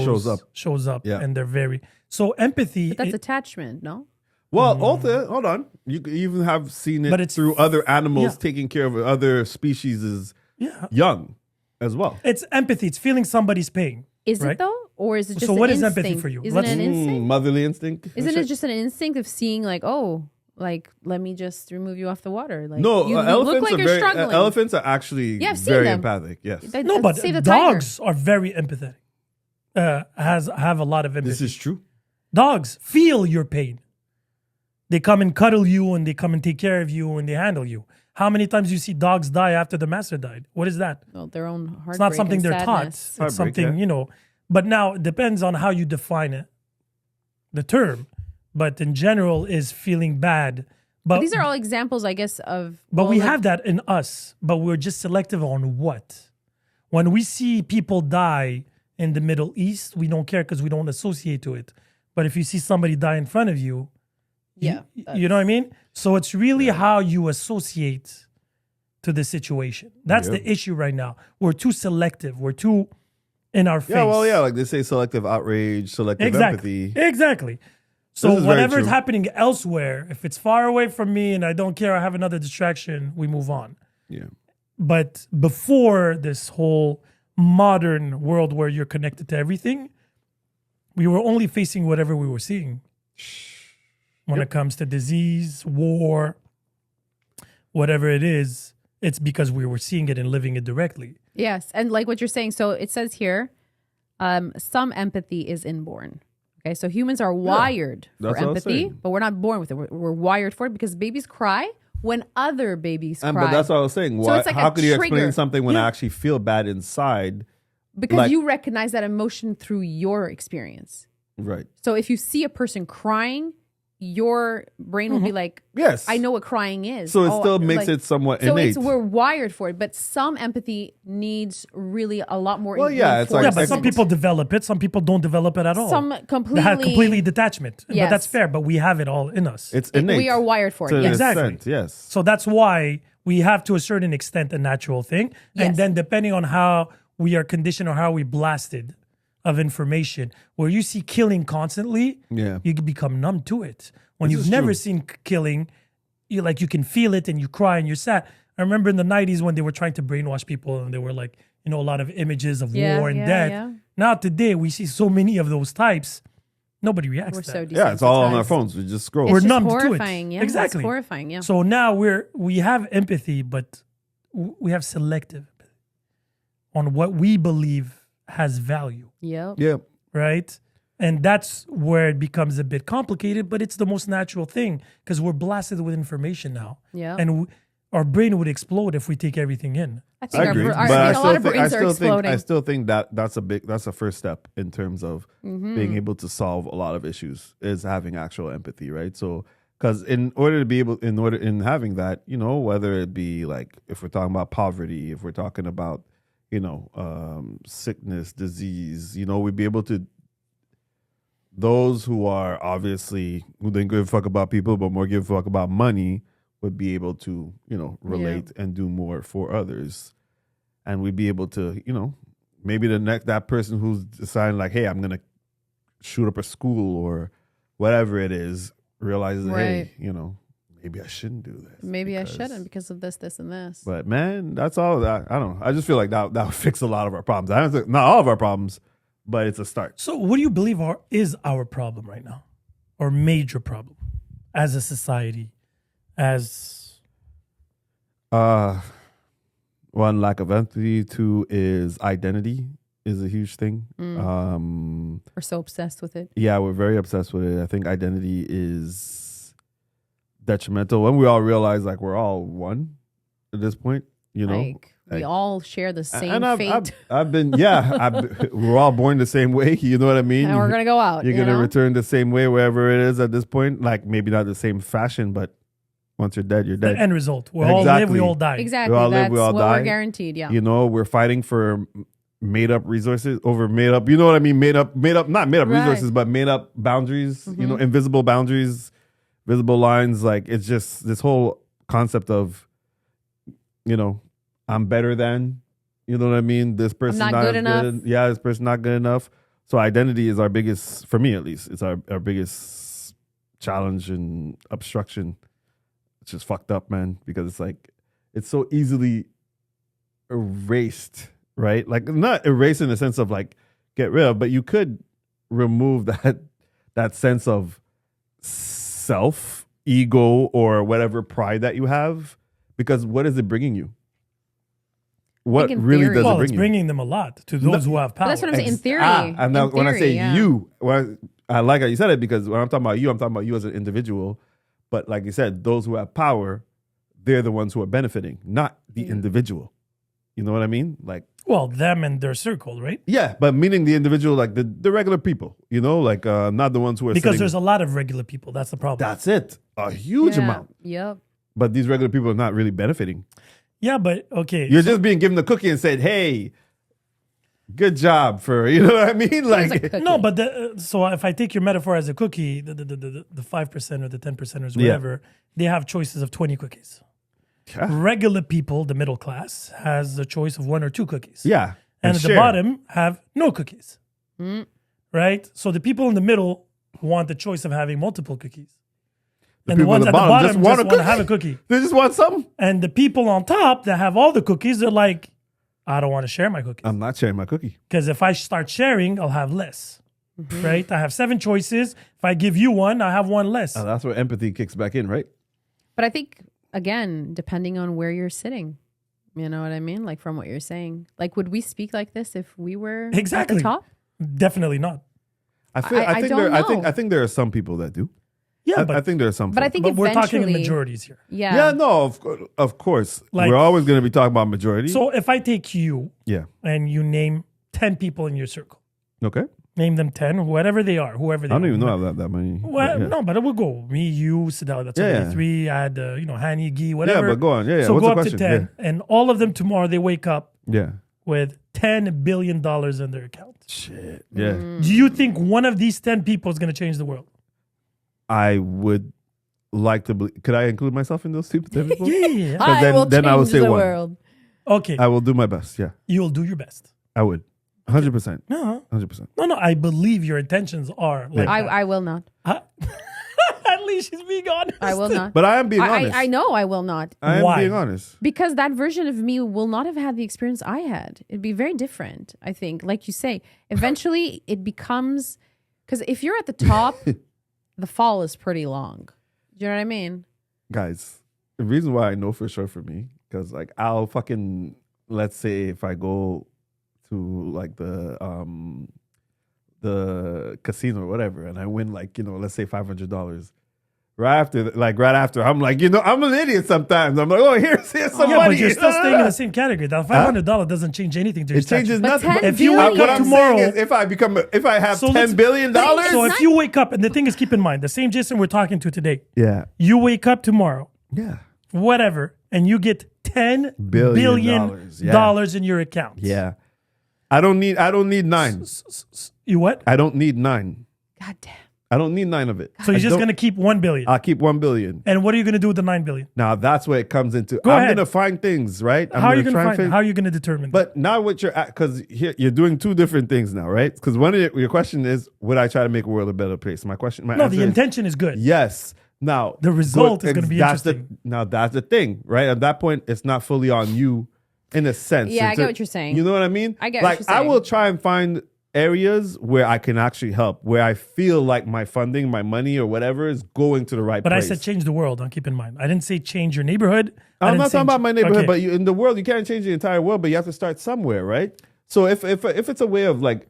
shows up, Yeah. and they're very so empathy. But that's it- attachment, no? Well, also, hold on. You could even have seen it But it's- through other animals yeah. taking care of other species' yeah, young as well. it's empathy. It's feeling somebody's pain. Is Right. it though, or is it just So an what is instinct? empathy for you? Isn't Let's- it an instinct? Motherly instinct. Isn't it just an instinct of seeing like, oh, like let me just remove you off the water? Like No, you elephants look like are you're very. struggling. Elephants are actually Yeah, I've seen very them. empathic. Yes, That- No, but save the tiger. dogs are very empathetic. Have a lot of empathy. this is true. Dogs feel your pain. They come and cuddle you and they come and take care of you and they handle you. How many times you see dogs die after the master died? What is that? Well, their own heartbreak. It's not something and they're taught. sadness. It's Heartbreak, something, yeah. But now it depends on how you define it, the term. But in general is feeling bad. But These are all examples, I guess, of. But well, we like- have that in us, but we're just selective on what. When we see people die in the Middle East, we don't care because we don't associate to it. But if you see somebody die in front of you, Yeah, you know what I mean? So it's really how you associate to the situation. That's Yep. the issue right now. We're too selective. We're too in our face. Yeah, well, yeah, like they say, selective outrage, selective Exactly. empathy. Exactly. This So is very whatever is true. happening elsewhere, if it's far away from me and I don't care, I have another distraction, we move on. Yeah, But before this whole modern world where you're connected to everything, we were only facing whatever we were seeing. When it comes to disease, war, whatever it is, it's because we were seeing it and living it directly. Yes. And like what you're saying, so it says here, some empathy is inborn. Okay, so humans are wired for empathy, but we're not born with it. We're wired for it because babies cry when other babies cry. But that's what I was saying. So it's like how a could you explain trigger. something when I actually feel bad inside? Because you recognize that emotion through your experience. Right. So if you see a person crying, your brain will be like, yes, I know what crying is. So it still makes it somewhat innate. So we're wired for it, but some empathy needs really a lot more. It's like, but some people develop it, some people don't develop it at all. Some they have completely detachment, yes. but that's fair. But we have it all in us. It's innate. We are wired for it. Yes. Exactly. Extent, yes. So that's why we have, to a certain extent, a natural thing, and then depending on how we are conditioned or how we blasted of information, where you see killing constantly, you can become numb to it. When you've never seen killing, you can feel it and you cry and you're sad. I remember in the 90s when they were trying to brainwash people and they were like, a lot of images of war and death. Yeah. Now today we see so many of those types. Nobody reacts to that. So it's all on our phones. We just scroll. We're numb to it. Yeah, exactly. It's horrifying. Yeah. So now we have empathy, but we have selective empathy on what we believe has value. Yep. Right? And that's where it becomes a bit complicated, but it's the most natural thing because we're blasted with information now. Yeah. And our brain would explode if we take everything in. I think a lot of brains are exploding. I still think that's a first step in terms of being able to solve a lot of issues is having actual empathy, right? So, because in having that, whether it be like if we're talking about poverty, if we're talking about sickness, disease, we'd be able to. Those who are obviously who don't give a fuck about people, but more give a fuck about money, would be able to, relate and do more for others, and we'd be able to, maybe that person who's deciding like, hey, I'm gonna shoot up a school or whatever it is, realizes, hey, maybe I shouldn't do this. Maybe I shouldn't because of this, and this. But man, that's all. I don't know. I just feel like that would fix a lot of our problems. I don't think not all of our problems. But it's a start. So what do you believe is our problem right now? Or major problem as a society? One, lack of empathy. Two is identity is a huge thing. We're so obsessed with it. Yeah, we're very obsessed with it. I think identity is detrimental. When we all realize like we're all one at this point, we all share the same fate. We're all born the same way. You know what I mean? And we're going to go out. You're going to return the same way wherever it is at this point. Like maybe not the same fashion, but once you're dead, you're dead. The end result. We all live, we all die. Exactly. That's what we're guaranteed. Yeah. We're fighting for made up resources over made up, you know what I mean? Made up, not made up resources, but made up boundaries, invisible boundaries, visible lines. Like it's just this whole concept of, I'm better than, you know what I mean? This person's not good enough. Yeah, this person's not good enough. So identity is our biggest, for me at least, it's our biggest challenge and obstruction. It's just fucked up, man, because it's like, it's so easily erased, right? Like not erased in the sense of like get rid of, but you could remove that sense of self, ego, or whatever pride that you have, because what is it bringing you? What really does it bring it's bringing them a lot to those who have power. But that's what I'm saying. In theory. And now when I say you, I like how you said it, because when I'm talking about you, I'm talking about you as an individual. But like you said, those who have power, they're the ones who are benefiting, not the individual. You know what I mean? Like, well, them and their circle, right? Yeah, but meaning the individual, like the regular people, like not the ones who are because there's a lot of regular people. That's the problem. That's it. A huge amount. Yep. But these regular people are not really benefiting. Yeah, but okay. You're just being given the cookie and said, hey, good job for, you know what I mean? Like no, but so if I take your metaphor as a cookie, the 5% or the 10%ers, whatever, they have choices of 20 cookies. Yeah. Regular people, the middle class, has a choice of 1 or 2 cookies. Yeah. And at the bottom have no cookies. Right? So the people in the middle want the choice of having multiple cookies. And the ones at the bottom just want to have a cookie. They just want something. And the people on top that have all the cookies, they're like, I don't want to share my cookies. I'm not sharing my cookie. Because if I start sharing, I'll have less. right? I have 7 choices. If I give you one, I have one less. That's where empathy kicks back in, right? But I think, again, depending on where you're sitting, you know what I mean? Like from what you're saying. Like, would we speak like this if we were Exactly. at the top? Definitely not. I think there are some people that do. Yeah, I think there are some. But I think but we're talking in eventually- majorities here. Yeah. Yeah, no, of course. Like- We're always going to be talking about majority. So if I take you yeah. and you name 10 people in your circle, Okay. name them 10, whoever they are, whoever they I are. don't even know I have that many. Well, but yeah. no, but it will go. Me, you, Cidalia, that's Yeah, already yeah. 3. I had, Hani, Guy, whatever. Yeah, but go on. Yeah, yeah. So What's go the up to question? 10. And all of them tomorrow, they wake up Yeah. with $10 billion in their account. Shit. Yeah. Do you think one of these 10 people is going to change the world? I would like to believe. Could I include myself in those 10 people? Yeah. then I will say the one. world. Okay. I will do my best. Yeah. You'll do your best. I would. 100%. No, 100%. no. I believe your intentions are like that. I will not. At least she's being honest. I will not. But I am being honest. I know I will not. I am Why? being honest. Because that version of me will not have had the experience I had. It'd be very different, I think. Like you say, eventually it becomes, because if you're at the top, the fall is pretty long. Do you know what I mean? Guys, the reason why I know for sure for me, because like I'll fucking, let's say if I go to like the casino or whatever, and I win like, let's say $500. Right after, I'm like, I'm an idiot sometimes. I'm like, oh, here's some Yeah, money. but you're still staying in the same category. That $500 doesn't change anything to your It changes stature. nothing. But But if you wake what up I'm tomorrow, saying is, if I have let's- $10 billion, So if you wake up, and the thing is, keep in mind, the same Jason we're talking to today, yeah, you wake up tomorrow, yeah, whatever, and you get $10 Billion billion dollars, yeah. dollars in your account. yeah. I don't need 9. You what? I don't need 9. God damn. I don't need 9 of it. So you're just going to keep $1 billion. I'll keep $1 billion. And what are you going to do with the $9 billion? Now that's where it comes into. Go I'm ahead. gonna find things, right? How are you going to try and find? How are you going to determine? But now what you're at, because you're doing 2 different things now, right? Because one of your question is, would I try to make the world a better place? My no, answer the is intention is good. yes. Now The result is gonna be interesting. Now that's the thing, right? At that point, it's not fully on you, in a sense. Yeah, I get what you're saying. You know what I mean? I get what you're I saying. will try and find areas where I can actually help, where I feel like my funding, my money, or whatever is going to the right But place. I said change the world. Keep in mind. I didn't say change your neighborhood. I'm not talking about my neighborhood, Okay. but in the world, you can't change the entire world, but you have to start somewhere, right? So if it's a way of like,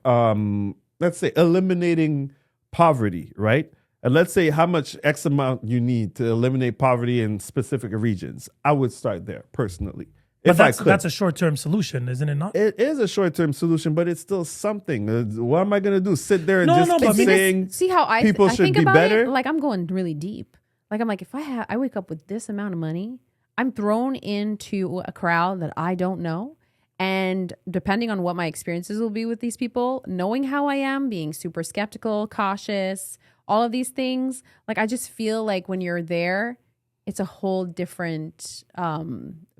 let's say eliminating poverty, right? And let's say how much X amount you need to eliminate poverty in specific regions, I would start there personally. But If that's I could. a short-term solution, isn't it not? It is a short-term solution, but it's still something. What am I going to do? Sit there and No, just no, keep but saying See how I people I should think be about better? it? Like I'm going really deep. Like I'm like, if I wake up with this amount of money, I'm thrown into a crowd that I don't know. And depending on what my experiences will be with these people, knowing how I am, being super skeptical, cautious, all of these things, like I just feel like when you're there, it's a whole different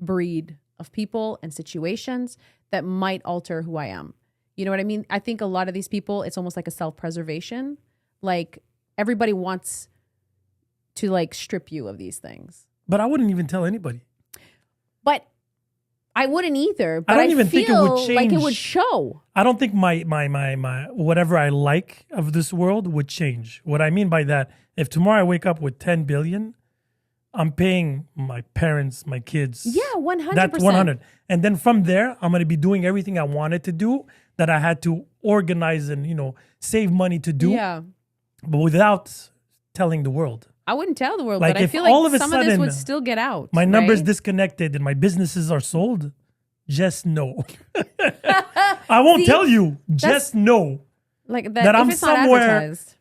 breed of people and situations that might alter who I am. You know what I mean? I think a lot of these people, it's almost like a self-preservation. Like everybody wants to like strip you of these things. But I wouldn't even tell anybody. But I wouldn't either. But don't even think it would feel like it change. would show. I don't think my whatever I like of this world would change. What I mean by that, if tomorrow I wake up with 10 billion, I'm paying my parents, my kids. Yeah, 100%. That's 100. And then from there, I'm going to be doing everything I wanted to do that I had to organize and, save money to do, Yeah. but without telling the world. I wouldn't tell the world, Like, but I if feel like all of a some of this sudden would still get out. My numbers right? disconnected and my businesses are sold, just know. I won't tell you. Just know. like that if I'm it's not somewhere- advertised.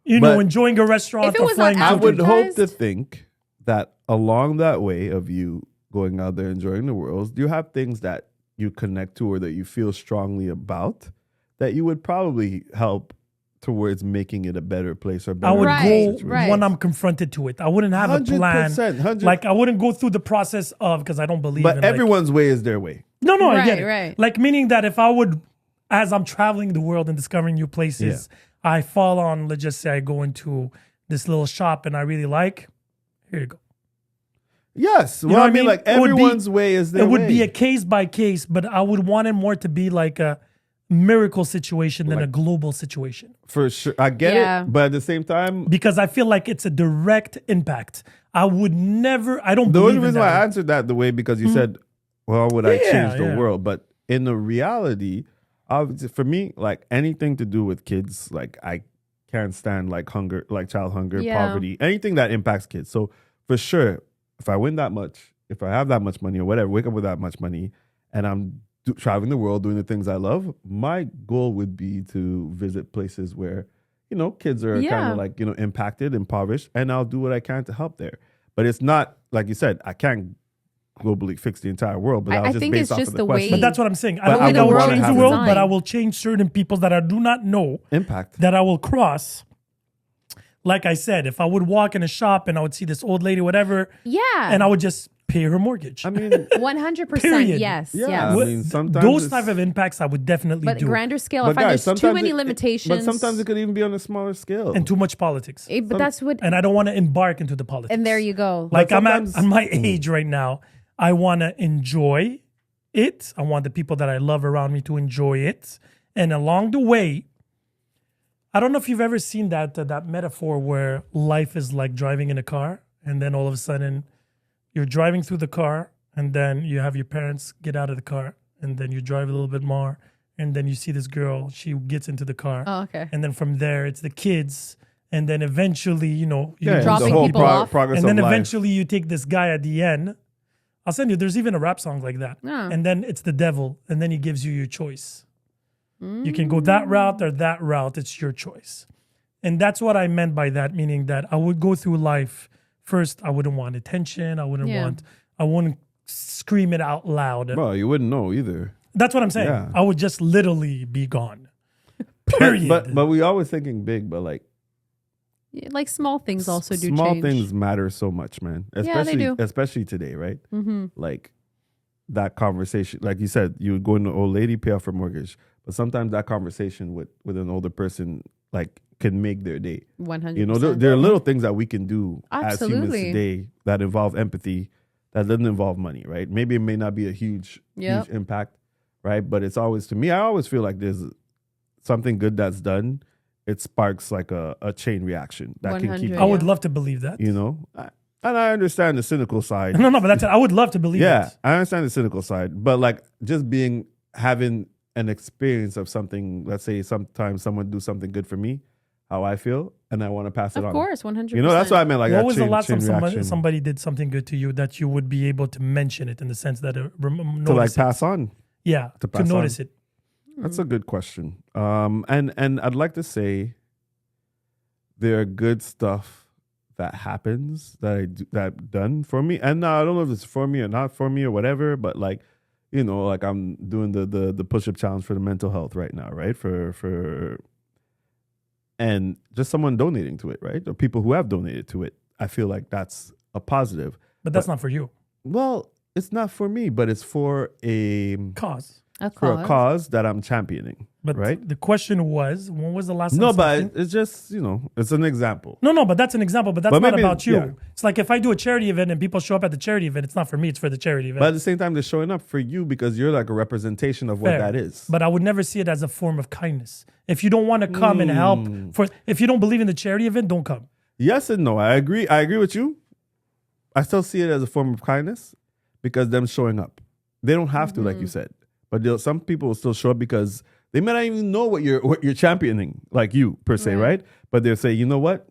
But Enjoying a restaurant If it or was not flying I to would advertised. hope to think that along that way of you going out there enjoying the world, you have things that you connect to or that you feel strongly about that you would probably help towards making it a better place or I better. would Right, go right. when I'm confronted to it. I wouldn't have a plan. 100%. Like I wouldn't go through the process of because I don't believe in But everyone's way is their way. No, I Right, get it. right. Like meaning that if I would, as I'm traveling the world and discovering new places, I fall on, let's just say I go into this little shop and I really like, here you go. Yes. know Well, what I I mean, mean? like It would be- everyone's way is their It would way. be a case by case, but I would want it more to be like a miracle situation than a global situation. For sure. I get it. But at the same time, because I feel like it's a direct impact. I would never, I don't the believe only in reason that. why I answered that the way, because you said, well, would I change the yeah. world? But in the reality, for me, like anything to do with kids, like I can't stand like hunger, like child hunger, poverty, anything that impacts kids. So for sure, if I win that much, if I have that much money or whatever, wake up with that much money, and I'm traveling the world doing the things I love, my goal would be to visit places where, you know, kids are kind of like, you know, impacted, impoverished, and I'll do what I can to help there. But it's not, like you said, I can't globally fix the entire world, but I was just think based it's off just of the the way. question. But that's what I'm saying. I But don't think I I would will wanna change the have world, design. but I will change certain people that I do not know Impact. that I will cross. Like I said, if I would walk in a shop and I would see this old lady, whatever, and I would just pay her mortgage. I mean, 100%. Period. Yes. yeah, Yes. I mean, sometimes those it's- type of impacts I would definitely But do. grander scale, But I find guys, there's too sometimes many but limitations. sometimes it could even be on a smaller scale. And too much politics. But that's what. And I don't want to embark into the politics. And there you go. Like I'm at sometimes- my age right now, I want to enjoy it. I want the people that I love around me to enjoy it. And along the way, I don't know if you've ever seen that metaphor where life is like driving in a car, and then all of a sudden you're driving through the car, and then you have your parents get out of the car, and then you drive a little bit more, and then you see this girl, she gets into the car. Oh, okay. And then from there, it's the kids. And then eventually, you know, you Dropping the whole people off. progress and then of life. eventually you take this guy at the end. I'll send you, there's even a rap song like that. Oh. And then it's the devil, and then he gives you your choice. You can go that route or that route, it's your choice. And that's what I meant by that, meaning that I would go through life. First, I wouldn't want attention. I wouldn't scream it out loud. Well, you wouldn't know either. That's what I'm saying. Yeah. I would just literally be gone. Period. But we always thinking big, but like Like small things also do small change. things matter so much, man. Especially, they do. Especially today, right? Like that conversation, like you said, you would go in the old lady, pay off her mortgage. But sometimes that conversation with an older person like can make their day. 100%. You know, there are little things that we can do as humans Absolutely. today that involve empathy, that doesn't involve money, right? Maybe it may not be a huge impact, right? But it's always, to me, I always feel like there's something good that's done. It sparks like a chain reaction that can keep 100. I would love to believe that. you know. And I understand the cynical side. No, but that's it. I would love to believe Yeah, it. I understand the cynical side, but like just having an experience of something, let's say sometimes someone do something good for me, how I feel, and I want to pass it on. Of course, 100%. You know, that's what I meant. Like, What that was the last time reaction somebody did something good to you that you would be able to mention it in the sense that to notice like it? pass on? Yeah, to pass notice on. it. That's a good question. And I'd like to say there are good stuff that happens that I've done for me, and I don't know if it's for me or not for me or whatever, but like, you know, like I'm doing the push-up challenge for the mental health right now, right? For and just someone donating to it, right? Or people who have donated to it. I feel like that's a positive. But that's not for you. Well, it's not for me, but it's for a Cause. for a cause that I'm championing. But right? the question was, when was the last time No, something- but it's just, you know, it's an example. No, but that's an example, but that's But not maybe- about you. yeah. It's like if I do a charity event and people show up at the charity event, it's not for me, it's for the charity event. But at the same time, they're showing up for you because you're like a representation of what Fair. that is. But I would never see it as a form of kindness. If you don't want to come and help if you don't believe in the charity event, don't come. Yes and no. I agree with you. I still see it as a form of kindness because them showing up. They don't have to, like you said. But some people will still show up because they may not even know what you're championing, like you per se, right? But they'll say, you know what,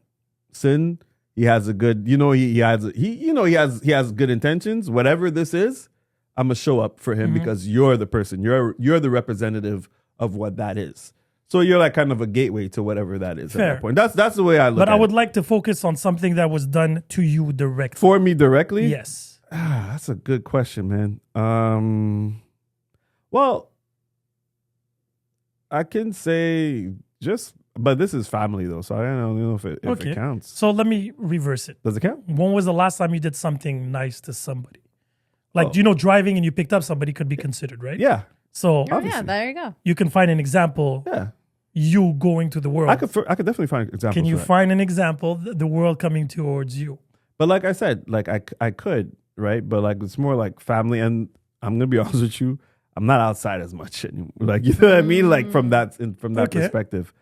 Sin, he has a good, you know, he has good intentions. Whatever this is, I'm gonna show up for him because you're the person. You're the representative of what that is. So you're like kind of a gateway to whatever that is Fair. at that point. That's the way I look But at I would it. like to focus on something that was done to you directly. For me directly? Yes. That's a good question, man. Well, I can say but this is family though, so I don't know if it counts. So let me reverse it. Does it count? When was the last time you did something nice to somebody? Like, you know, driving and you picked up somebody could be considered, right? Yeah. So Oh, yeah, obviously. there you go. you can find an example, Yeah. you going to the world. I could definitely find examples. Can you of that. find an example, the world coming towards you? But like I said, like I could, right? But like it's more like family, and I'm gonna be honest with you, I'm not outside as much anymore. Like, you know what I mean? Like from that perspective.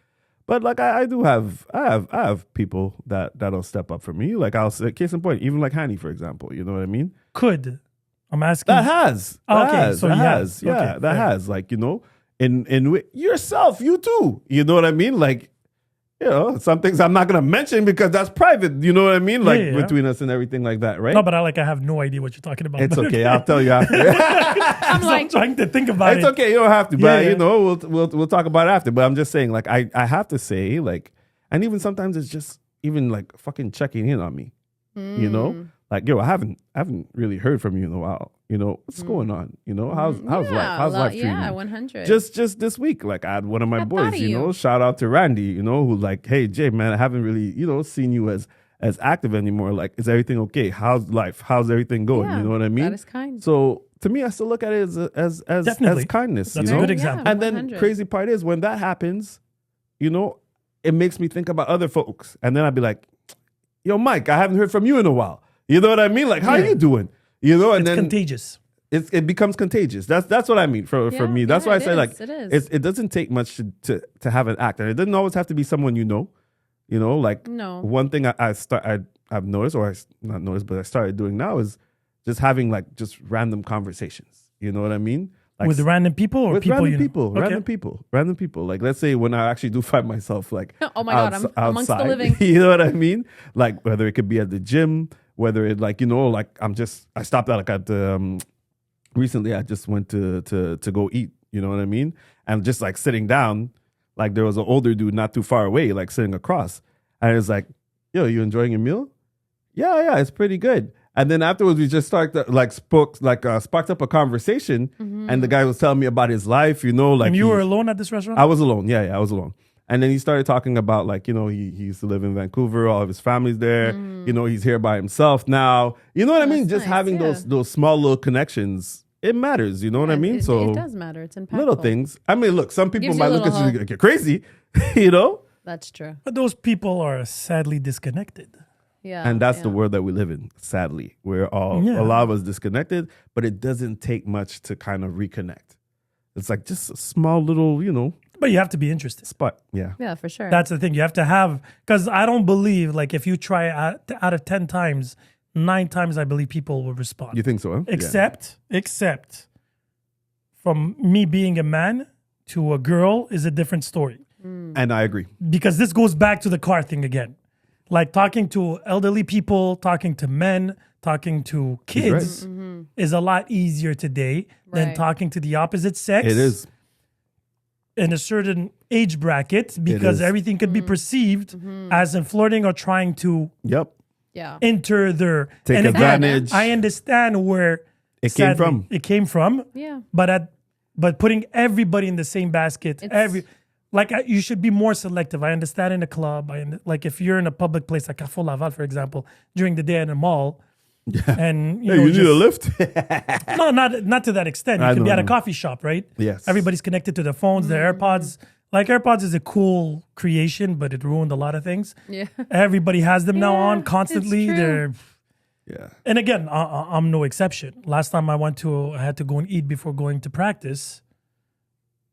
But like I have people that'll step up for me. Like I'll say, case in point, even like Hani, for example. You know what I mean? I'm asking. That has. Yeah, that has. Like, you know, in yourself, you too. You know what I mean? Like, you know, some things I'm not gonna mention because that's private. You know what I mean? Like between us and everything like that, right? No, but I have no idea what you're talking about. It's okay. I'll tell you after. I'm trying to think about it. It's okay. You don't have to, but you know, we'll talk about it after. But I'm just saying, like, I have to say, like, and even sometimes it's just even like fucking checking in on me. You know, like, yo, I haven't really heard from you in a while. You know, what's going on? You know, how's life? How's life treating you? Yeah, 100. Just this week, like I had one of my boys, you know, shout out to Randy, you know, who like, hey Jay, man, I haven't really, you know, seen you as active anymore. Like, is everything okay? How's life? How's everything going? You know what I mean? That is kind. So to me, I still look at it as kindness. That's you know? a good example. And then crazy part is when that happens, you know, it makes me think about other folks, and then I'd be like, yo, Mike, I haven't heard from you in a while. You know what I mean? Like, how are you doing? You know, and it's then contagious. It becomes contagious. That's what I mean for me. That's why I say like it doesn't take much to have an act, and it doesn't always have to be someone you know. You know, like one thing I've noticed, or not noticed, but I started doing now is just having like just random conversations. You know what I mean? Like with random people or with people random people. Like let's say when I actually do find myself like oh my god, I'm amongst the living. You know what I mean? Like whether it could be at the gym, whether it like, you know, like I stopped out like at the recently I just went to go eat, you know what I mean? And just like sitting down, like there was an older dude not too far away, like sitting across. And it was like, yo, you enjoying your meal? Yeah, it's pretty good. And then afterwards we just sparked up a conversation, and the guy was telling me about his life, you know, like and you were alone at this restaurant? I was alone. Yeah, I was alone. And then he started talking about like, you know, he used to live in Vancouver, all of his family's there, you know, he's here by himself now. You know what I mean? Just nice, having those small little connections, it matters, you know what I mean? So it does matter. It's impactful. Little things. I mean, look, some people might look at you like you're crazy, you know? That's true. But those people are sadly disconnected. Yeah. And that's the world that we live in, sadly. We're all, a lot of us disconnected, but it doesn't take much to kind of reconnect. It's like just a small little, you know. But you have to be interested. Spot, yeah. Yeah, for sure. That's the thing. You have to have, because I don't believe, like if you try out of 10 times, 9 times I believe people will respond. You think so, huh? Except from me being a man to a girl is a different story. And I agree. Because this goes back to the car thing again. Like talking to elderly people, talking to men, talking to kids is a lot easier today than talking to the opposite sex. It is. In a certain age bracket, because everything could be perceived as in flirting or trying to enter their... Take advantage. I understand where it came from. It came from. Yeah. But putting everybody in the same basket, you should be more selective. I understand in a club, like if you're in a public place like Carrefour Laval, for example, during the day in a mall, and you need a lift? No, not to that extent. You could be at a coffee shop, right? Yes. Everybody's connected to their phones, their AirPods. Like AirPods is a cool creation, but it ruined a lot of things. Yeah. Everybody has them now on constantly. It's true. And again, I'm no exception. Last time I had to go and eat before going to practice.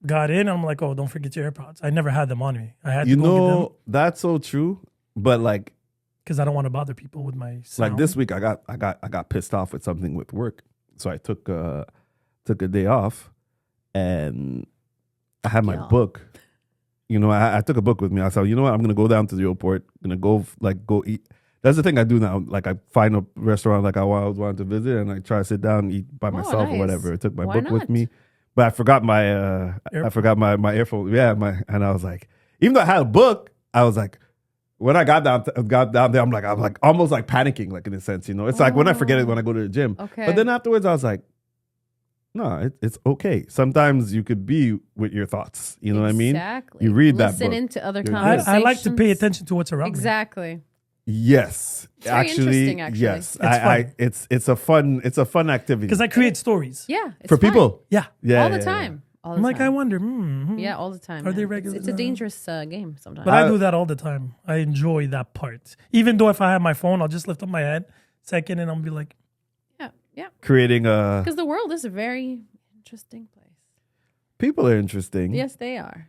Got in, I'm like, oh, don't forget your AirPods. I never had them on me. I had to go get them. That's so true. But like, because I don't want to bother people with my sound. Like this week, I got pissed off with something with work, so I took a day off, and I had my book. You know, I took a book with me. I said, you know what, I'm gonna go down to the airport. I'm gonna go eat. That's the thing I do now. Like I find a restaurant like I always wanted to visit, and I try to sit down and eat by myself or whatever. I took my book with me. But I forgot my my earphone. Yeah, and I was like, even though I had a book, I was like, when I got down there, I'm like almost like panicking, like in a sense, you know. It's like when I forget it when I go to the gym. Okay. But then afterwards, I was like, no, it's okay. Sometimes you could be with your thoughts. You know what I mean? Exactly. You read that book. Listen into other conversations. I like to pay attention to what's around me. Exactly. Yes, it's very interesting, actually. Yes, it's a fun activity because I create stories. Yeah, it's for fun. people. Yeah, all the time. I'm like, I wonder. Yeah, all the time. Are they regular? It's a dangerous game sometimes. But I do that all the time. I enjoy that part. Even though if I have my phone, I'll just lift up my head, second, and I'll be like, yeah, creating a. Because the world is a very interesting place. People are interesting. Yes, they are.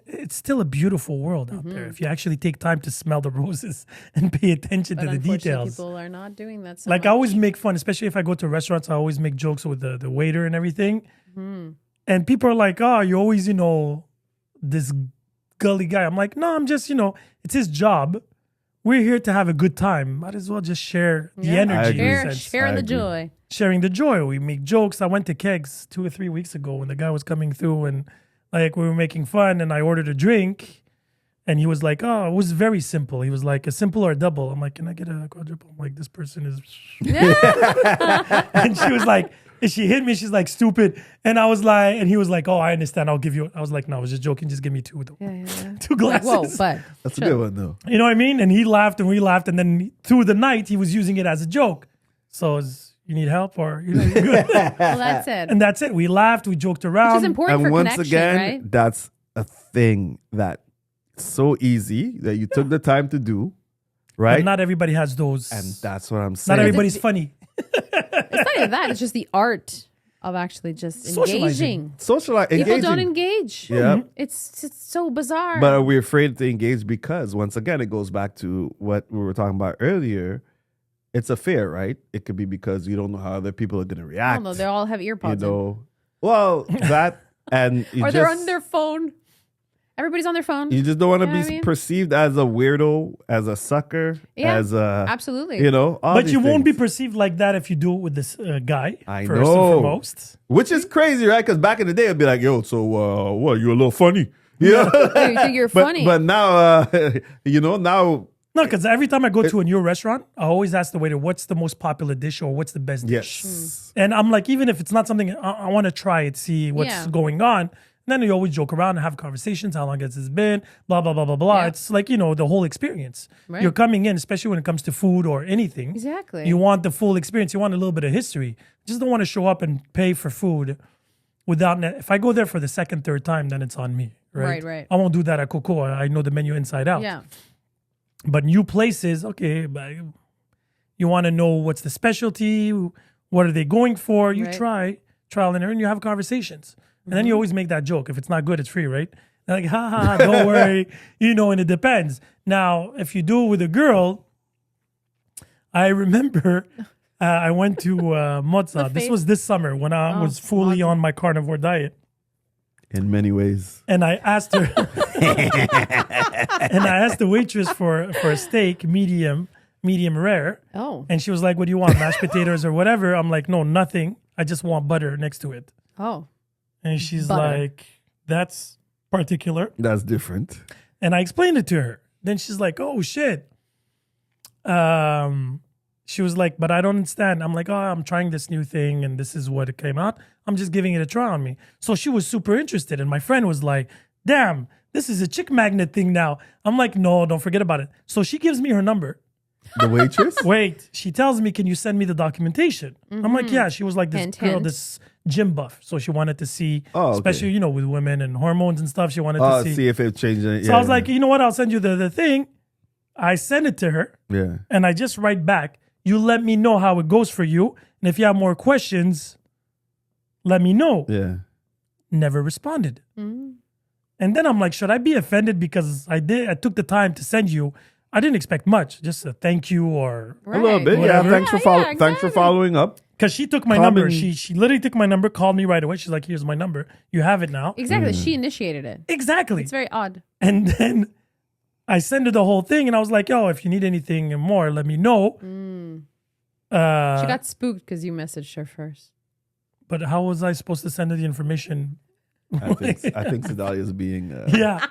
It's still a beautiful world out there if you actually take time to smell the roses and pay attention to the details. People are not doing that. I always make fun, especially if I go to restaurants. I always make jokes with the waiter and everything, and people are like, "Oh, you're always this gully guy." I'm like, "No, I'm just it's his job. We're here to have a good time. Might as well just share the energy. Share the joy. Sharing the joy. We make jokes. I went to Kegs 2 or 3 weeks ago when the guy was coming through and we were making fun and I ordered a drink and he was like, oh, it was very simple. He was like, a simple or a double? I'm like, can I get a quadruple? I'm like, this person is... And she was like, and she hit me. She's like, stupid. And I was like, and he was like, oh, I understand. I'll give you... I was like, no, I was just joking. Just give me two. Two glasses. Like, whoa, but... That's a good one, though. You know what I mean? And he laughed and we laughed. And then through the night, he was using it as a joke. So you need help or you're good. Well, that's it. And that's it. We laughed. We joked around. Which is important and for once connection, again, right? that's a thing that's so easy that you took the time to do, right? But not everybody has those. And that's what I'm saying. Not everybody's funny. It's not even that. It's just the art of actually just engaging. Engaging. People don't engage. Yeah. It's so bizarre. But are we afraid to engage because, once again, it goes back to what we were talking about earlier. It's a fear, right? It could be because you don't know how other people are going to react. No, they all have ear pods. Well, that and or they're on their phone. Everybody's on their phone. You just don't want to be perceived as a weirdo, as a sucker, as a absolutely. But you won't be perceived like that if you do it with this guy. I first know. And foremost. Which is crazy, right? Because back in the day, it'd be like, "Yo, so what? You a little funny?" Yeah. You think you're funny? But now, now. No, because every time I go to a new restaurant, I always ask the waiter, what's the most popular dish or what's the best dish? Yes. And I'm like, even if it's not something, I want to try it, see what's going on. And then you always joke around and have conversations. How long has this been? Blah, blah, blah, blah, blah. Yeah. It's like, the whole experience. Right. You're coming in, especially when it comes to food or anything. Exactly. You want the full experience. You want a little bit of history. Just don't want to show up and pay for food without, if I go there for the second, third time, then it's on me. Right. I won't do that at Coco. I know the menu inside out. Yeah. But new places, okay, you want to know what's the specialty, what are they going for? You trial and error, and you have conversations. And then you always make that joke. If it's not good, it's free, right? They're like, ha, don't worry. And it depends. Now, if you do it with a girl, I remember I went to Mozza. This was this summer when I was fully on my carnivore diet. In many ways. And I asked her, and I asked the waitress for a steak, medium rare. Oh. And she was like, what do you want, mashed potatoes or whatever? I'm like, no, nothing. I just want butter next to it. Oh. And she's like, that's particular. That's different. And I explained it to her. Then she's like, oh, shit. She was like, but I don't understand. I'm like, oh, I'm trying this new thing and this is what it came out. I'm just giving it a try on me. So she was super interested. And my friend was like, damn, this is a chick magnet thing now. I'm like, no, don't forget about it. So she gives me her number. The waitress? Wait, she tells me, can you send me the documentation? I'm like, yeah. She was like this girl, this gym buff. So she wanted to see, especially, with women and hormones and stuff. She wanted to see if it changed. So I was like, you know what? I'll send you the thing. I send it to her. Yeah. And I just write back, you let me know how it goes for you. And if you have more questions, let me know. Yeah. Never responded. And then I'm like, should I be offended because I took the time to send you? I didn't expect much, just a thank you or a little bit. Whatever. Yeah, thanks for following up. Because she took my number. She literally took my number, called me right away. She's like, here's my number. You have it now. Exactly. She initiated it. Exactly. It's very odd. And then I sent her the whole thing and I was like, yo, if you need anything more, let me know. She got spooked because you messaged her first. But how was I supposed to send her the information? I think Cidalia is being yeah.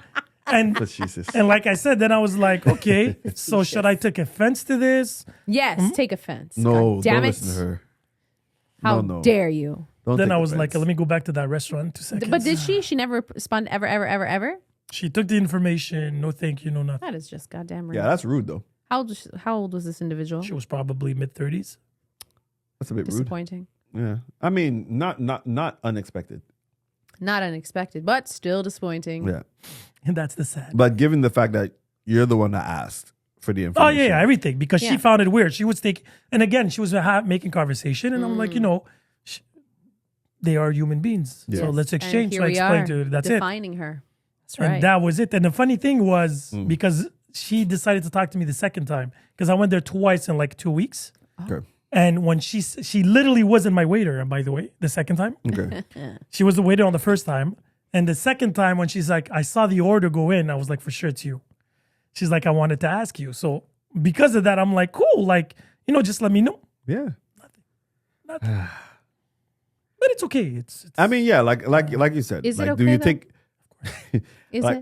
And facetious. And like I said, then I was like, okay, so should I take offense to this? Yes, take offense. No, God damn don't it. listen to her. How dare you? Then I was like, let me go back to that restaurant 2 seconds. But did she? She never responded ever? She took the information. No thank you, no nothing. That is just goddamn rude. Yeah, that's rude though. How old was this individual? She was probably mid-30s. That's a bit disappointing. Rude. Yeah. I mean, not unexpected. Not unexpected, but still disappointing. Yeah. And that's the sad. But given the fact that you're the one that asked for the information. Oh, yeah, everything. Because she found it weird. She would take, and again, she was making conversation. And I'm like, they are human beings. Yes. So let's And exchange. here So I we explained are, to her, that's it. defining her. That's right. And that was it. And the funny thing was, because she decided to talk to me the second time, because I went there twice in like 2 weeks. Okay. And when she literally wasn't my waiter, by the way, the second time. Okay. She was the waiter on the first time. And the second time when she's like, I saw the order go in, I was like, for sure it's you. She's like, I wanted to ask you. So because of that, I'm like, cool. Like, just let me know. Yeah. Nothing. But it's okay. It's I mean, yeah, like you said. Is it like, okay, do you though? take? Is like,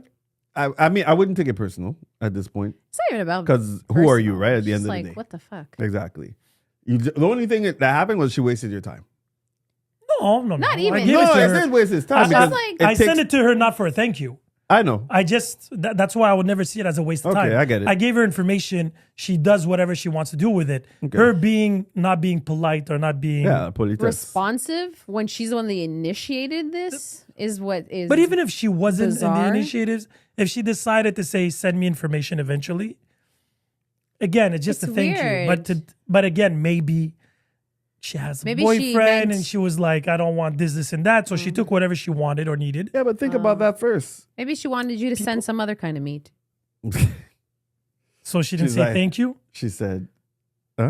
it? I mean, I wouldn't take it personal at this point It's not even about because who are you, personal. right? At It's the end just of the like, day, what the fuck? exactly. The only thing that happened was she wasted your time. no. Not I even. gave No, it to I her. didn't waste his time. I- because like- I takes- sent it to her not for a thank you. I know. I just that's why I would never see it as a waste of Okay, time. I get it. I gave her information. She does whatever she wants to do with it. Okay. Her not being polite or not being. Yeah, politesse. Responsive when she's the one that initiated this is what is. But even if she wasn't in bizarre. the initiatives, if she decided to say send me information eventually, again, it's just It's a thank weird. you. But again, maybe she has a Maybe she boyfriend meant- and she was like, I don't want this and that. So she took whatever she wanted or needed. Yeah, but think about that first. maybe she wanted you to send some other kind of meat. So she didn't She's say like- thank you. She said,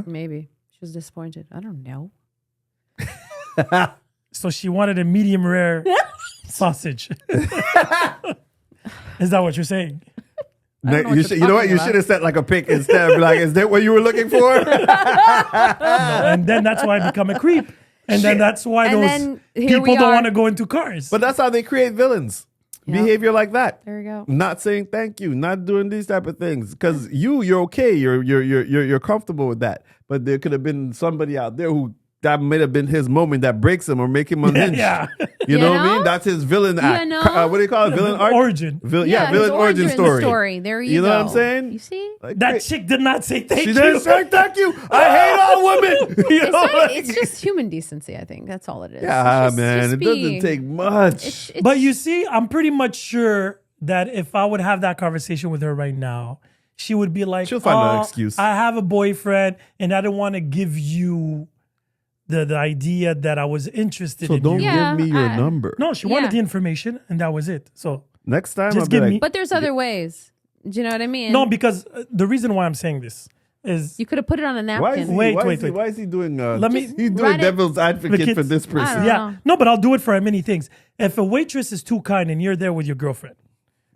Maybe she was disappointed. I don't know. So she wanted a medium rare sausage. Is that what you're saying? I don't know what you you're know what? talking You about. should have sent like a pic instead of be like, is that what you were looking for? And then that's why I become a creep. And then that's why And those then here we people don't are. want to go into cars. But that's how they create villains. Yeah. Behavior like that. There you go. Not saying thank you, not doing these type of things. Because you're okay. You're comfortable with that. But there could have been somebody out there who that might have been his moment that breaks him or make him unhinged. yeah. You know what I know? mean? That's his villain act. know? What do you call it? Villain arc? Origin. Yeah, his villain origin story. There you You go. know what I'm saying? You see? Like, That great. chick did not say thank She you. didn't say thank you. I hate all women. You It's, know, not, like- it's just human decency. I think that's all it is. yeah, It's just- man. just It be- doesn't take much. it's- But you see, I'm pretty much sure that if I would have that conversation with her right now, she would be like, She'll find an "Oh, excuse." I have a boyfriend and I don't want to give you the idea that I was interested So in don't you. Yeah, give me your I- number. No, she wanted Yeah. the information and that was it. So Next time, Just I'll be give like, me- But there's other ways. Do you know what I mean? no, because the reason why I'm saying this is You could have put it on a why napkin. is he, Wait, why wait, is he, wait. why is he doing? Let me- he's doing write it- devil's advocate kids- for this I person. don't yeah. know. No, but I'll do it for many things. If a waitress is too kind and you're there with your girlfriend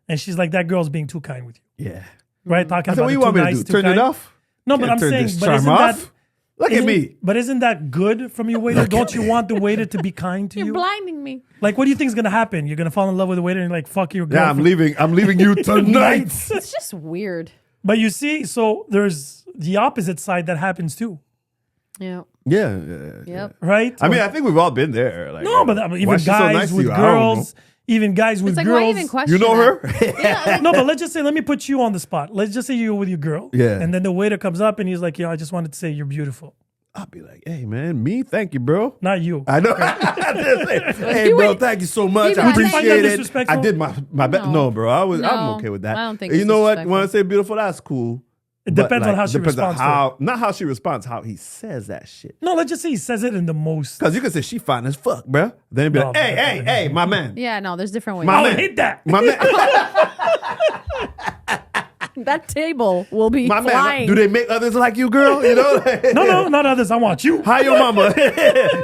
and she's like, that girl's being too kind with you, Yeah. right? Talking I said, about what do you the want too me to nice, do? too Turn kind. it off? No, but Can't I'm turn saying, this but charm isn't off. that Look at me. But isn't that good from your waiter? Don't you want the waiter to be kind to You're you? blinding me. Like, what do you think is gonna happen? You're gonna fall in love with the waiter and like fuck your Yeah, girlfriend. I'm leaving. I'm leaving you tonight. It's just weird. But you see, so there's the opposite side that happens too, Yeah. yeah. Yep. right? I mean, I think we've all been there. Like, no, but I mean, why even is she so guys nice to with you? I don't know. girls, even guys with It's like, girls. why even question You know that? her? Yeah, like, No, but let's just say, let me put you on the spot. Let's just say you're with your girl. Yeah. And then the waiter comes up and he's like, I just wanted to say you're beautiful. I'll be like, hey, man, me? Thank you, bro. Not you. I know. Hey, You bro, would- thank you so much. you I would find that appreciate it. disrespectful? I did my best. No. No, bro, I'm No, okay with that. I don't think You it's know what? disrespectful. When I say beautiful, that's cool. It But, depends on how she depends on responds to how, not how she responds, how he says that shit. No, let's just say he says it in the most. Because you can say she fine as fuck, bro. Then you'd be No, like, hey, my man. yeah, no, there's different ways. My I man. would hate that. My man. That table will be My man. flying. Do they make others like you, girl? You know? No, not others. I want you. How your mama?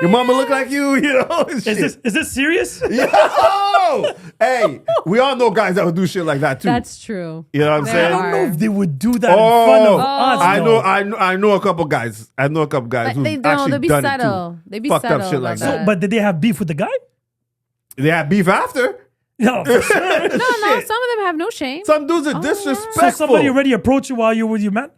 Your mama look like you, you know? Is this serious? Yo! Hey, we all know guys that would do shit like that too. That's true. You know what I'm There saying? I don't know are. if they would do that in front of us. I though. know, I know a couple guys. I know a couple guys But who they don't. actually They'll be done subtle. it too. They be Fucked up subtle shit like about that. that. But did they have beef with the guy? They had beef after. No, for sure. No, some of them have no shame. Some dudes are yeah. disrespectful. So somebody already approached you while you were with your man?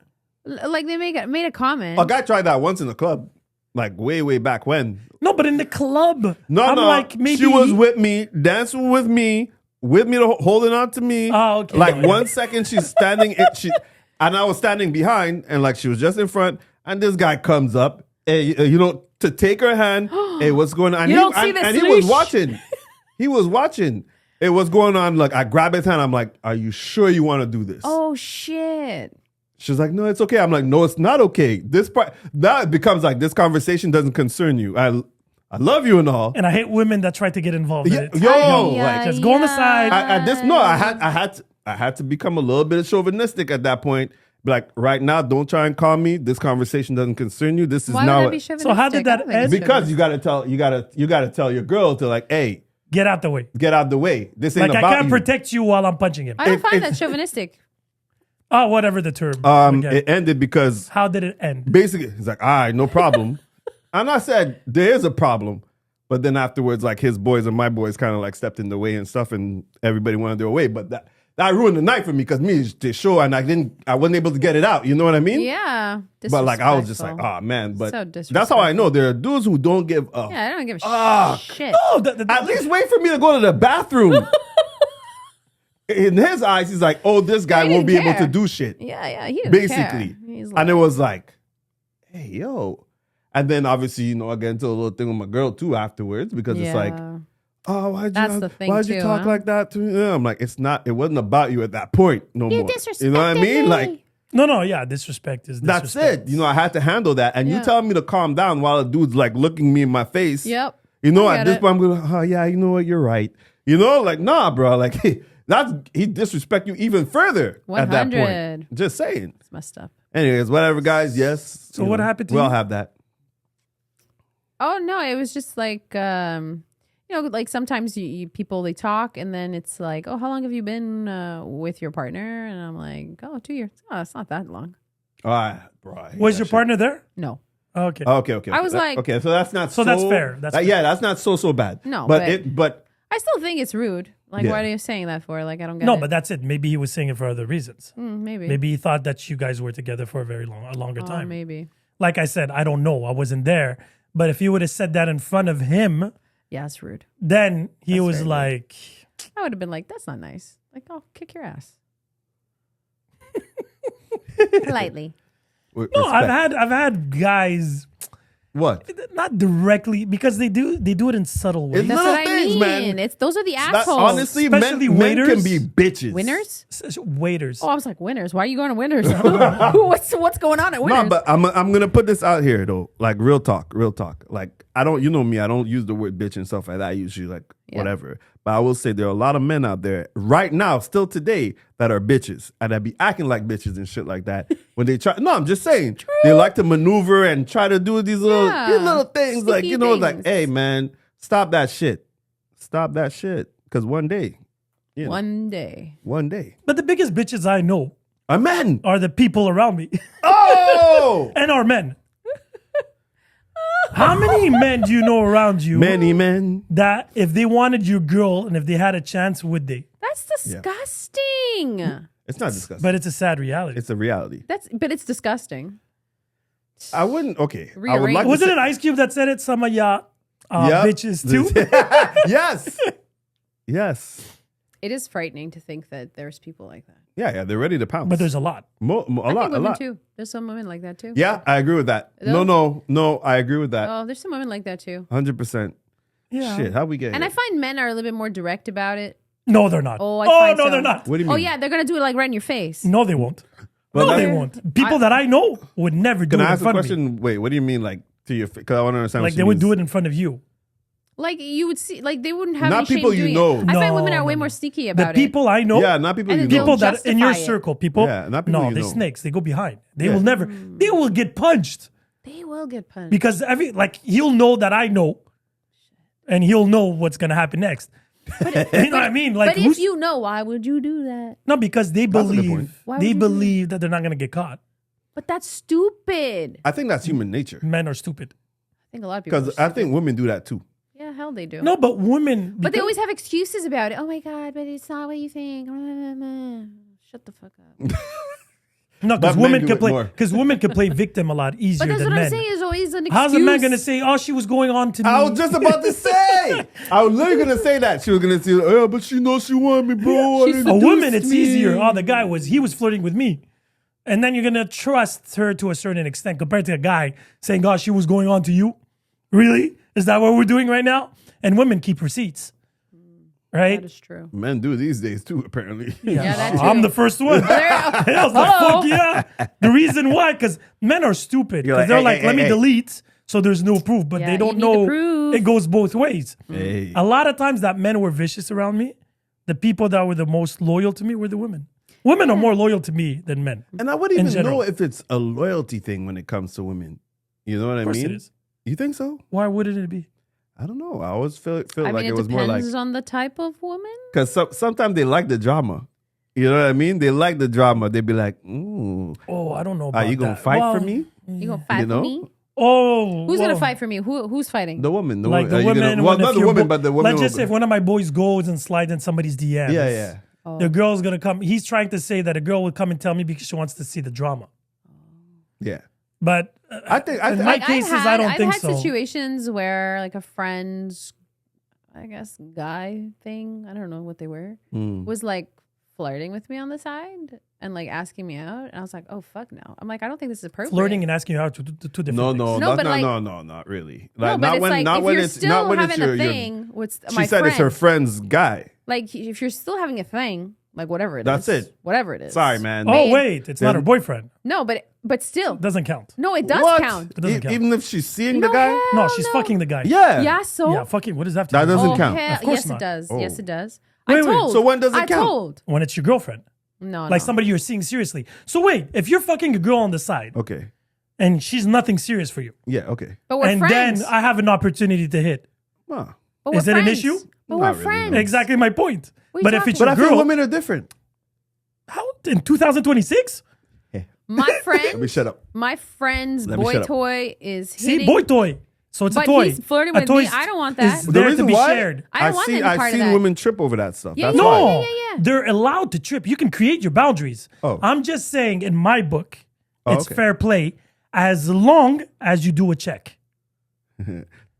Like they made a comment. A guy tried that once in the club, like way back when. No, but in the club. No, I'm no. like, maybe she was with me, dancing with me, holding on to me. Oh, okay. Like 1 second she's standing, and I was standing behind, and like she was just in front, and this guy comes up, to take her hand. Hey, what's going on? And You don't see the and he was swoosh? watching. He was watching. Hey, what's going on? Like I grab his hand. I'm like, are you sure you want to do this? Oh shit. She's like, no, it's okay. I'm like, no, it's not okay. This part that becomes like this conversation doesn't concern you. I love you and all. And I hate women that try to get involved in it. Like just go on the side. I had to become a little bit chauvinistic at that point. Like right now, don't try and call me. This conversation doesn't concern you. This is Why now. would I be chauvinistic? So how did that end? Because you gotta tell your girl to like, hey, Get out the way. get out the way. This ain't Like, about I can't you. protect you while I'm punching him. I don't find that chauvinistic. Oh, whatever the term. Again. It ended because How did it end? basically he's like, all right, no problem. And I said, there is a problem. But then afterwards, like his boys and my boys kind of like stepped in the way and stuff, and everybody wanted their way. But that ruined the night for me because me to show and I wasn't able to get it out. You know what I mean? Yeah. But like I was just like, Disrespectful. oh man. But So that's how I know there are dudes who don't give a Yeah, I don't give a shit. Oh, at least wait for me to go to the bathroom. In his eyes, he's like, oh, this guy he won't be didn't able to care. do shit. Yeah, he doesn't Basically. care. He's And it was like, hey, yo. And then obviously, I get into a little thing with my girl too afterwards because it's like, oh, why'd you talk like that to me? Yeah, I'm like, it wasn't about you at that point no more. You know what I mean? Like, No, yeah, disrespect is disrespect. that's it. I had to handle that. And you telling me to calm down while a dude's like looking me in my face. Yep. At get this it. point, I'm going, oh, yeah, you know what? You're right. Like, nah, bro. Like, he disrespect you even further at that 100. point. Just saying. It's messed up. Anyways, whatever, guys. Yes. So what happened to we you? all have that. Oh no, it was just like like sometimes people they talk and then it's like, oh, how long have you been with your partner? And I'm like, oh, 2 years. Oh, it's not that long. All right, bro. I hate Was that your shit. partner there? No. Okay. Okay. I was like- okay, so that's not so. that's fair. That's fair. Yeah, that's not so bad. No, but I still think it's rude. Like, Yeah. what are you saying that for? Like, I don't get No, it. but that's it. Maybe he was saying it for other reasons. Maybe. Maybe he thought that you guys were together for a longer Oh, time. maybe. Like I said, I don't know. I wasn't there. But if you would have said that in front of him, Yeah, it's rude. then he That's was very like, I would have been like, that's not nice. Like, I'll kick your ass. Politely. no, I've had guys what? not directly because they do it in subtle ways. It's That's little what I things, mean. man. Those are the That- assholes. honestly, Especially men waiters. can be bitches. Winners? Waiters. Oh, I was like, winners. Why are you going to winners? what's going on at winners? No, but I'm gonna put this out here though. Like real talk. Like I don't, me, I don't use the word bitch and stuff like that. I usually like whatever. But I will say there are a lot of men out there right now, still today, that are bitches and that be acting like bitches and shit like that when they try. No, I'm just saying they like to maneuver and try to do these little things. Like Sneaky like, things. hey man, stop that shit. Because one day, One day. But the biggest bitches I know a man. are the people around me Oh, and are men. How many men do you know around you many men. that if they wanted your girl and if they had a chance, would they? That's disgusting. It's not disgusting, But it's a sad reality. it's a reality. But it's disgusting. I wouldn't. Okay, I would Rearrange. like to Wasn't say- it Ice Cube that said it? Some of y'all Yep. bitches too. Yes. It is frightening to think that there's people like that. Yeah, they're ready to pounce. But there's a lot. a I think lot. women too. There's some women like that too. Yeah, I agree with that. No? No, I agree with that. Oh, there's some women like that too. 100%. Yeah. Shit, how we get And here? I find men are a little bit more direct about it. No, they're not. Oh, I find no, so. they're not. What do you Oh mean? yeah, they're gonna do it like right in your face. No, they won't. Well, No, that- they won't. People that I know would never do Can it I in ask a front of me. question? Wait, what do you mean, like, to your face? Because I want to understand Like what they would do it in front of you. Like you would see, like they wouldn't have Not any shame people you doing know. it. I find No, women are no, way no. more sneaky The about people I know, Yeah, not people And you they'll know. people that in your justify it. circle, people. Yeah, not people no, you they know. snakes. They go behind. They Yeah. will never. They will get punched it. They will get punched. because he'll know that I know, and he'll know what's gonna happen next. You know what I mean? Like, But if you know, why would you do that? no, because they That's a good point. believe Why would they you do believe that they're not gonna get caught. But that's stupid. I I think that's human nature. Men are stupid. think a lot of people. Because are I think women do that too. yeah, hell they do. No, but women. but they because- always have excuses about it. Oh my god, but it's not what you think. Shut the fuck up. no, because But men women do can it play. more. Because women can play victim a lot easier But that's than what men. I'm saying. Is always an excuse. How's a man gonna say, "Oh, she was going on to me"? I was just about to say. I was literally going to say that. She was going to say, oh, but she knows she wanted me, bro. She I didn't A do woman, it." it's easier. Oh, the guy he was flirting with me. And then you're going to trust her to a certain extent compared to a guy saying, oh, she was going on to you. Really? Is that what we're doing right now? And women keep receipts. Right? That is true. Men do these days too, apparently. Yeah, that too. I'm the first one. I was like, Hello. fuck yeah. The reason why, because men are stupid. You're Because like, they're hey, like, hey, let me hey. delete so there's no proof. But Yeah, they you don't need the know proof. it goes both ways. Hey. A lot of times that men were vicious around me. The people that were the most loyal to me were the women. Women are more loyal to me than men. And I wouldn't even general. know if it's a loyalty thing when it comes to women. You know what I Of course mean? it is. You think so? Why wouldn't it be? I don't know. I always feel I like mean, it was more like depends on the type of woman. because sometimes they like the drama. You know what I mean? They like the drama. They be like, "Ooh, Oh, I don't know about are you gonna that. fight Well, for me?" You gonna fight You know? for me? Oh, Who's well, gonna fight for me? Who's fighting? The woman, Like the are you women. gonna- well, when not if the your woman, bo- but the woman. Let's just say if one of my boys goes and slides in somebody's DMs. yeah, yeah. Oh. The girl's gonna come. He's trying to say that a girl would come and tell me because she wants to see the drama. Yeah. But I think in my Like, cases, I don't think I've so. had situations where like a friend's, I guess, guy thing, I don't know what they were, Mm. was like flirting with me on the side and like asking me out. And I was like, oh, fuck no. I'm like, I don't think this is appropriate. Flirting and asking you out to two different No, things. no, No, that's but not, like- no, not really. No, Like but not it's when, like not if when you're it's still not when it's having your. a thing with She my said friend, it's her friend's guy. like if you're still having a thing, like whatever it is. That's it. Whatever it is. Sorry, man. Oh Babe. wait, it's not her boyfriend. No, but still. Doesn't count. No, it does What? count. It doesn't count. Even if she's seeing No, the guy. hell No, she's no. fucking the guy. Yeah. Yeah, so Yeah, fucking. What does that have to That do? doesn't oh, count. hell- Of course yes, not. it does. Oh. Yes, it does. Wait, I wait. told. So when does it I count? told. When it's your girlfriend, No, like no. somebody you're seeing seriously. So wait, if you're fucking a girl on the side Okay. and she's nothing serious for you, Yeah. Okay. But we're and friends. then I have an opportunity to hit, Well, But is we're it an friends. issue? But Not we're really, friends. no. exactly my point. What are But you if it's talking your but I feel girl, women are different. how in 2026? My Let me friend, shut up. my friend's Let me boy shut up. toy is See, hitting. boy toy. So it's But a toy. he's flirting A with toy me. I don't want that. is The there The to reason be why shared. I don't want any part I've of seen that. women trip over that stuff. Yeah, That's yeah, why. yeah. They're allowed to trip. You can create your boundaries. Oh. I'm just saying, in my book, Oh, it's okay. fair play as long as you do a check.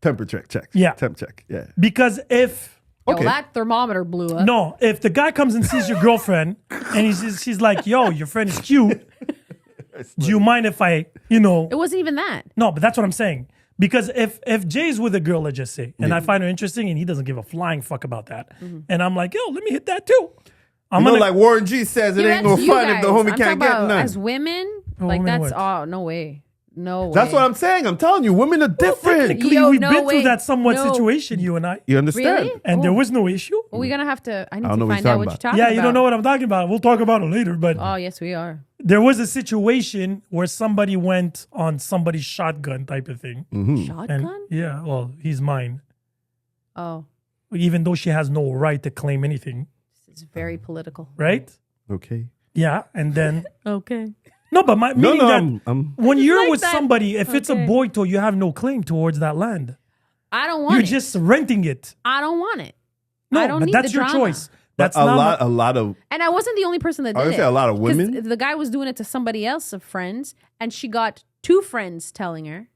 Temperature check. Yeah. Temp check. Yeah. Because if Yo, Okay. that thermometer blew up. no, if the guy comes and sees your girlfriend and she's like, "Yo, your friend is cute. Do you mind if I, It wasn't even that. No, but that's what I'm saying. Because if Jay's with a girl, let's just say, and I find her interesting, and he doesn't give a flying fuck about that, and I'm like, "Yo, let me hit that too." I'm You know, gonna like Warren G says, it Yeah, ain't no that's you fun if the guys. homie I'm can't talking get about none. As women, Oh, like women that's what? no way. No way. That's what I'm saying. I'm telling you, women are different. technically, Yo, we've no been way. through that somewhat No. situation, you and I, You understand? Really? and there Oh. was no issue. Well, we're gonna have to. I need don't know to what find you're out what talking you're about. talking Yeah, about. you don't know what I'm talking about. We'll talk about it later. But Oh yes, we are. there was a situation where somebody went on somebody's shotgun type of thing. Mm-hmm. Shotgun? And yeah, well, he's mine. Oh, Even though she has no right to claim anything, this is very political. right? Okay. Yeah, and then Okay. no, but my No, meaning that I'm when you're like with that. somebody, if it's a Okay. boy toy, you have no claim towards that land. I don't want You're it. just renting it. I don't want it. No, I don't but need that's the your drama. choice. That's a not lot of And I wasn't the only person that I did would it. say a lot of 'Cause women. The guy was doing it to somebody else of friends, and she got 2 friends telling her.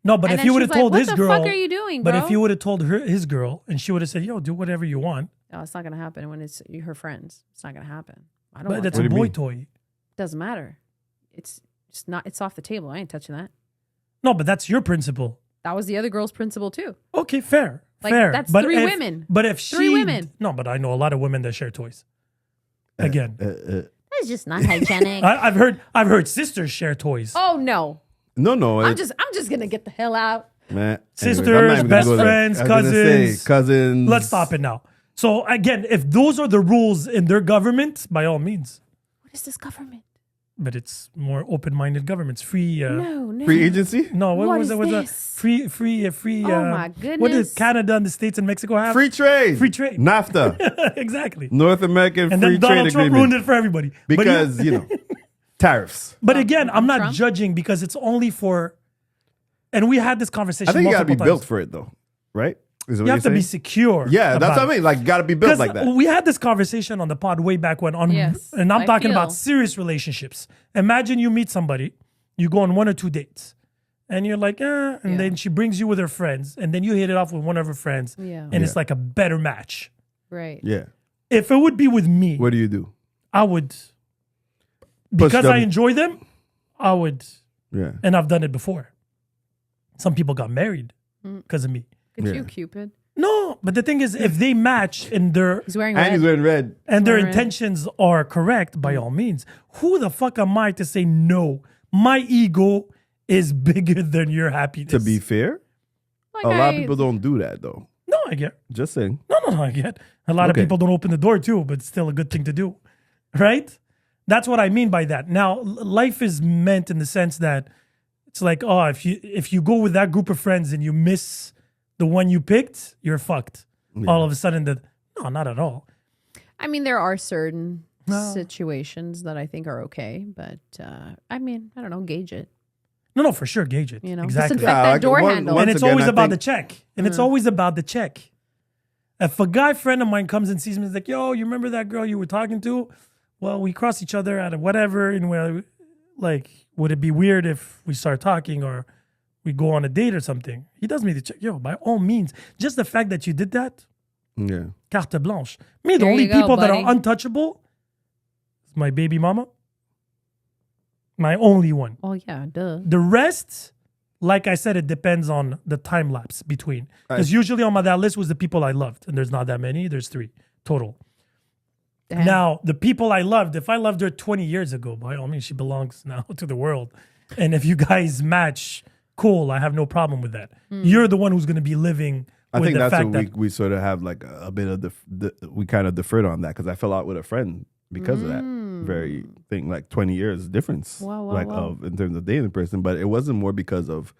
no. But And if then you she would have was like, told "What his the girl, fuck are you doing, but bro?" if you would have told his girl, and she would have said, "Yo, do whatever you want," No, it's not gonna happen when it's her friends. It's not gonna happen. I don't but want that's that. a What do you boy mean? toy. Doesn't matter. It's not. It's off the table. I ain't touching that. No, but that's your principle. That was the other girl's principle too. Okay, fair, Like, fair. that's but 3 if, women. But if 3 she, women. no, but I know a lot of women that share toys. Again, That's just not hygienic. I've heard sisters share toys. Oh no! no. I'm just gonna get the hell out. man. Sisters, Anyways, I'm not even gonna best go there. friends, I was gonna say, cousins. cousins. Let's stop it now. So again, if those are the rules in their government, by all means. What is this government? But it's more open-minded governments. Free. No. Free agency. No, what What was is it? Was a this? free. Oh my What goodness. did Canada and the States and Mexico have? Free trade. Free trade. NAFTA. Exactly. North American And Free then Donald Trade Trump Agreement. ruined it for everybody. Because you know tariffs. But again, I'm not Trump? judging because it's only for. And we had this conversation. I think you got to be multiple built times. for it though, right? Is what You have to you're be saying? secure. Yeah, that's about what I it. mean. Like, got to be built 'Cause like that. we had this conversation on the pod way back when Yes, and I'm I talking feel. about serious relationships. Imagine you meet somebody, you go on 1 or 2 dates, and you're like, and Yeah. then she brings you with her friends, and then you hit it off with one of her friends, Yeah. and it's like a better match. Right. Yeah. If it would be with me, What do you do? I would, because them. I enjoy them, I would, Yeah. and I've done it before. Some people got married Mm. because of me. Good Yeah. you, Cupid. No, but the thing is, if they match in their He's wearing And red. he's wearing red. and their Right. intentions are correct, by all means, who the fuck am I to say no? My ego is bigger than your happiness. To be fair, Like a lot of people don't do that though. No, I get. Just saying. No, I get. A lot of Okay. people don't open the door too, but it's still a good thing to do. Right? That's what I mean by that. Now, life is meant in the sense that it's like, oh, if you go with that group of friends and you miss the one you picked, you're fucked. All of a sudden, no, not at all. I mean, there are certain situations that I think are okay, but I mean, I don't know, gauge it. No, for sure, gauge it. You know, Exactly. disinfect that door handle. And once it's again, always I about think- the check. And it's always about the check. If a guy friend of mine comes and sees me, he's like, yo, you remember that girl you were talking to? Well, we cross each other at a whatever. And we're like, would it be weird if we start talking or we go on a date or something? He does me the check. Yo, by all means, just the fact that you did that, Yeah. carte blanche. Me, the There only you go, people that buddy. are untouchable is my baby mama. My only one. Oh yeah, duh. The rest, like I said, it depends on the time lapse between. Because usually on that list was the people I loved, and there's not that many. There's 3 total. Damn. Now, the people I loved, if I loved her 20 years ago, by all means, she belongs now to the world. And if you guys match, cool, I have no problem with that. You're the one who's going to be living I with think the that's fact what that we sort of have like a bit of we kind of deferred on that because I fell out with a friend because of that very thing, like 20 years difference, Wow, wow, like wow. of in terms of dating a person, but it wasn't more because of,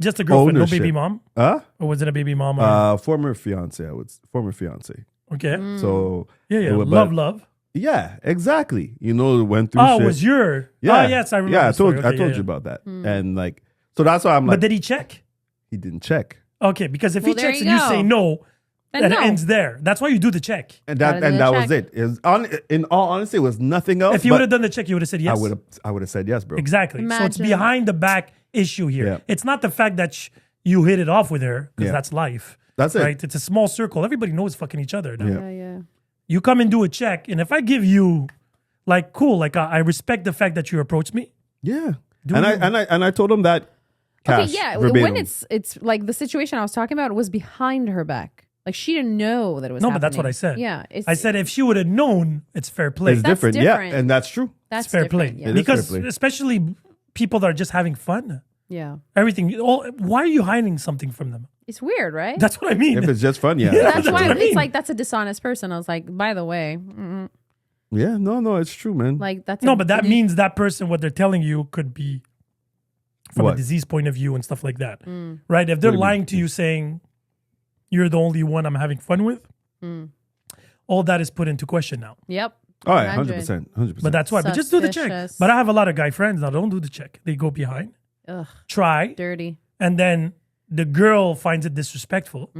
just a girlfriend, ownership. no baby mom? Or was it a baby mom? former fiance, former fiance. Okay. So Yeah. it was- Love. yeah, exactly. Went through. Oh, shit. it was your. Yeah. Oh, yes, I remember. Yeah, I the story. told Okay, you yeah. about that, and like, so that's why I'm But like, did he check? he didn't check, Okay, because if Well, he there checks you and you go. say no, Then that no. ends there. That's why you do the check. and Gotta do the that was check. it. In all honesty, it was nothing else. If you but would have done the check, you would have said yes. I would have said yes, bro. Exactly. So it's Imagine. behind the back issue here. Yeah. It's not the fact that you hit it off with her, because Yeah. that's life. That's it. Right? It's a small circle. Everybody knows fucking each other now. Yeah. Yeah. You come and do a check, and if I give you, like, cool, like I respect the fact that you approached me. Yeah, Do and you? I told him that. Okay, Cash, yeah. verbatim. When it's like the situation I was talking about was behind her back. Like she didn't know that it was No, happening. but that's what I said. Yeah. I said if she would have known, it's fair play. it's That's different. different. Yeah, and that's true. that's It's fair play. different, Yeah. It is Because fair play. especially people that are just having fun. Yeah. Everything. Why are you hiding something from them? It's weird, right? That's what I mean. If it's just fun, yeah. That's that's why what I mean. it's like that's a dishonest person. I was like, by the way, Yeah, no, it's true, man. like that's No, but that means that person, what they're telling you could be from What? a disease point of view and stuff like that. Right? If they're do you lying to you saying, you're the only one I'm having fun with, all that is put into question now. Yep. All right, 100. 100%. But that's why. But just do the check. Suspicious. But I have a lot of guy friends now. Don't do the check. They go behind, Ugh, try, dirty. and then the girl finds it disrespectful.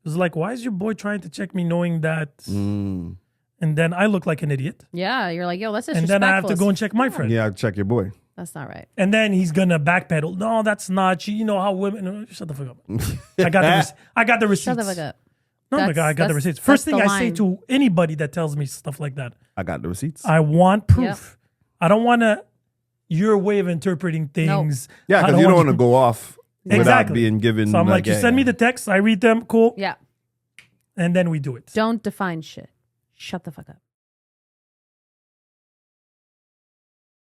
It's like, why is your boy trying to check me knowing that? Mm. And then I look like an idiot. Yeah, you're like, yo, that's And disrespectful. then I have to go and check my friend. Yeah, check your boy. That's not right. And then he's gonna backpedal. No, that's not. You know how women. Shut the fuck up. I got the. I got the receipts. Shut the fuck up. No, my That's- God, I got the that's- receipts. First that's thing the I say line. to anybody that tells me stuff like that, I got the receipts. I want proof. I don't want your way of interpreting things. Yeah, I because you don't want to you- go off without Exactly. being given. So I'm like, you yeah, send me yeah. the text, I read them, cool, Yeah. and then we do it. Don't define shit. Shut the fuck up.